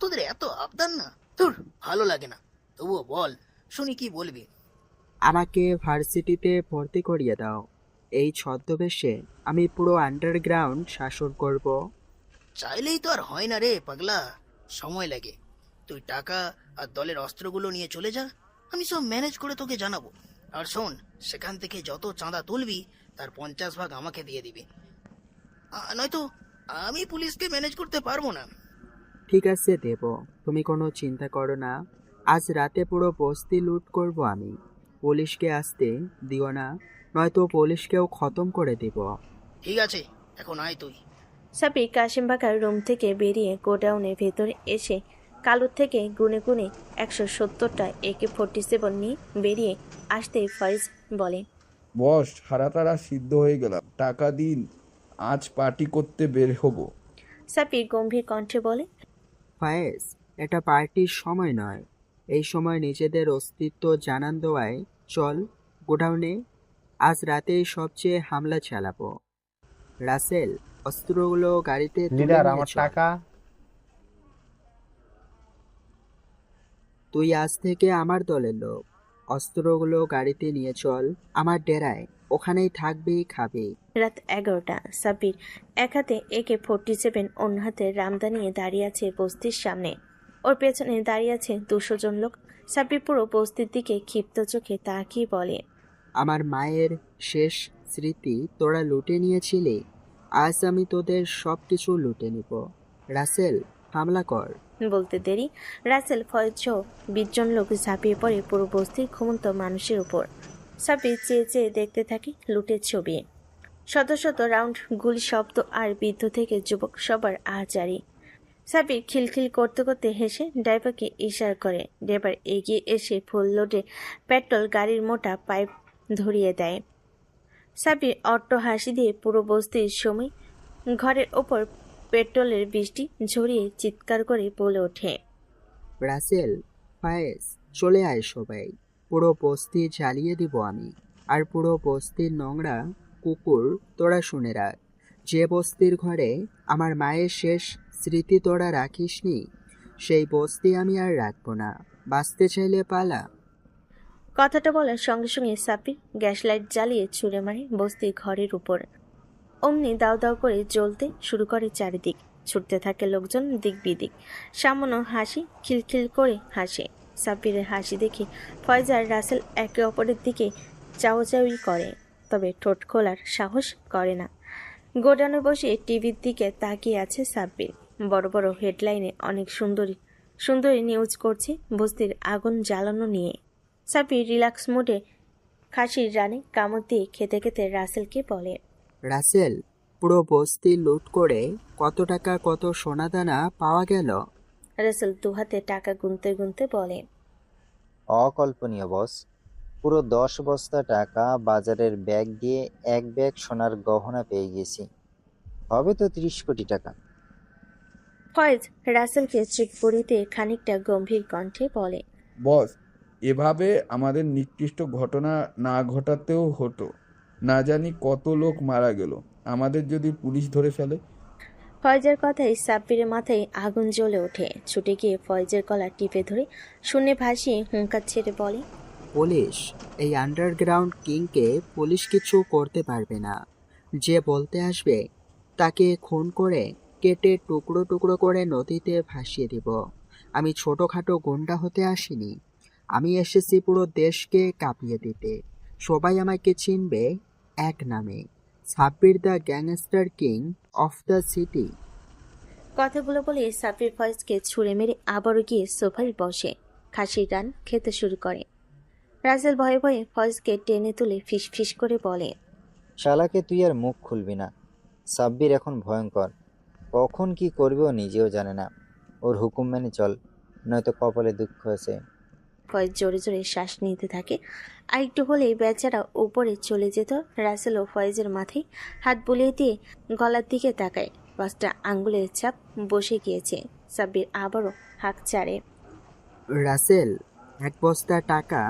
তোদের এত আবদার না, তোর ভালো লাগে না, তবুও বল, শুনি কি বলবি। আমাকে ভার্সিটিতে ভর্তি করিয়ে দাও। এই ছদ্মবেশে আমি পুরো আন্ডারগ্রাউন্ড শাসন করব। চাইলেই তো আর হয় না রে পাগলা, সময় লাগে। তুই টাকা আর দলের অস্ত্রগুলো নিয়ে চলে যা, আমি সব ম্যানেজ করে তোকে জানাবো। আর শোন, সেখান থেকে যত চাঁদা তুলবি তার 50 ভাগ আমাকে দিয়ে দিবি, নয়তো আমি পুলিশকে ম্যানেজ করতে পারবো না। ঠিক আছে দেব, তুমি কোনো চিন্তা করো না। আজ রাতে পুরো বস্তি লুট করব আমি। পুলিশকে আসতে দিও না, নয়তো পুলিশকেও খতম করে দেব। ঠিক আছে, এখন আয় তুই। সাব্বির কাশেম বাঘার রুম থেকে বেরিয়ে গোডাউনের ভেতরে এসে কালুর থেকে গুনে গুনে 170টা AK-47 নিয়ে বেরিয়ে আসতেই ফয়েজ বলে, বস, হারাতারা সিদ্ধ হয়ে গেলাম, টাকা দিন, আজ পার্টি করতে বের হব। সাব্বির গম্ভীর কণ্ঠে বলে, ফায়েজ, এটা পার্টির সময় নয়। এই সময় নিজেদের অস্তিত্ব জানান দেওয়ায় চল গোডাউনে। আজ রাতেই সবচেয়ে হামলা চালাবো। রাসেল, অস্ত্রগুলো গাড়িতে তুলে লিডার, নিয়ে আমার চল। টাকা। তুই আজ থেকে আমার দলের লোক। অস্ত্রগুলো গাড়িতে নিয়ে চল আমার ডেরায়, ওখানেই থাকবি, খাবি। রাত 11টা। সাব্বির এক হাতে AK-47, অন্য হাতে রামদা নিয়ে দাঁড়িয়ে আছে বস্তির সামনে। ওর পেছনে দাঁড়িয়ে আছে 200 জন লোক। সাব্বির পুরো বস্তির দিকে ক্ষিপ্ত চোখে তাকিয়ে বলে, আমার মায়ের শেষ স্মৃতি তোরা লুটে নিয়েছিলি, আজ আমি তোদের সব কিছু লুটে নিব। রাসেল, হামলা কর। বলতে দেরি রাসেল, ফয়েজ সহ 20 জন লোক ঝাঁপিয়ে পড়ে পুরো বস্তির ঘুমন্ত মানুষের উপর। সাব্বির চেয়ে চেয়ে দেখতে থাকে লুটের ছবি। শত শত রাউন্ড গুলি শব্দ আর বৃদ্ধ থেকে যুবক সবার আহাজারি। সাব্বির খিলখিল করতে করতে হেসে ড্রাইভারকে ইশারা করে। ড্রাইভার এগিয়ে এসে ফুল লোডে পেট্রোল গাড়ির মোটা পাইপ ধরিয়ে দেয়। সাব্বির অট্ট হাসি দিয়ে পুরো বস্তির সময় ঘরের ওপর পেট্রোলের বৃষ্টি ঝরিয়ে চিৎকার করে বলে ওঠে, রাসেল, ফায়েজ, চলে আয় সবাই। পুরো বস্তি জ্বালিয়ে দিব আমি। আর পুরো বস্তির নোংরা কুকুর তোরা শুনে রাখ, যে বস্তির ঘরে আমার মায়ের শেষ স্মৃতি তোরা রাখিসনি, সেই বস্তি আমি আর রাখবো না। বাঁচতে চাইলে পালা। কথাটা বলার সঙ্গে সঙ্গে সাব্বির গ্যাস লাইট জ্বালিয়ে ছুঁড়ে মারে বস্তির ঘরের উপর। অমনি দাউ দাউ করে জ্বলতে শুরু করে চারিদিক। ছুটতে থাকে লোকজন দিক বিদিক। সামান্য হাসি খিলখিল করে হাসে। সাব্বিরের হাসি দেখে ফয়েজ আর রাসেল একে অপরের দিকে চাওয়াচাওয়ি করে, তবে ঠোঁট খোলার সাহস করে না। গোডাউনে বসে টিভির দিকে তাকিয়ে আছে সাব্বির। বড় বড় হেডলাইনে অনেক সুন্দরী সুন্দরী নিউজ করছে বস্তির আগুন জ্বালানো নিয়ে। সাব্বির রিল্যাক্স মুডে খাসির রানে কামড় দিয়ে খেতে খেতে রাসেলকে বলে, রাসেল, পুরো বস্তি লুট করে কত টাকা, কত সোনাদানা পাওয়া গেল? রাসেল দুহাতে টাকা গুনতে গুনতে বলে, অকল্পনীয় বস, পুরো 10 বস্তা টাকা, বাজারের ব্যাগ দিয়ে 1 ব্যাগ সোনার গহনা পেয়ে গেছি। হবে তো 30 কোটি টাকা। ফয়েজ রাসেলকে চেক পড়িতে খানিকটা গম্ভীর কণ্ঠে বলে, বস, এভাবে আমাদের নিকৃষ্ট ঘটনা না ঘটাতেও হতো। না জানি কত লোক মারা গেল আমাদের যদি পুলিশ ধরে ফেলে। ফয়েজের কথায় সাব্বিরের মাথায় আগুন জ্বলে ওঠে। ছুটে গিয়ে ফয়েজের গলা টিপে ধরে শূন্যে ভাসিয়ে হুঙ্কার ছেড়ে বলে, পুলিশ, এই আন্ডারগ্রাউন্ড কিংকে পুলিশ কিছু করতে পারবে না। যে বলতে আসবে তাকে খুন করে কেটে টুকরো টুকরো করে নদীতে ভাসিয়ে দিব। আমি ছোটোখাটো গুন্ডা হতে আসিনি, আমি এসেছি পুরো দেশকে কাঁপিয়ে দিতে। সবাই আমাকে চিনবে এক নামে, Sabbir the gangster king of the city. কথাগুলো বলে সাব্বির ফয়েজকে ছুঁড়ে মেরে আবারও গিয়ে সোফায় বসে খাসির রান খেতে শুরু করে। রাসেল ভয়ে ভয়ে ফয়েজকে টেনে তুলে ফিস ফিস করে বলে, শালাকে তুই আর মুখ খুলবি না। সাব্বির এখন ভয়ঙ্কর, কখন কি করবে ও নিজেও জানে না। ওর হুকুম মেনে চল, নয়তো কপালে দুঃখ আছে। ফয়েজ জোরে জোরে শ্বাস নিতে থাকে। আর একটু হলেই বেচারা উপরে চলে যেত। রাসেল ও ফয়েজের মাথায় হাত বুলিয়ে দিয়ে গলার দিকে তাকায়। 5টা আঙ্গুলের ছাপ বসে গিয়েছে। সাব্বির আবারও হাঁক ছাড়ে। রাসেল, 1 বস্তা টাকা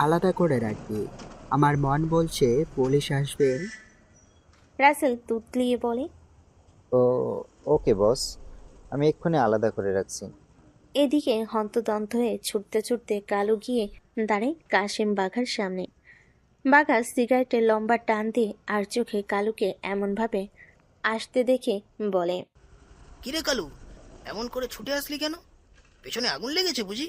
আলাদা করে রাখবি। আমার মন বলছে পুলিশ আসবে। রাসেল তুতলিয়ে বলে, ও ওকে বস, আমি এক্ষুনি আলাদা করে রাখছি। এদিকে হন্তদন্ত হয়ে ছুটতে ছুটতে কালু গিয়ে দাঁড়ায় কাশেম বাঘার সামনে। বাঘা সিগারেটের লম্বা টান দিয়ে আর চোখে কালুকে এমনভাবে আসতে দেখে বলে, কিরে কালু, এমন করে ছুটে আসলি কেন? পেছনে আগুন লেগেছে বুঝি?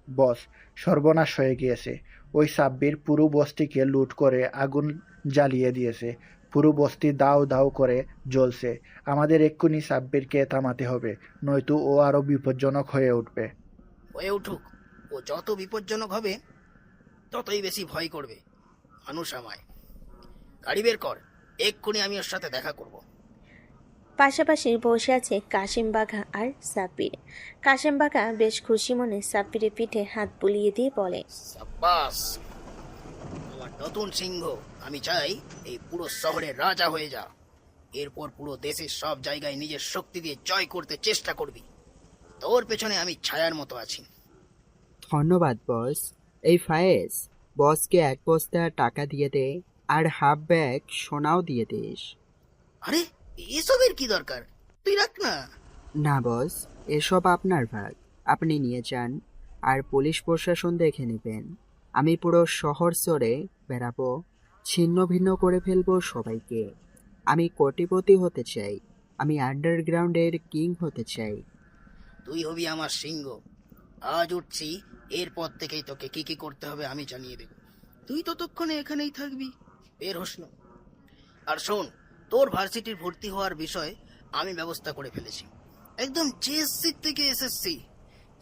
বস, সর্বনাশ হয়ে গিয়েছে। ওই সাব্বির পুরো বস্তিকে লুট করে আগুন জ্বালিয়ে দিয়েছে। পুরো বস্তি দাউ দাউ করে জ্বলছে। আমাদের এক্ষুনি সাব্বিরকে থামাতে হবে, নয়তো ও আরো বিপজ্জনক হয়ে উঠবে। হয়ে উঠুক, ও যত বিপজ্জনক হবে ততই বেশি ভয় করবে মানুষ আমায়। গাড়ি বের কর, এক্ষুনি আমি ওর সাথে দেখা করব। পাশাপাশি বসে আছে কাশেম বাঘা আর সাব্বির। কাশেম বাঘা বেশ খুশি মনে সাব্বিরের পিঠে হাত বুলিয়ে দিয়ে বলে, সাব্বাস, আমার নতুন সিংহ। আমি চাই এই পুরো শহরের রাজা হয়ে যা। এরপর পুরো দেশের সব জায়গায় নিজের শক্তি দিয়ে জয় করতে চেষ্টা করবি। তোর পেছনে আমি ছায়ার মতো আছি। ধন্যবাদ বস। এই ফায়েজ, বসকে 1 বস্তা টাকা দিয়ে দে আর হাফ ব্যাগ সোনাও দিয়ে দিস। আরে, এসবের কি দরকার? তুই রাখ না। না বস, এসব আপনার ভাগ, আপনি নিয়ে যান। আর পুলিশ প্রশাসন দেখে নেবেন। আমি পুরো শহর চড়ে বেড়াবো, ছিন্ন ভিন্ন করে ফেলবো সবাইকে। আমি কোটিপতি হতে চাই, আমি আন্ডারগ্রাউন্ডের কিং হতে চাই। তুই হবি আমার সিংহ। আজ উঠছি, এরপর থেকেই তোকে কি কি করতে হবে আমি জানিয়ে দেব। তুই ততক্ষণে এখানেই থাকবি, বের হোস না। আর শোন, তোর ভার্সিটির ভর্তি হওয়ার বিষয়ে আমি ব্যবস্থা করে ফেলেছি। একদম জেএসসি থেকে এসএসসি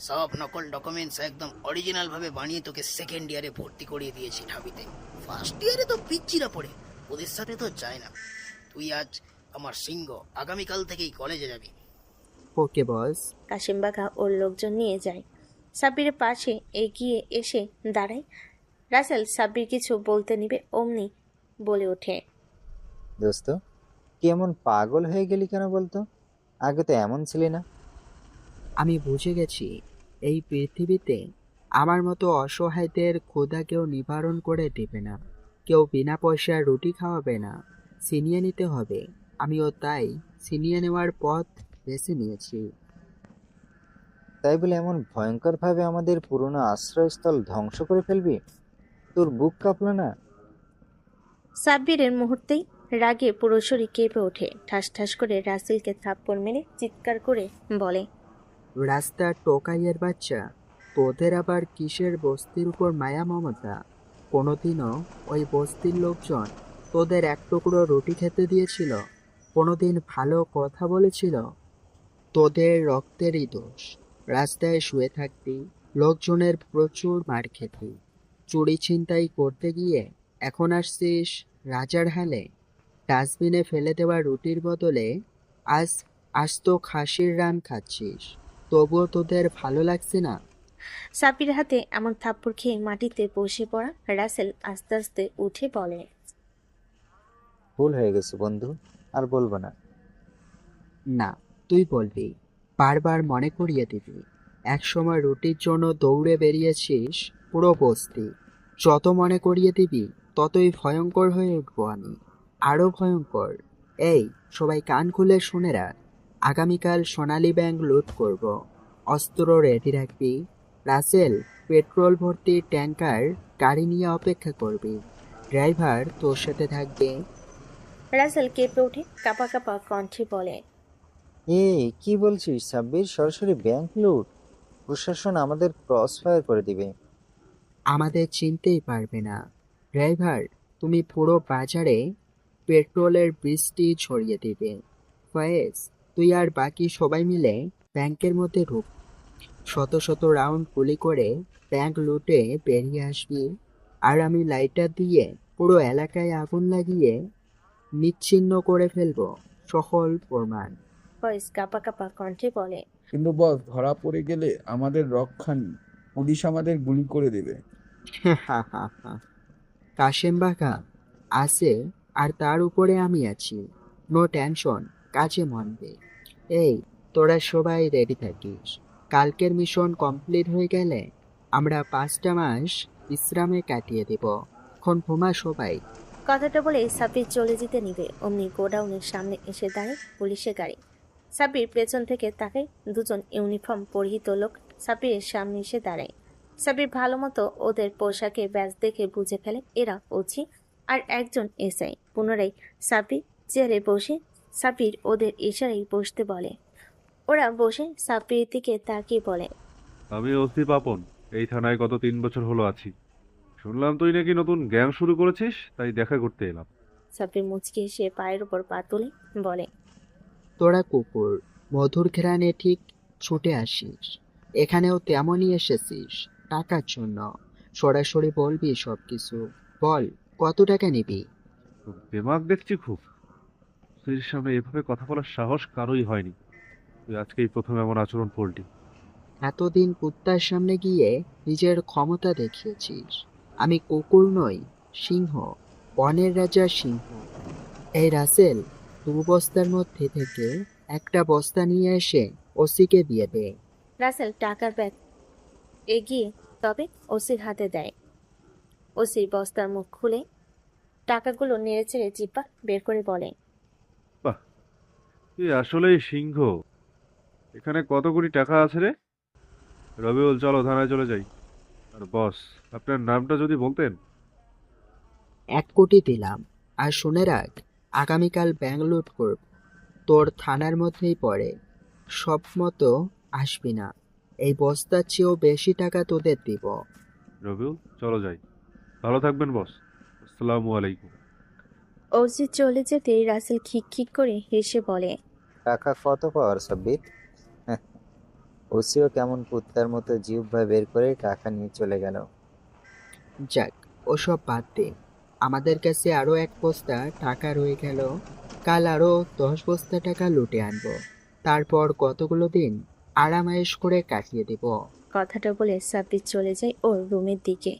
সব নকল ডকুমেন্টস একদম অরিজিনাল ভাবে বানিয়ে তোকে 2nd ইয়ারে ভর্তি করিয়ে দিয়েছি ঢাবিতে। 1st ইয়ারে তো পিচ্চিরা পড়ে, ওদের সাথে তো যায় না। তুই আজ আমার সিংহ, আগামীকাল থেকেই কলেজে যাবি। ওকে বস। কাশেম বাঘা ওর লোকজন নিয়ে যায়। সাব্বিরের পাশে এগিয়ে এসে দাঁড়ায়। রাসেল সাব্বির কিছু বলতে নিবে অমনি বলে ওঠে, দোস্ত, কি এমন পাগল হয়ে গেলি কেন বলতো? আগে তো এমন ছিলি না। আমি বুঝে গেছি, এই পৃথিবীতে আমার মতো অসহায়দের ক্ষুধা কেউ নিবারণ করে দেবে না, কেউ বিনা পয়সায় রুটি খাওয়াবে না, ছিনিয়ে নিতে হবে। আমিও তাই ছিনিয়ে নেওয়ার পথ বেছে নিয়েছি। তাই বলে এমন ভয়ঙ্কর ভাবে আমাদের পুরনো আশ্রয়স্থল ধ্বংস করে ফেলবি? তোর বুক কাঁপলো না? সাব্বিরের মুহূর্তেই রাগে পুরো শরীর কেঁপে ওঠে। ঠাস ঠাস করে রাসেলকে থাপ্পড় মেরে চিৎকার করে বলে, রাস্তার টোকাইয়ের বাচ্চা, তোদের আবার কিসের বস্তির উপর মায়া মমতা? কোনোদিনও ওই বস্তির লোকজন তোদের 1 টুকরো রুটি খেতে দিয়েছিল? কোনোদিন ভালো কথা বলেছিল? তোদের রক্তেরই দোষ। রাস্তায় শুয়ে থাকতি, লোকজনের প্রচুর মার খেতি, চুরি ছিনতাই করতে গিয়ে এখন আসছিস রাজার হালে। ডাস্টবিনে ফেলে দেওয়া রুটির বদলে আজ আস্ত খাসির রান খাচ্ছিস, তবুও তোদের ভালো লাগছে না? সাব্বির হাতে এমন থাপ্পড় খেয়ে মাটিতে বসে পড়া রাসেল আস্তে আস্তে উঠে বলে, ভুল হয়ে গেছে বন্ধু, আর বলবো না। না, তুই বলবি, বারবার মনে করিয়ে দিবি। একসময় রুটির জন্য দৌড়ে বেরিয়েছিস পুরো বস্তি। যত মনে করিয়ে দিবি ততই ভয়ঙ্কর হয়ে উঠবো আমি, আরো ভয়ঙ্কর। এই, সবাই কান খুলে শুনে রাখ, আগামীকাল সোনালী ব্যাংক লুট করব। অস্ত্র রেডি রাখবি। রাসেল, পেট্রোল ভর্তি ট্যাঙ্কার গাড়ি নিয়ে অপেক্ষা করবি। ড্রাইভার তোর সাথে থাকবে। রাসেল কেঁপে ওঠে, কাঁপা কাঁপা কণ্ঠে বলে, কি বলছিস সাব্বির? সরাসরি ব্যাংক লুট? প্রশাসন আমাদের ক্রস ফায়ার করে দিবে। আমাদের চিনতেই পারবে না। ড্রাইভার, তুমি পুরো বাজারে পেট্রোলের বৃষ্টি ছড়িয়ে দিবে। ফয়েজ, তুই আর বাকি সবাই মিলে ব্যাংকের মধ্যে ঢুক। শত শত রাউন্ড গুলি করে ব্যাংক লুটে বেরিয়ে আসবি, আর আমি লাইটার দিয়ে পুরো এলাকায় আগুন লাগিয়ে নিচ্ছিন্ন করে ফেলবো সকল প্রমাণ। ফয়েজ কাঁপা কাঁপা কণ্ঠে বলে, কিন্তু বস, ধরা পড়ে গেলে আমাদের রক্ষা নেই, পুলিশ আমাদের গুলি করে দেবে। কাশেম বাঘা আছে, আর তার উপরে আমি আছি। নো টেনশন, কাজে মন দে। এই, তোরা সবাই রেডি থাকিস। কালকের মিশন কমপ্লিট হয়ে গেলে আমরা 5টা মাস বিশ্রামে কাটিয়ে দেব। এখন ঘুমা সবাই। কথাটা বলে সাব্বির চলে যেতে নিবে অমনি গোডাউনের সামনে এসে দাঁড়ায় পুলিশের গাড়ি। সাব্বির পেছন থেকে তাকায়, দুজন ইউনিফর্ম পরিহিত লোক সাব্বিরের সামনে এসে দাঁড়ায়। সাব্বির ভালো মতো ওদের পোশাকে ব্যাজ দেখে বুঝে ফেলে এরা ওসি আর একজন এসআই। পুনরায় সাব্বির চেয়ারে বসে সাব্বির ওদের ইশারায় বসতে বলে। ওরা বসে সাব্বিরের দিকে তাকিয়ে বলে, আমি ওসি পাপন, এই থানায় গত 3 বছর হলো আছি। শুনলাম তুই নাকি নতুন গ্যাং শুরু করেছিস, তাই দেখা করতে এলাম। সাব্বির মুচকি এসে পায়ের উপর পা তুলে বলে, তোরা কুকুর, মধুর ঘ্রাণে ঠিক ছুটে আসিস। এখানেও তেমনই এসেছিস টাকার জন্য। সরাসরি বলবি সব কিছু। বল, কত টাকা নিবি? দিমাগ দেখছি খুব। তুই সামনে এভাবে কথা বলার সাহস কারোই হয়নি। তুই আজকেই প্রথম এমন আচরণ করলি। এতদিন কুত্তার সামনে গিয়ে নিজের ক্ষমতা দেখিয়েছিস। আমি কুকুর নই, সিংহ, বনের রাজা সিংহ। এই রাসেল, 2 বস্তার মধ্যে থেকে একটা বস্তা নিয়ে এসে ওসিকে দিয়ে দে। রাসেল টাকার ব্যাগ এগিয়ে তবে ওসির হাতে দেয়। ওসি বস্তার মুখ খুলে টাকাগুলো নেড়েচেড়ে জিব্বা বের করে বলে, বাহ, তুই আসলেই সিংহ। এখানে কত কোটি টাকা আছে রে? রবিউল, চলো থানায় চলে যাই। আর বস, আপনার নামটা যদি বলতেন। 1 কোটি দিলাম। আর শুনে রাখ, আগামীকাল ব্যাংক লুট করব। তোর থানার মধ্যেই পড়ে। সব মতো আসবি না। এই বস্তার চেয়েও বেশি টাকা তোদের দিব। রবিউল, চলো যাই। ভালো থাকবেন বস। আসসালামু আলাইকুম। ওসি চলে যেতেই রাসেল খিক খিক করে হেসে বলে, টাকা কত পাওয়ার সাব্বির? ওসিও কেমন কুত্তার মতো জিহ্বা বের করে টাকা নিয়ে চলে গেল। যাক, ওসব বাদ দে। আমাদের কাছে আরো 1 বস্তা টাকা রয়ে গেল। কাল আরো 10 বস্তা টাকা লুটে আনবো। তারপর কতগুলো দিন আরামায়েশ করে কাটিয়ে দেব। কথাটা বলে সাব্বির চলে যায় ওর রুমের দিকে।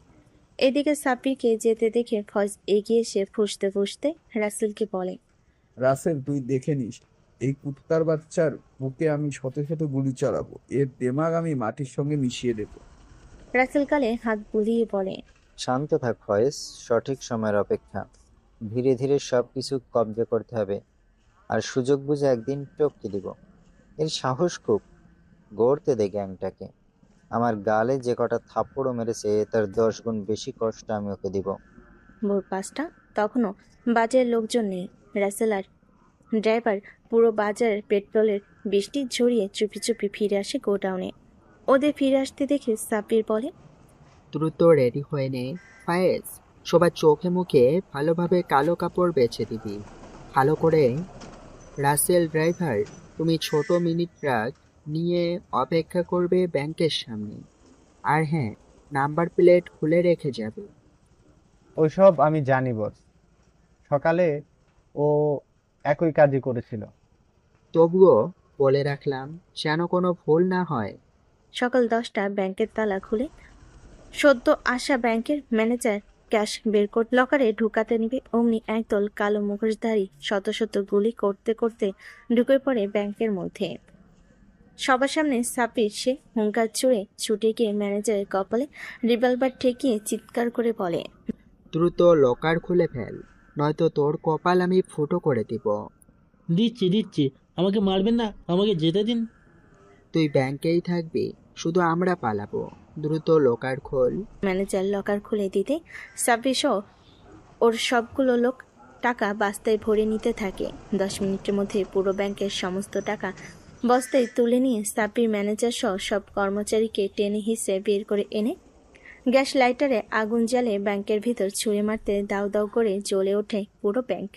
এদিকে সাব্বিরকে যেতে দেখে ফয়েজ এগিয়ে এসে ফুঁসতে ফুঁসতে রাসেলকে বলে, রাসেল, তুই দেখে নিস, এই কুত্তার বাচ্চার বুকে আমি শত শত গুলি চালাবো। এর দিমাগ আমি মাটির সঙ্গে মিশিয়ে দেবো। রাসেল কালে হাত বুলিয়ে বলে, শান্ত থাক ফয়েজ, সঠিক সময়ের অপেক্ষা। ধীরে ধীরে সব কিছু কবজা করতে হবে, আর সুযোগ বুঝে একদিন টপকে দিব। এর সাহস খুব, গড়তে দে গ্যাংটাকে। আমার গালে যে কটা থাপ্পড়ও মেরেছে তার 10 গুণ বেশি কষ্ট আমি ওকে দিব। ভোর 5টা, তখনও বাজারের লোকজন নেই। রাসেল আর ড্রাইভার পুরো বাজারের পেট্রোলের বৃষ্টি ঝরিয়ে চুপি চুপি ফিরে আসে গোডাউনে। ওদের ফিরে আসতে দেখে সাব্বির বলে, দ্রুত রেডি হয়ে নে। ফায়েজ, সবার চোখে মুখে ভালোভাবে কালো কাপড় বেছে দিবি। ভালো করে। রাসেল ড্রাইভার, তুমি ছোট মিনি ট্রাক নিয়ে অপেক্ষা করবে ব্যাংকের সামনে। আর হ্যাঁ, নাম্বার প্লেট খুলে রেখে যাবে। ওইসব আমি জানি বস, সকালে ও একই কাজই করেছিল। তবুও বলে রাখলাম, যেন কোনো ভুল না হয়। সকাল 10টা ব্যাংকের তালা খুলে সদ্য আসা ব্যাংকের ম্যানেজার ক্যাশ বের করে লকারে ঢুকাতে নিবে অমনি একদল কালো মুখোশধারী শত শত গুলি করতে করতে ঢুকে পড়ে ব্যাংকের মধ্যে। সবার সামনে সাব্বির সে হুঙ্কার ছুড়ে ছুটে গিয়ে ম্যানেজারের কপালে রিভলভার ঠেকিয়ে চিৎকার করে বলে, দ্রুত লকার খুলে ফেল, নয়তো তোর কপাল আমি ফুটো করে দিব। দিচ্ছি দিচ্ছি, আমাকে মারবেন না, আমাকে যেতে দিন। তুই ব্যাংকেই থাকবি, শুধু আমরা পালাবো। দ্রুত লকার খোল। ম্যানেজার লকার খুলে দিতে সাব্বির সহ ওর সবগুলো লোক টাকা বস্তায় ভরে নিতে থাকে। 10 মিনিটের মধ্যে পুরো ব্যাংকের সমস্ত টাকা বস্তায় তুলে নিয়ে সাব্বির ম্যানেজার সহ সব কর্মচারীকে টেনে হিসে বের করে এনে গ্যাস লাইটারে আগুন জ্বালে ব্যাংকের ভিতর ছুঁড়ে মারতে দাউ দাউ করে জ্বলে ওঠে পুরো ব্যাংক।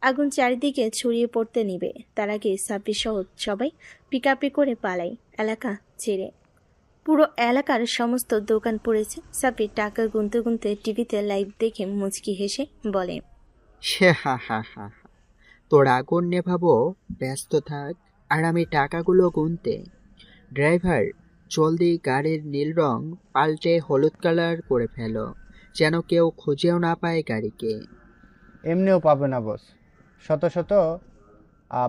আগুন চারিদিকে ছড়িয়ে পড়তে নিবে, তার আগে সাব্বির সহ সবাই পিকআপে করে পালাই এলাকা ছেড়ে। পুরো এলাকার সমস্ত দোকান পড়েছে। সাব্বির টাকা গুনতে গুনতে টিভিতে লাইভ দেখে মুচকি হেসে বলে, সে হা হা হা হা। তোর আগুন নেভাবো, ব্যস্ত থাক, আর আমি টাকাগুলো গুনতে। ড্রাইভার, জলদি গাড়ির নীল রং পাল্টে হলুদ কালার করে ফেলো, যেন কেউ খুঁজেও না পায় গাড়িকে। এমনিও পাবে না বস, শত শত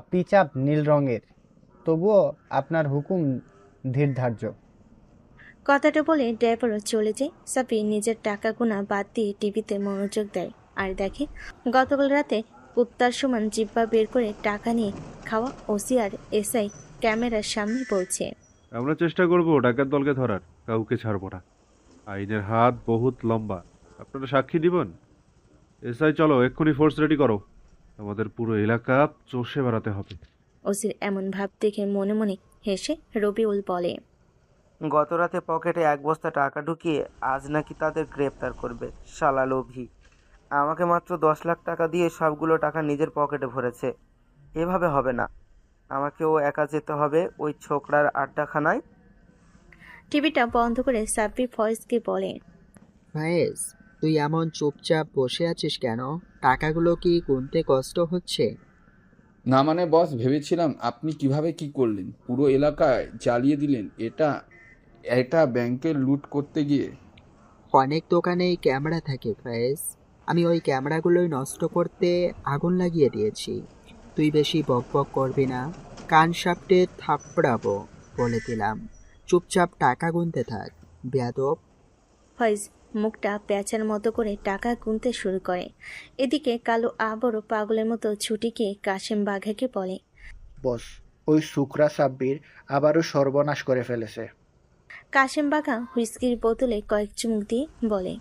পিচআপ নীল রঙের, তবুও আপনার হুকুম ধীর ধার্য। কথাটা বলে ড্রাইভারও চলে যায়। সাব্বির নিজের টাকা গোনা বাদ দিয়ে টিভিতে মনোযোগ দেয় আর দেখে গতকাল রাতে কুত্তার সমান জিব্বা বের করে টাকা নিয়ে খাওয়া ওসি আর এসআই ক্যামেরার সামনে বলছে, আমরা চেষ্টা করব ডাকাত দলকে ধরার, কাউকে ছাড়বো না। আইনের হাত বহুত লম্বা, আপনারা সাক্ষী দিবেন। এসআই চলো, এক্ষুনি ফোর্স রেডি করো, আমাদের পুরো এলাকা চষে বেড়াতে হবে। ওসির এমন ভাব দেখে মনে মনে হেসে রবিউল বলে, গত রাতে পকেটে 1 বস্তা টাকা ঢুকিয়ে আজ নাকি তাদের গ্রেপ্তার করবে, শালা লোভী। আমাকে মাত্র 10 লাখ টাকা দিয়ে সবগুলো টাকা নিজের পকেটে ভরেছে। এভাবে হবে না, আমাকেও একা যেতে হবে ওই ছোকরার আড্ডাখানায়। টিভিটা বন্ধ করে সাব্বির ফয়েজকে বলে, ফায়েজ, তুই এমন চুপচাপ বসে আছিস কেন? টাকাগুলো কি গুনতে কষ্ট হচ্ছে? না মানে বস, ভেবেছিলাম আপনি কিভাবে কি করলেন, পুরো এলাকায় জ্বালিয়ে দিলেন এটা এটা ব্যাংকে লুট করতে গিয়ে। অনেক দোকানেই ক্যামেরা থাকে ফায়েজ, আমি ওই ক্যামেরাগুলোই নষ্ট করতে আগুন লাগিয়ে দিয়েছি। তুই বেশি বকবক করবি না, কান সাপটে থাপড়াবো বলে দিলাম। চুপচাপ টাকা গুনতে থাক, বেয়াদব। ফয়েজ মুখটা প্যাঁচার মতো করে টাকা গুনতে শুরু করে। এদিকে কালো আবারও পাগলের মতো ছুটি গিয়ে কাশেম বাঘাকে বলে, বস, ওই শুকরা সাব্বির আবারও সর্বনাশ করে ফেলেছে। কাশেম বাঘা হুইস্কির বোতলে কয়েক চুমুক দিয়ে বলে,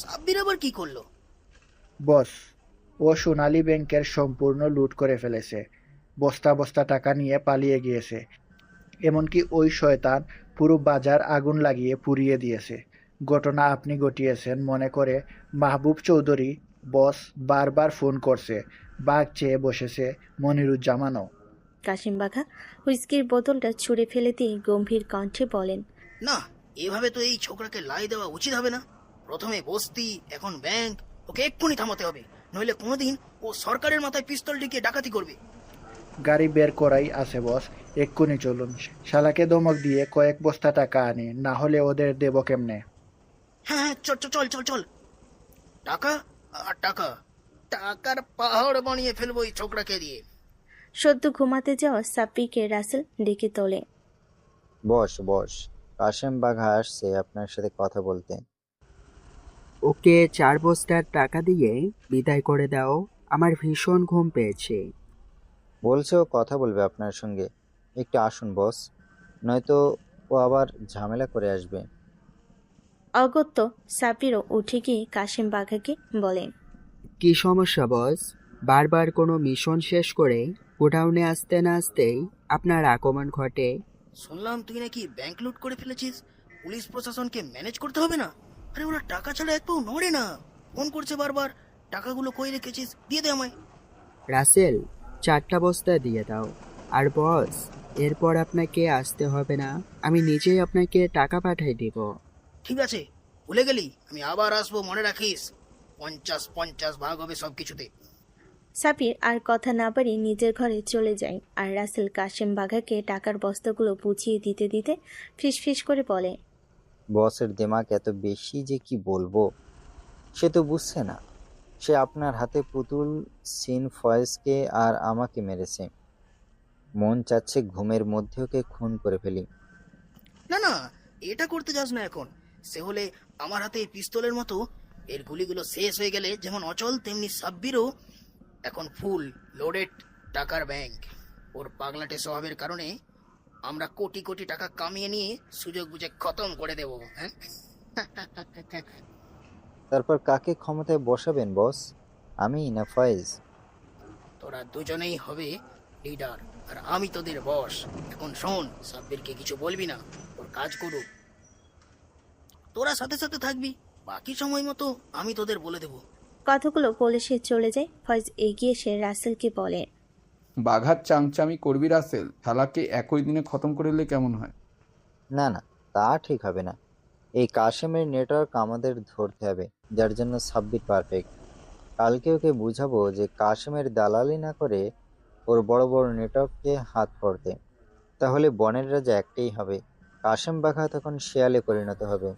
সাব্বির আবার কি করলো? বস, ও সোনালী ব্যাংকের সম্পূর্ণ লুট করে ফেলেছে, বস্তা বস্তা টাকা নিয়ে পালিয়ে গিয়েছে। এমনকি ওই শয়তান পুরো বাজার আগুন লাগিয়ে পুড়িয়ে দিয়েছে। ঘটনা আপনি ঘটিয়েছেন মনে করে মাহবুব চৌধুরী বস বারবার ফোন করছে, বাঘ চেয়ে বসেছে মনিরুজ্জামানও। কাশেম বাঘা হুইস্কির বোতলটা ছুঁড়ে ফেলে দিয়ে গম্ভীর কণ্ঠে বলেন, না, এভাবে তো এই ছোকরাকে লাই দেওয়া উচিত হবে না। প্রথমে বস্তি, এখন ব্যাংক, ওকে এক্ষুনি থামাতে হবে, নইলে কোনোদিন ও সরকারের মাথায় পিস্তল টিকে ডাকাতি করবে। গাড়ি বের করাই আছে বস, এক্ষুনি চলুন। শালাকে ধমক দিয়ে কয়েক বস্তা টাকা আনি, না হলে ওদের দেব কেমনে? হ্যাঁ হ্যাঁ, চল চল চল চল। টাকা আর টাকা, টাকার পাহাড় বানিয়ে ফেলবো এই ছোকরাকে দিয়ে। সদ্য ঘুমাতে যাওয়া সাব্বিরকে রাসেল ডেকে তোলে। বস বস, কাশেম বাঘা আসছে আপনার সাথে কথা বলতে। ওকে 4 বস্তার টাকা দিয়ে বিদায় করে দাও, আমার ভীষণ ঘুম পেয়েছে। বলছে ও কথা বলবে আপনার সঙ্গে, একটু আসুন বস, নয়তো ও আবার ঝামেলা করে আসবে। অগত্য সাব্বিরও উঠে গিয়ে কাশেম বাঘাকে বলে, কি সমস্যা বস? বারবার কোনো মিশন শেষ করে গোডাউনে আসতে না আসতেই আপনার আগমন ঘটে। শুনলাম তুই নাকি ব্যাংক লুট করে ফেলেছিস, পুলিশ প্রশাসনকে ম্যানেজ করতে হবে না? আরে ওরা টাকা ছাড়া এক পাও নড়ে না, ফোন করছে বারবার। টাকাগুলো কই রেখেছিস, দিয়ে দে আমায়। রাসেল, 4টা বস্তা দিয়ে দাও। আর বস, এরপর আপনাকে আসতে হবে না, আমি নিজেই আপনাকে টাকা পাঠিয়ে দিব। ঠিক আছে, ভুলে গেলি, আমি আবার আসবো, মনে রাখিস। 50-50 ভাগ হবে সবকিছুতে। সাব্বির আর কথা না বাড়িয়ে নিজের ঘরে চলে যায়, আর রাসেল কাশেম বাঘাকে টাকার বস্তাগুলো বুঝিয়ে দিতে দিতে ফিসফিস করে বলে, বসের দিমাগ এত বেশি যে কি বলবো, সে তো বুঝছে না। সে আপনার হাতে পুতুল সিন ফয়েজকে আর আমাকে মেরেছে, মন চাচ্ছে ঘুমের মধ্যে ওকে খুন করে ফেলি। না না, এটা করতে যাস না এখন। সে হলে আমার হাতে এই পিস্তলের মতো, এর গুলিগুলো শেষ হয়ে গেলে যেমন অচল, তেমনি সাব্বিরও এখন ফুল লোডেড টাকার ব্যাংক। ওর পাগলাটে স্বভাবের কারণে আমরা কোটি কোটি টাকা কামিয়ে নিয়ে সুযোগ বুঝে খতম করে দেব। হ্যাঁ, তারপর কাকে ক্ষমতায় বসাবেন বস, আমি না ফয়েজ? তোরা দুজনেই হবে লিডার, আর আমি তোদের বস। এখন শোন, সাব্বিরকে কিছু বলবি না, ওর কাজ করুক, তোরা সাথে সাথে থাকবি। বাকি সময় মতো আমি তোদের বলে দেব। কথাগুলো বলে সে চলে যায়। ফয়েজ এগিয়ে এসে রাসেলকে বলে, বাঘার চামচামি করবি রাসেল, শালাকে একই দিনে খতম করে দিলে কেমন হয়? না না, তা ঠিক হবে না। এই কাশেমের নেটওয়ার্ক আমাদের ধরতে হবে, যার জন্য সাব্বির পারফেক্ট। কালকে ওকে বুঝাবো যে কাশেমের দালালি না করে ওর বড় বড় নেটওয়ার্ককে হাত পড়তে। তাহলে বনের রাজা একটাই হবে, কাশেম বাঘা তখন শেয়ালে পরিণত হবে।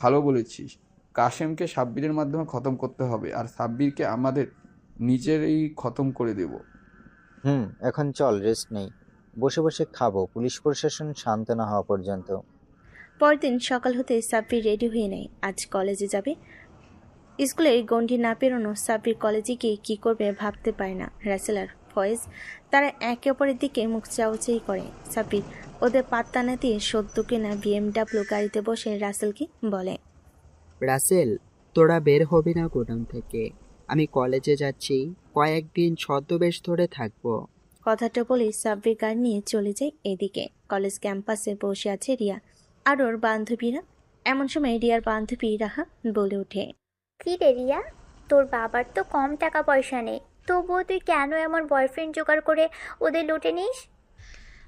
ভালো বলেছিস। কাশেমকে সাব্বিরের মাধ্যমে খতম করতে হবে, আর সাব্বিরকে আমাদের নিজেরই খতম করে দেব। এখন চল, রেস্ট নেই, বসে বসে খাবো পুলিশ প্রশাসন শান্ত না হওয়া পর্যন্ত। পরদিন সকাল হতে সাব্বির রেডি হয়ে নেয়, আজ কলেজে যাবে। স্কুলের গণ্ডি না পেরোনো সাব্বির কলেজে গিয়ে কী করবে ভাবতে পারে না। রাসেল আর ফয়েজ তারা একে অপরের দিকে মুখ চাউচাই করে। সাব্বির ওদের পাত্তা না দিয়ে সদ্য কেনা BMW গাড়িতে বসে রাসেলকে বলে, রাসেল, তোরা বের হবি না গোডাউন থেকে? আমি কলেজে যাচ্ছি, কয়েকদিন ছদ্মবেশ ধরে থাকবো। কথাটা বলে সাব্বির গাড়ি নিয়ে চলে যায় এদিকে। কলেজ ক্যাম্পাসে বসে আছে রিয়া আর ওর বান্ধবীরা। এমন সময় রিয়ার বান্ধবী রাহা বলে ওঠে, কি রে রিয়া, তোর বাবার তো কম টাকা পয়সা নেই, তবুও তুই কেন এমন বয়ফ্রেন্ড জোগাড় করে ওদের লুটে নিস?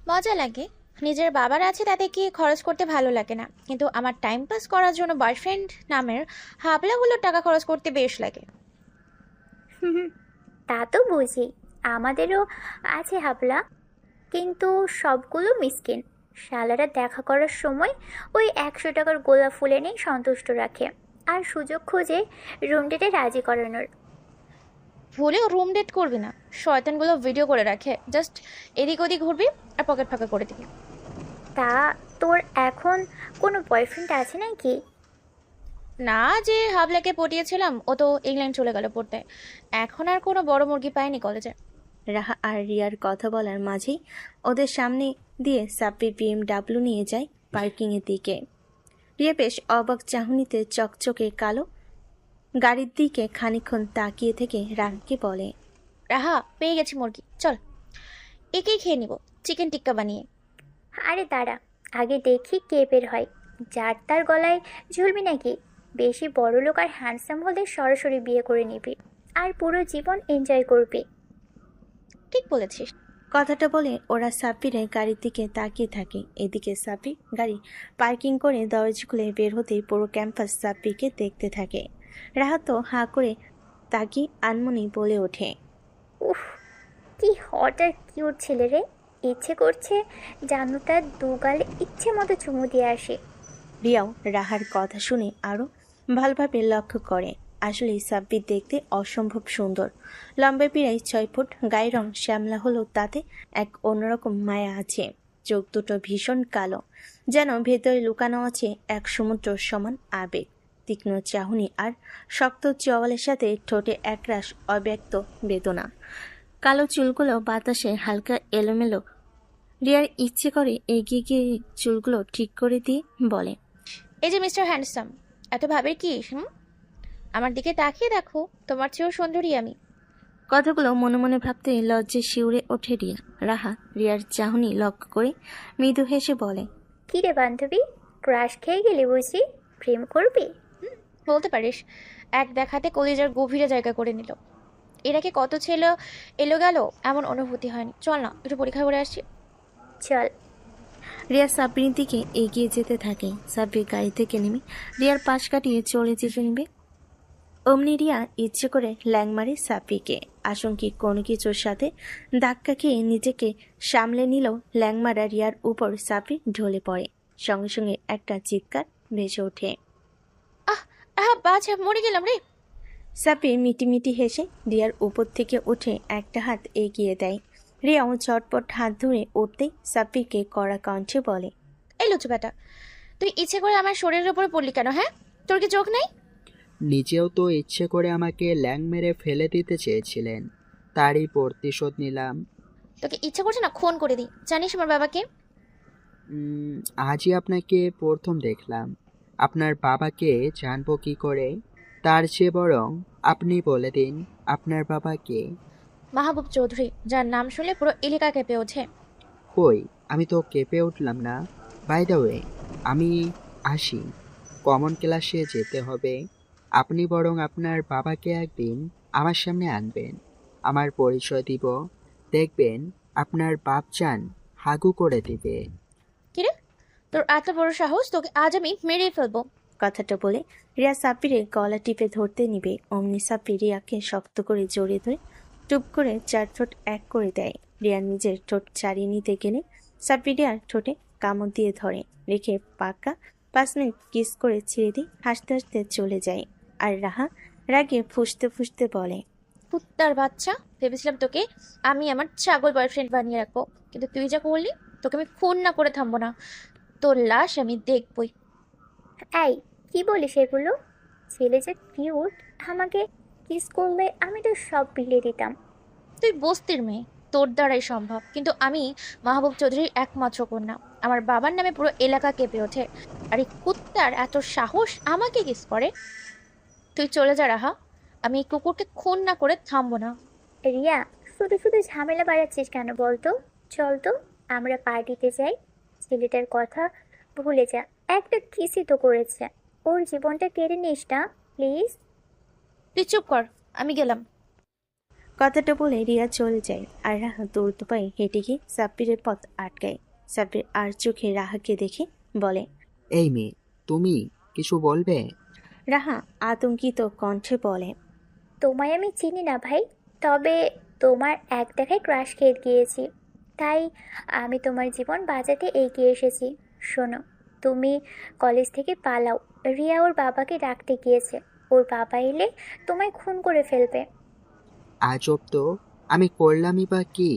মজা লাগে, নিজের বাবার আছে তাতে কি খরচ করতে ভালো লাগে না, কিন্তু আমার টাইম পাস করার জন্য বয়ফ্রেন্ড নামের হাবলাগুলোর টাকা খরচ করতে বেশ লাগে। তা তো বুঝি, আমাদেরও আছে হাবলা, কিন্তু সবগুলো মিসকিন। শালারা দেখা করার সময় ওই 100 টাকার গোলাপ ফুল এনেই সন্তুষ্ট রাখে, আর সুযোগ খোঁজে রুম ডেটে রাজি করানোর। ভুলেও রুম ডেট করবি না, শয়তানগুলো ভিডিও করে রাখে, জাস্ট এদিক ওদিক ঘুরবি আর পকেট ফাঁকা করে দিবি। তা তোর এখন কোনো বয়ফ্রেন্ড আছে নাকি? না, যে হাবলাকে পটিয়েছিলাম ও তো ইংল্যান্ড চলে গেল পড়তে, এখন আর কোনো বড় মুরগি পায়নি কলেজে। রাহা আর রিয়ার কথা বলার মাঝেই ওদের সামনে দিয়ে সাব্বির BMW নিয়ে যায় পার্কিংয়ের দিকে। রিয়া বেশ অবাক চাহনিতে চকচকে কালো গাড়ির দিকে খানিকক্ষণ তাকিয়ে থেকে রাহাকে বলে, রাহা, পেয়ে গেছি মুরগি, চল একেই খেয়ে নিব চিকেন টিক্কা বানিয়ে। আরে দাঁড়া, আগে দেখি কে বের হয়। যার তার গলায় ঝুলবি নাকি? বেশি বড় লোক আর হ্যান্ডসাম হলে সরাসরি বিয়ে করে নিবি, আর পুরো জীবন এনজয় করবি। ঠিক বলেছিস। কথাটা বলে ওরা সাব্বিরের গাড়ির দিকে তাকিয়ে থাকে। এদিকে সাব্বির গাড়ি পার্কিং করে দরজা খুলে বের হতেই পুরো ক্যাম্পাস সাব্বিরকে দেখতে থাকে। রাহা তো হাঁ করে তাকিয়ে আনমনি বলে ওঠে, উফ, কি হট আর কিউট ছেলে রে, ইচ্ছে করছে জানুটার দুগালে ইচ্ছে মতো চুমু দিয়ে আসে। রিয়াও রাহার কথা শুনে আরও ভালোভাবে লক্ষ্য করে। আসলে সাব্বির দেখতে অসম্ভব সুন্দর। লম্বা প্রায় 6 ফুট, গায়ের রং শ্যামলা হলেও তাতে এক অন্যরকম মায়া আছে। চোখ দুটো ভীষণ কালো, যেন ভেতরে লুকানো আছে এক সমুদ্র সমান আবেগ, তীক্ষ্ণ চাহনি আর শক্ত চওয়ালের সাথে ঠোঁটে একরাশ অব্যক্ত বেদনা। কালো চুলগুলো বাতাসে হালকা এলোমেলো। রিয়ার ইচ্ছে করে এগিয়ে গিয়ে চুলগুলো ঠিক করে দিয়ে বলে, এই যে মিস্টার হ্যান্ডসাম, এত ভাবের কি? আমার দিকে তাকিয়ে দেখো, তোমার চেয়েও সুন্দরী আমি। কথাগুলো মনে মনে ভাবতে লজ্জে শিউরে ওঠে রিয়া। রাহা রিয়ার চাহনি লক্ষ্য করে মৃদু হেসে বলে, কি রে বান্ধবী, ক্রাশ খেয়ে গেলি বুঝি? প্রেম করবি? বলতে পারিস, এক দেখাতে কলিজার গভীরে জায়গা করে নিল। এর আগে কত ছেলে এলো গেল, এমন অনুভূতি হয়নি। চল না, একটু পরীক্ষা করে আসছি। চল। রিয়া সাব্বির দিকে এগিয়ে যেতে থাকে। সাব্বির গাড়ি থেকে নেমে রিয়ার পাশ কাটিয়ে চলে যেতে নেবে। অমনি রিয়া ইচ্ছে করে ল্যাং মারে সাব্বিরকে। আশঙ্কিক কোনো কিছুর সাথে ধাক্কা খেয়ে নিজেকে সামলে নিল। ল্যাং মারা রিয়ার উপর সাব্বির ঢলে পড়ে। সঙ্গে সঙ্গে একটা চিৎকার ভেসে ওঠে, বাছা, মরে গেলাম রে। সাব্বির মিটিমিটি হেসে রিয়ার উপর থেকে উঠে একটা হাত এগিয়ে দেয়। রিয়াও চটপট হাত ধরে উঠতেই সাব্বিরকে কড়া কণ্ঠে বলে, এই লুচু বেটা, তুই ইচ্ছে করে আমার শরীরের উপরে পড়লি কেন? হ্যাঁ, তোর কি চোখ নাই? নিজেও তো ইচ্ছে করে আমাকে ল্যাং মেরে ফেলে দিতে চেয়েছিলেন, তারই প্রতিশোধ নিলাম। তোকে ইচ্ছা করছে না খুন করে দিই? জানিস আমার বাবাকে? আজই আপনাকে প্রথম দেখলাম। আপনার বাবাকে জানবো কি করে? তার চেয়ে বরং আপনি বলে দিন আপনার বাবাকে। মাহবুব চৌধুরী, যার নাম শুনলে পুরো এলাকা কেঁপে ওঠে। কই, আমি তো কেঁপে উঠলাম না। বাই দ্য ওয়ে, আমি আসি, কমন ক্লাসে যেতে হবে। আপনি বরং আপনার বাবাকে একদিন আমার সামনে আনবেন, আমার পরিচয় দিব, দেখবেন আপনার বাপজান হাগু করে দিবে। কিরে, তোর এত বড় সাহস, তোকে আজ আমি মেরে ফেলবো। কথাটা বলে রিয়া সাব্বিরের গলা টিপে ধরতে নিবে, অমনি সাব্বির রিয়াকে শক্ত করে জড়িয়ে ধরে টুপ করে 4 ঠোঁট এক করে দেয়। রিয়া নিজের ঠোঁট ছাড়িয়ে নিতে গেলে সাব্বির রিয়ার ঠোঁটে কামড় দিয়ে ধরে, রেখে পাকা 5 মিনিট কিস করে ছেড়ে দিয়ে হাসতে হাসতে চলে যায়। আর রাহা রাগে ফুঁসতে ফুঁসতে বলে, কুত্তার বাচ্চা, ভেবেছিলাম তোকে আমি আমার ছাগল বয়ফ্রেন্ড বানিয়ে রাখবো, কিন্তু তুই যা করলি, তোকে আমি খুন না করে থামবো না। তোর লাশ আমি দেখবই। এই কি বলিস এগুলো? ছেলে যে কিউট, আমাকে কিস করলে আমি তো সব বিলিয়ে দিতাম। তুই বস্তির মেয়ে, তোর দ্বারাই সম্ভব, কিন্তু আমি মাহবুব চৌধুরীর একমাত্র কন্যা। আমার বাবার নামে পুরো এলাকা কেঁপে ওঠে, আর এই কুত্তার এত সাহস আমাকে কিস করে। তুই চলে যা রাহা, আমি এই কুকুরকে খুন না করে থামবো না। রিয়া, শুধু শুধু ঝামেলা বাড়াচ্ছিস কেন বলতো? চল তো আমরা পার্টিতে যাই। ছেলেটার কথা ভুলে যা, একটা কিসই তো করেছে, ওর জীবনটা কেড়ে নিস না প্লিজ। তুই চুপ কর, আমি গেলাম। কথাটা বলে রিয়া চলে যায়, আর রাহা দ্রুত পায়ে হেঁটে গিয়ে সাব্বিরের পথ আটকায়। সাব্বির আর চোখে রাহাকে দেখে বলে, এই মেয়ে, তুমি কিছু বলবে? রাহা আতঙ্কিত কণ্ঠে বলে, তোমায় আমি চিনি না ভাই, তবে তোমার এক দেখায় ক্রাশ খেয়ে গিয়েছি, তাই আমি তোমার জীবন বাঁচাতে এগিয়ে এসেছি। শোনো, তুমি কলেজ থেকে পালাও, রিয়া ওর বাবাকে ডাকতে গিয়েছে, ওর বাবা এলে তোমায় খুন করে ফেলবে। আজব তো, আমি করলামই বা কি?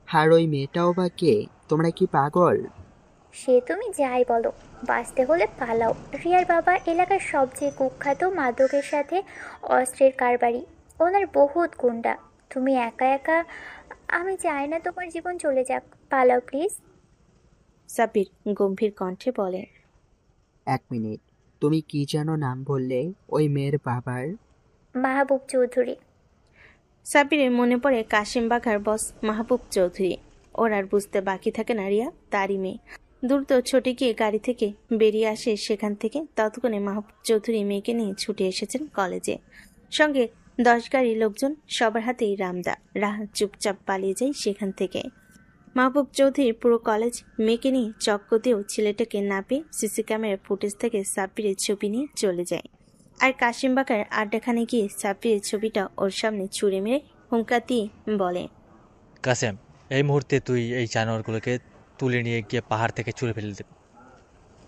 আর ওই মেয়েটাও বা কে? তোমরা কি পাগল? সে তুমি যাই বলো, বাঁচতে হলে পালাও। রিয়ার বাবা এলাকার সবচেয়ে কুখ্যাত মাদকের সাথে অস্ত্রের কারবারি, ওনার বহুত গুন্ডা। তুমি একা একা, আমি চাই না তোমার জীবন চলে যাক, পালাও প্লিজ। সাব্বির গম্ভীর কণ্ঠে বলে, 1 মিনিট, তুমি কি যেন নাম বললে ওই মেয়ের বাবার? মাহবুব চৌধুরী। সাব্বিরের মনে পড়ে কাশিম বাঘার বস মাহবুব চৌধুরী। ওর আর বুঝতে বাকি থাকে না রিয়া তারই মেয়ে। দ্রুত ছুটে গিয়ে গাড়ি থেকে বেরিয়ে আসে সেখান থেকে। ততক্ষণে মাহবুব চৌধুরী মেয়েকে নিয়ে ছুটে এসেছেন কলেজে, সঙ্গে 10 গাড়ি লোকজন, সবার হাতেই রামদা। রাহা চুপচাপ পালিয়ে যায় সেখান থেকে। মাহবুব চৌধুরীর পুরো কলেজ মেয়েকে নিয়ে চক্ক দিয়েও ছেলেটাকে না পেয়ে সিসি ক্যামেরার ফুটেজ থেকে সাব্বিরের ছবি নিয়ে চলে যায়। আর কাশিম বাকার আড্ডাখানে গিয়ে সাব্বিরের ছবিটা ওর সামনে ছুঁড়ে মেরে হুঙ্কার দিয়ে বলে, কাসেম, এই মুহূর্তে তুই এই জানোয়ারগুলোকে তুলে নিয়ে গিয়ে পাহাড় থেকে ছুঁড়ে ফেলে দেবে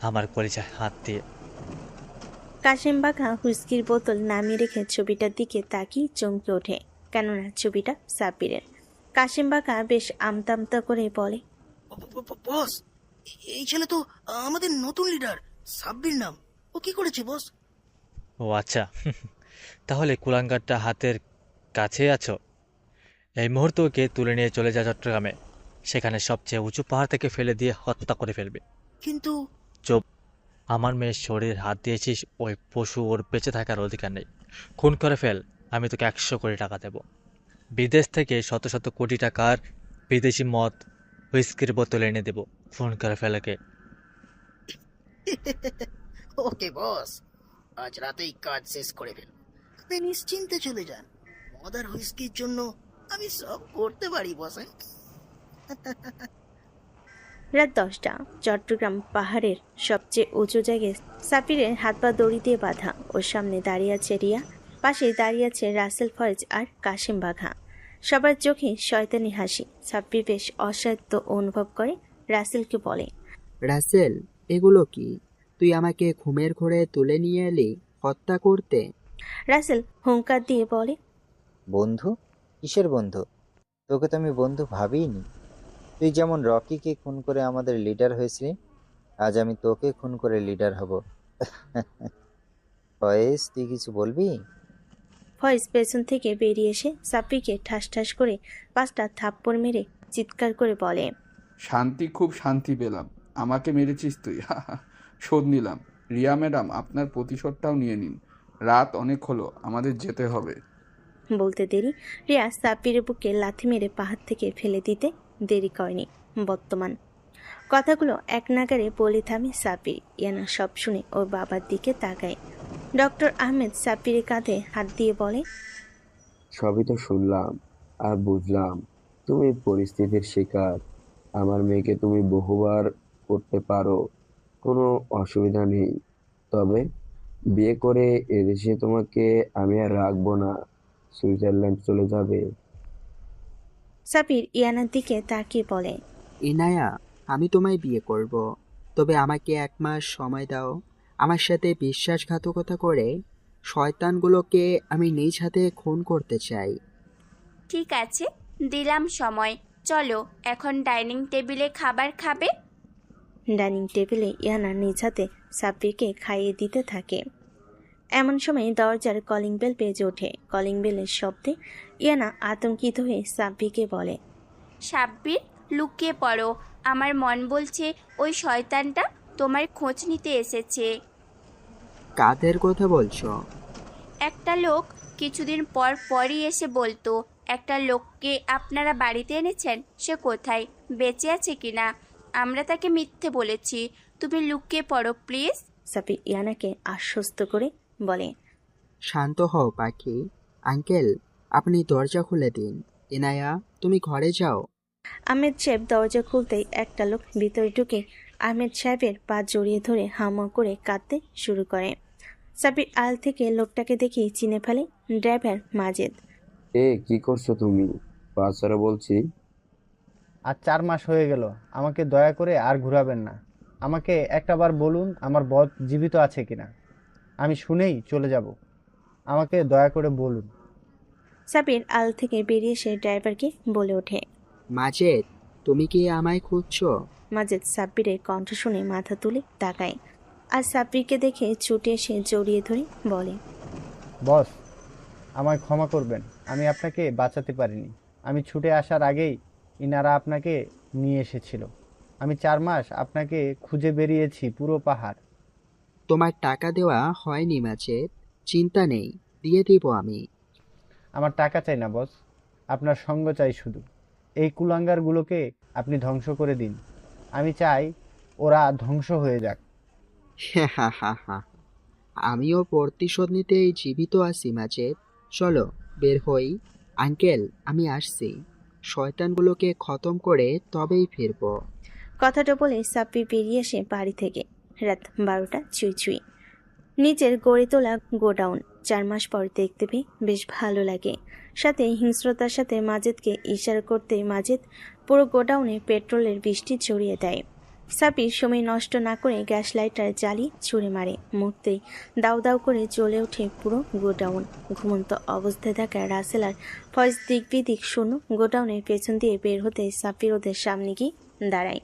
আমার কলিজায় হাত দিয়ে। কাশিম বাঘা হুইস্কির বোতল নামিয়ে রেখে ছবিটার দিকে তাকিয়ে চমকে ওঠে, কেননা ছবিটা সাব্বিরের। কাশিম বাঘা বেশ আমতা আমতা করে বলে, বস, এই ছেলে তো আমাদের নতুন লিডার, সাব্বির নাম। ও কি করেছে বস? ও আচ্ছা, তাহলে কুলাঙ্গারটা হাতের কাছে আছো। এই মুহূর্তে ওকে তুলে নিয়ে চলে যা চট্টগ্রামে, সেখানে সবচেয়ে উঁচু পাহাড় থেকে ফেলে দিয়ে হত্যা করে ফেলবে। কিন্তু চুপ, আমার মেয়ের শরীর হাত দিয়েছিস, ওই পশু ওর বেঁচে থাকার অধিকার নেই। খুন করে ফেল, আমি তোকে 100 কোটি টাকা দেব। বিদেশ থেকে শত শত কোটি টাকার বিদেশি মদ, হুইস্কির বোতল এনে দেব। ফোন করে ফেলকে। ওকে বস, আজ রাতেই কাজ শেষ করে ফেল। আপনি নিশ্চিন্তে চলে যান, মদার হুইস্কির জন্য আমি সব করতে পারি বস। রাত 10টা। চট্টগ্রাম পাহাড়ের সবচেয়ে উঁচু জায়গায় সাব্বিরের হাত পা দড়ি দিয়ে বাঁধা। ওর সামনে দাঁড়িয়ে আছে রিয়া, পাশে দাঁড়িয়ে আছে রাসেল, ফয়েজ আর কাশিম বাঘা। সবার চোখে শয়তানি হাসি। সাব্বির বেশ অসাধ্য অনুভব করে, রাসেলকে বলে, রাসেল, এগুলো কি? তুই আমাকে ঘুমের ঘোরে তুলে নিয়ে এলি হত্যা করতে? রাসেল হুঙ্কার দিয়ে বলে, বন্ধু? কিসের বন্ধু? তোকে তো আমি বন্ধু ভাবিনি। তুই যেমন রকিকে খুন করে আমাদের লিডার হয়েছিলি, আজ আমি তোকে খুন করে লিডার হব। ফয়েজ, তুই কিছু বলবি? ফয়েজ পেছন থেকে বেরিয়ে এসে সাব্বিরকে ঠাস ঠাস করে 5টা থাপ্পড় মেরে চিৎকার করে বলে, খুব শান্তি পেলাম। আমাকে মেরেছিস তুই, শোধ নিলাম। রিয়া ম্যাডাম, আপনার প্রতিশোধটাও নিয়ে নিন। রাত অনেক হলো, আমাদের যেতে হবে। বলতে দেরি রিয়া সাব্বিরের বুকে লাথি মেরে পাহাড় থেকে ফেলে দিতে দেরি করেনি। বর্তমান কথাগুলো এক নাগারে বলে থামে সাব্বির। ইয়ানা সব শুনে ওর বাবার দিকে তাকায়। ডক্টর আহমেদ সাব্বিরের কাঁধে হাত দিয়ে বলে, সবই তো শুনলাম আর বুঝলাম, তুমি পরিস্থিতির শিকার। আমার মেয়েকে তুমি বহুবার করতে পারো, কোনো অসুবিধা নেই। তবে বিয়ে করে এদেশে তোমাকে আমি আর রাখবো না, সুইজারল্যান্ড চলে যাবে। সাব্বির ইয়ানার দিকে তাকিয়ে বলে, ইনায়া, আমি তোমায় বিয়ে করব, তবে আমাকে 1 মাস সময় দাও। আমার সাথে বিশ্বাসঘাতকতা করে শয়তানগুলোকে আমি নিজ হাতে খুন করতে চাই। ঠিক আছে, দিলাম সময়। চলো এখন ডাইনিং টেবিলে খাবার খাবে। ডাইনিং টেবিলে ইয়ানা নিজ হাতে সাব্বিরকে খাইয়ে দিতে থাকে। এমন সময় দরজার কলিং বেল বেজে ওঠে। কলিং বেলের শব্দে ইয়ানা আতঙ্কিত হয়ে সাব্বিরকে বলে, সাব্বির, লুকিয়ে পড়ো। আমার মন বলছে ওই শয়তানটা তোমার খোঁজ নিতে এসেছে। কাদের কথা বলছো? একটা লোক কিছুদিন পর পরই এসে বলতো, একটা লোককে আপনারা বাড়িতে এনেছেন, সে কোথায়, বেঁচে আছে কিনা। আমরা তাকে মিথ্যে বলেছি। তুমি লুকিয়ে পড়ো প্লিজ। সাব্বির ইয়ানাকে আশ্বস্ত করে বলে, শান্ত হও পাখি। আঙ্কেল, আপনি দরজা খুলে দিন। ইনায়া, তুমি ঘরে যাও। আহমেদ সাহেব দরজা খুলতেই একটা লোক ভিতরে ঢুকে আহমেদ সাহেবের পা জড়িয়ে ধরে হামা করে কাঁদতে শুরু করে। সাব্বির আল থেকে লোকটাকে দেখেই চিনে ফেলে ড্রাইভার মাজেদ। কি করছো তুমি? বাচ্চারা বলছি। আর 4 মাস হয়ে গেল, আমাকে দয়া করে আর ঘুরাবেন না। আমাকে একটাবার বলুন আমার বর জীবিত আছে কিনা, আমি শুনেই চলে যাব। আমাকে দয়া করে বলুন। সাব্বির আল থেকে বেরিয়ে এসে ড্রাইভারকে বলে ওঠে, মাজেদ, তুমি কি আমায় খুঁজছো? মাজেদ সাব্বিরের কণ্ঠ শুনে মাথা তুলে তাকায় আর সাব্বিরকে দেখে ছুটে এসে জড়িয়ে ধরে বলে, বস, আমায় ক্ষমা করবেন, আমি আপনাকে বাঁচাতে পারিনি। আমি ছুটে আসার আগেই ইনারা আপনাকে নিয়ে এসেছিল। আমি 4 মাস আপনাকে খুঁজে বেরিয়েছি পুরো পাহাড়। তোমার টাকা দেওয়া হয়নি মাজেদ, চিন্তা নেই, দিয়ে দিব আমি। আমার টাকা চাই না বস, আপনার সঙ্গ চাই শুধু। এই কুলাঙ্গারগুলোকে আপনি ধ্বংস করে দিন। আমি চাই ওরা ধ্বংস হয়ে যাক। আমিও প্রতিশোধ নিতে জীবিত আছি মাজেদ। চলো বের হই। আঙ্কেল, আমি আসছি। শয়তানগুলোকে খতম করে তবেই ফিরব। কথাটা বলে সাব্বির বেরিয়ে আসে বাড়ি থেকে। রাত 12টা ছুঁই ছুঁই। নিচের গড়ে তোলা গোডাউন 4 মাস পর দেখতে পেয়ে বেশ ভালো লাগে। সাথে হিংস্রতার সাথে মাজেদকে ইশারা করতে মাজেদ পুরো গোডাউনে পেট্রোলের বৃষ্টি ছড়িয়ে দেয়। সাব্বির সময় নষ্ট না করে গ্যাস লাইটার জ্বালিয়ে ছুঁড়ে মারে। মুহূর্তেই দাউ দাউ করে জ্বলে ওঠে পুরো গোডাউন। ঘুমন্ত অবস্থায় থাকা রাসেল আর ফয়েজ দিক বিদিক শূন্য গোডাউনের পেছন দিয়ে বের হতে সাব্বির ওদের সামনে গিয়ে দাঁড়ায়।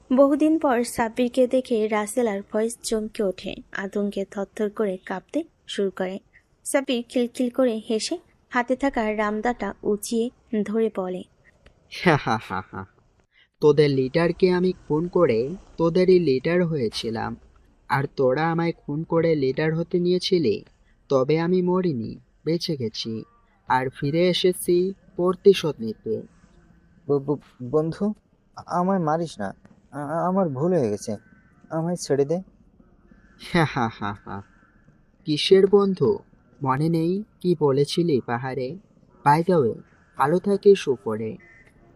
বহুদিন পর সাব্বিরকে দেখে রাসেল আর ফয়েজ চমকে ওঠে। আতঙ্কে থরথর করে কাঁপতে শুরু করে। সাব্বির খিলখিল করে হেসে হাতে থাকা রামদাটা উঁচিয়ে ধরে বলে, তোদের লিডারকে আমি খুন করে তোদেরই লিডার হয়েছিলাম, আর তোরা আমায় খুন করে লিডার হতে নিয়েছিলি। তবে আমি মরিনি, বেঁচে গেছি, আর ফিরে এসেছি প্রতিশোধ নিতে। বন্ধু, আমায় মারিস না, আমার ভুল হয়ে গেছে, আমায় ছেড়ে দে। কিসের বন্ধু? মনে নেই কি বলেছিলি পাহাড়ে? বাই দ্য ওয়ে, ভালো থাকিস উপরে।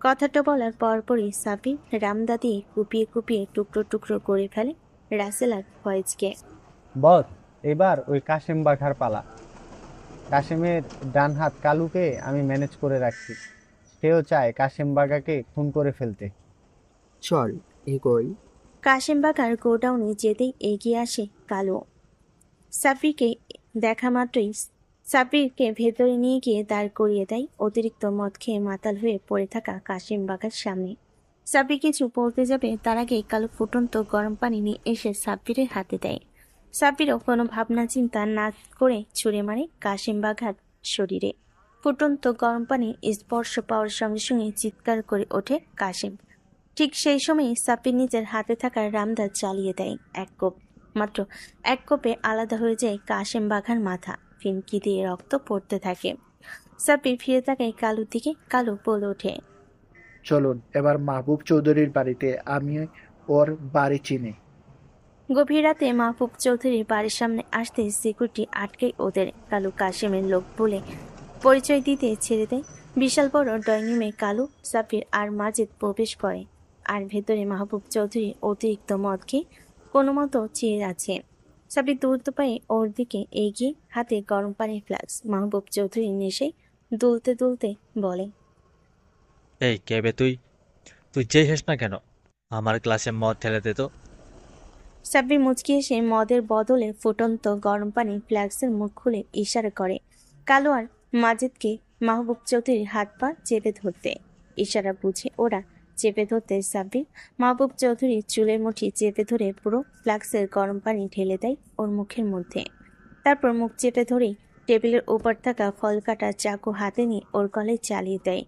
কথাটা বলার পরপরই সাব্বির রামদা দিয়ে কুপিয়ে কুপিয়ে টুকরো টুকরো করে ফেলে রাসেল আর ফয়েজকে। বস, এবার ওই কাশেম বাঘার পালা। কাশেমের ডান হাত কালুকে আমি ম্যানেজ করে রাখছি। সেও চায় কাশেম বাঘাকে খুন করে ফেলতে। চল এগোই। কাশেম বাঘার গোডাউনে যেতেই এগিয়ে আসে কালু। সাব্বিরকে দেখা মাত্রই সাব্বিরকে ভেতরে নিয়ে গিয়ে দাঁড় করিয়ে দেয় অতিরিক্ত মদ খেয়ে মাতাল হয়ে পড়ে থাকা কাশেম বাঘার সামনে। সাব্বির কিছু বলতে যাবে তার আগে কালো ফুটন্ত গরম পানি নিয়ে এসে সাব্বিরের হাতে দেয়। সাব্বিরও কোনো ভাবনা চিন্তা না করে ছুঁড়ে মারে কাশেম বাঘার শরীরে। ফুটন্ত গরম পানির স্পর্শ পাওয়ার সঙ্গে সঙ্গে চিৎকার করে ওঠে কাশেম। ঠিক সেই সময় সাব্বির নিজের হাতে থাকা রামদা চালিয়ে দেয় এক কোপ। মাত্র এক কোপে আলাদা হয়ে যায় কাশেম বাঘার মাথা। ফিনকি দিয়ে রক্ত পড়তে থাকে। সাব্বির ফিরে তাকায় কালুর দিকে। কালু বলে ওঠে, চলুন এবার মাহবুব চৌধুরীর বাড়িতে, আমি ওর বাড়ি চিনি। গভীর রাতে মাহবুব চৌধুরীর বাড়ির সামনে আসতে সিকিউরিটি আটকে ওদের। কালু কাশেমের লোক বলে পরিচয় দিতে ছেড়ে দেয়। বিশাল বড় ড্রয়িং রুমে কালু, সাব্বির আর মাজিদ প্রবেশ করে। আর ভেতরে মাহবুব চৌধুরী অতিরিক্ত মদ খেয়ে কোনো মতো চেয়ে আছে। সাব্বির দ্রুত পায়ে ওর দিকে এগিয়ে, হাতে গরম পানির ফ্লাক্স। মাহবুব চৌধুরী নেশে দুলতে দুলতে বলে, এই কে বে তুই? তুই চেয়েছিস না কেন আমার ক্লাসে মদ ঠেলে দে তো? সাব্বির মুচকি এসে মদের বদলে ফুটন্ত গরম পানি ফ্ল্যাক্সের মুখ খুলে ইশারা করে কালু আর মাজিদকে মাহবুব চৌধুরীর হাত পা চেপে ধরতে। ইশারা বুঝে ওরা চেপে ধরতে সাব্বির মাহবুব চৌধুরীর চুলের মুঠি চেপে ধরে পুরো ফ্ল্যাক্সের গরম পানি ঢেলে দেয় ওর মুখের মধ্যে। তারপর মুখ চেপে ধরেই টেবিলের উপর থাকা ফল কাটা চাকু হাতে নিয়ে ওর গলায় চালিয়ে দেয়।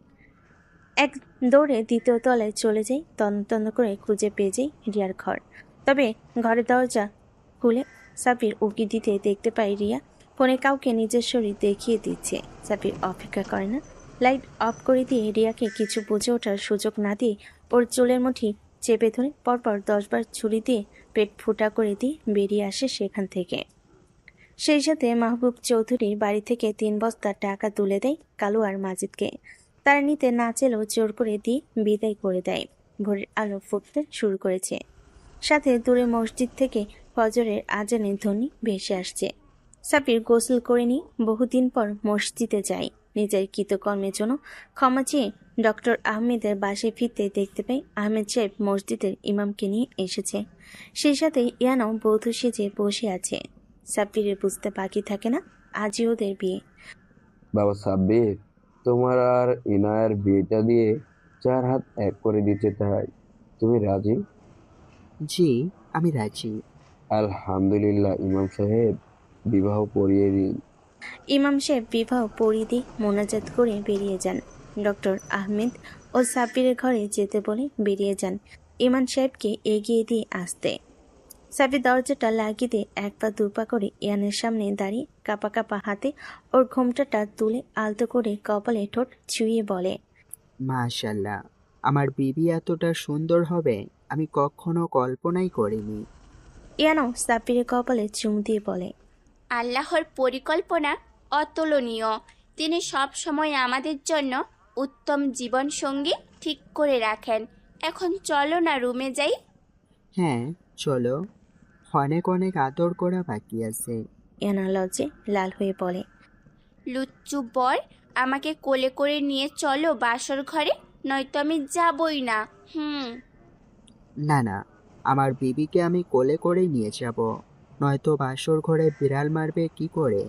এক দৌড়ে দ্বিতীয় তলায় চলে যায়। তন্ন করে খুঁজে পেয়ে যায় রিয়ার ঘর। তবে ঘরের দরজা খুলে সাব্বির উকি দিতে দেখতে পায় রিয়া ফোনে কাউকে নিজের শরীর দেখিয়ে দিচ্ছে। সাব্বির অপেক্ষা করে না, লাইট অফ করে দিয়ে রিয়াকে কিছু বুঝে ওঠার সুযোগ না দিয়ে ওর চুলের মুঠি চেপে ধরে পরপর 10 বার ছুরি দিয়ে পেট ফুটা করে দিয়ে বেরিয়ে আসে সেখান থেকে। সেই সাথে মাহবুব চৌধুরীর বাড়ি থেকে 3 বস্তা টাকা তুলে দেয় কালু আর মাজিদকে। তারা নিতে না চেলেও জোর করে দিয়ে বিদায় করে দেয়। ভোরের আলো ফুটতে শুরু করেছে, সাথে দূরে মসজিদ থেকে ফজরের আজানের ধ্বনি ভেসে আসছে। সাব্বির গোসল করে নিয়ে বহুদিন পর মসজিদে যায়। নিজের কৃতকর্মের জন্য ক্ষমা চেয়ে ডক্টর আহমেদের বাসায় ফিরতে দেখতে পাই আহমেদ সাহেব মসজিদের ইমামকে নিয়ে এসেছে। সেই সাথে ইয়ানাও বধূ সেজে বসে আছে। সাব্বিরের বুঝতে বাকি থাকে না আজই ওদের বিয়ে। বাবা সাব্বির, তোমার আর ইনায়ের বিয়েটা দিয়ে 4 হাত এক করে দিতে চাই, তুমি রাজি? জি, আমি রাজি। আলহামদুলিল্লাহ ইমাম সাহেব, বিবাহ পড়িয়ে দিন। ইমাম সাহেব বিবাহ পড়িয়ে দিয়ে মোনাজাত করে বেরিয়ে যান। ডক্টর আহমেদ ও সাব্বিরের ঘরে যেতে বলে বেরিয়ে যান ইমাম সাহেবকে এগিয়ে দিয়ে আসতে। সাব্বির দরজাটা লাগিয়ে দিয়ে 1 পা 2 পা করে ইয়ানের সামনে দাঁড়িয়ে কাপা কাপা হাতে ওর ঘোমটাটা তুলে আলতো করে কপালে ঠোঁট ছুঁয়ে বলে, মাশাআল্লাহ, আমার বিবি এতটা সুন্দর হবে আমি কখনো কল্পনাই করিনি। ইয়ানাও সাব্বিরের কপালে চুমু দিয়ে বলে, আল্লাহর পরিকল্পনা অতুলনীয়। তিনি সব সময় আমাদের জন্য উত্তম জীবন সঙ্গী ঠিক করে রাখেন। এখন চলো না রুমে যাই। হ্যাঁ চলো, অনেক অনেক আদর করা বাকি আছে। ইয়ানা লজ্জে লাল হয়ে বলে, লুচ্চু বর, আমাকে কোলে করে নিয়ে চলো বাসর ঘরে, নয়তো আমি যাবই না। না না, আমার বিবিকে আমি কোলে করেই নিয়ে যাব, নয়তো বাসর ঘরে বিড়াল মারবে কি করে।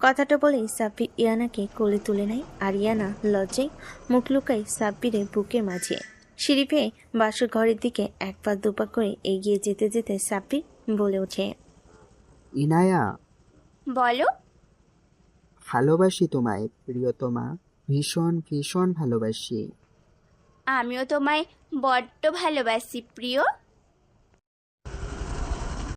কথাটা বলেই সাব্বির ইয়ানাকে কোলে তুলে নেয়। আর ইয়ানা লজ্জায় মুখ লুকায় সাব্বিরের বুকের মাঝে। সিঁড়ি পেয়ে বাসর ঘরের দিকে 1 পা 2 পা করে এগিয়ে যেতে যেতে সাব্বির বলে ওঠে, ইনায়া, বলো। ভালোবাসি তোমায় প্রিয়তমা, ভীষণ ভীষণ ভালোবাসি। আমিও তোমায় বড্ড ভালোবাসি প্রিয়।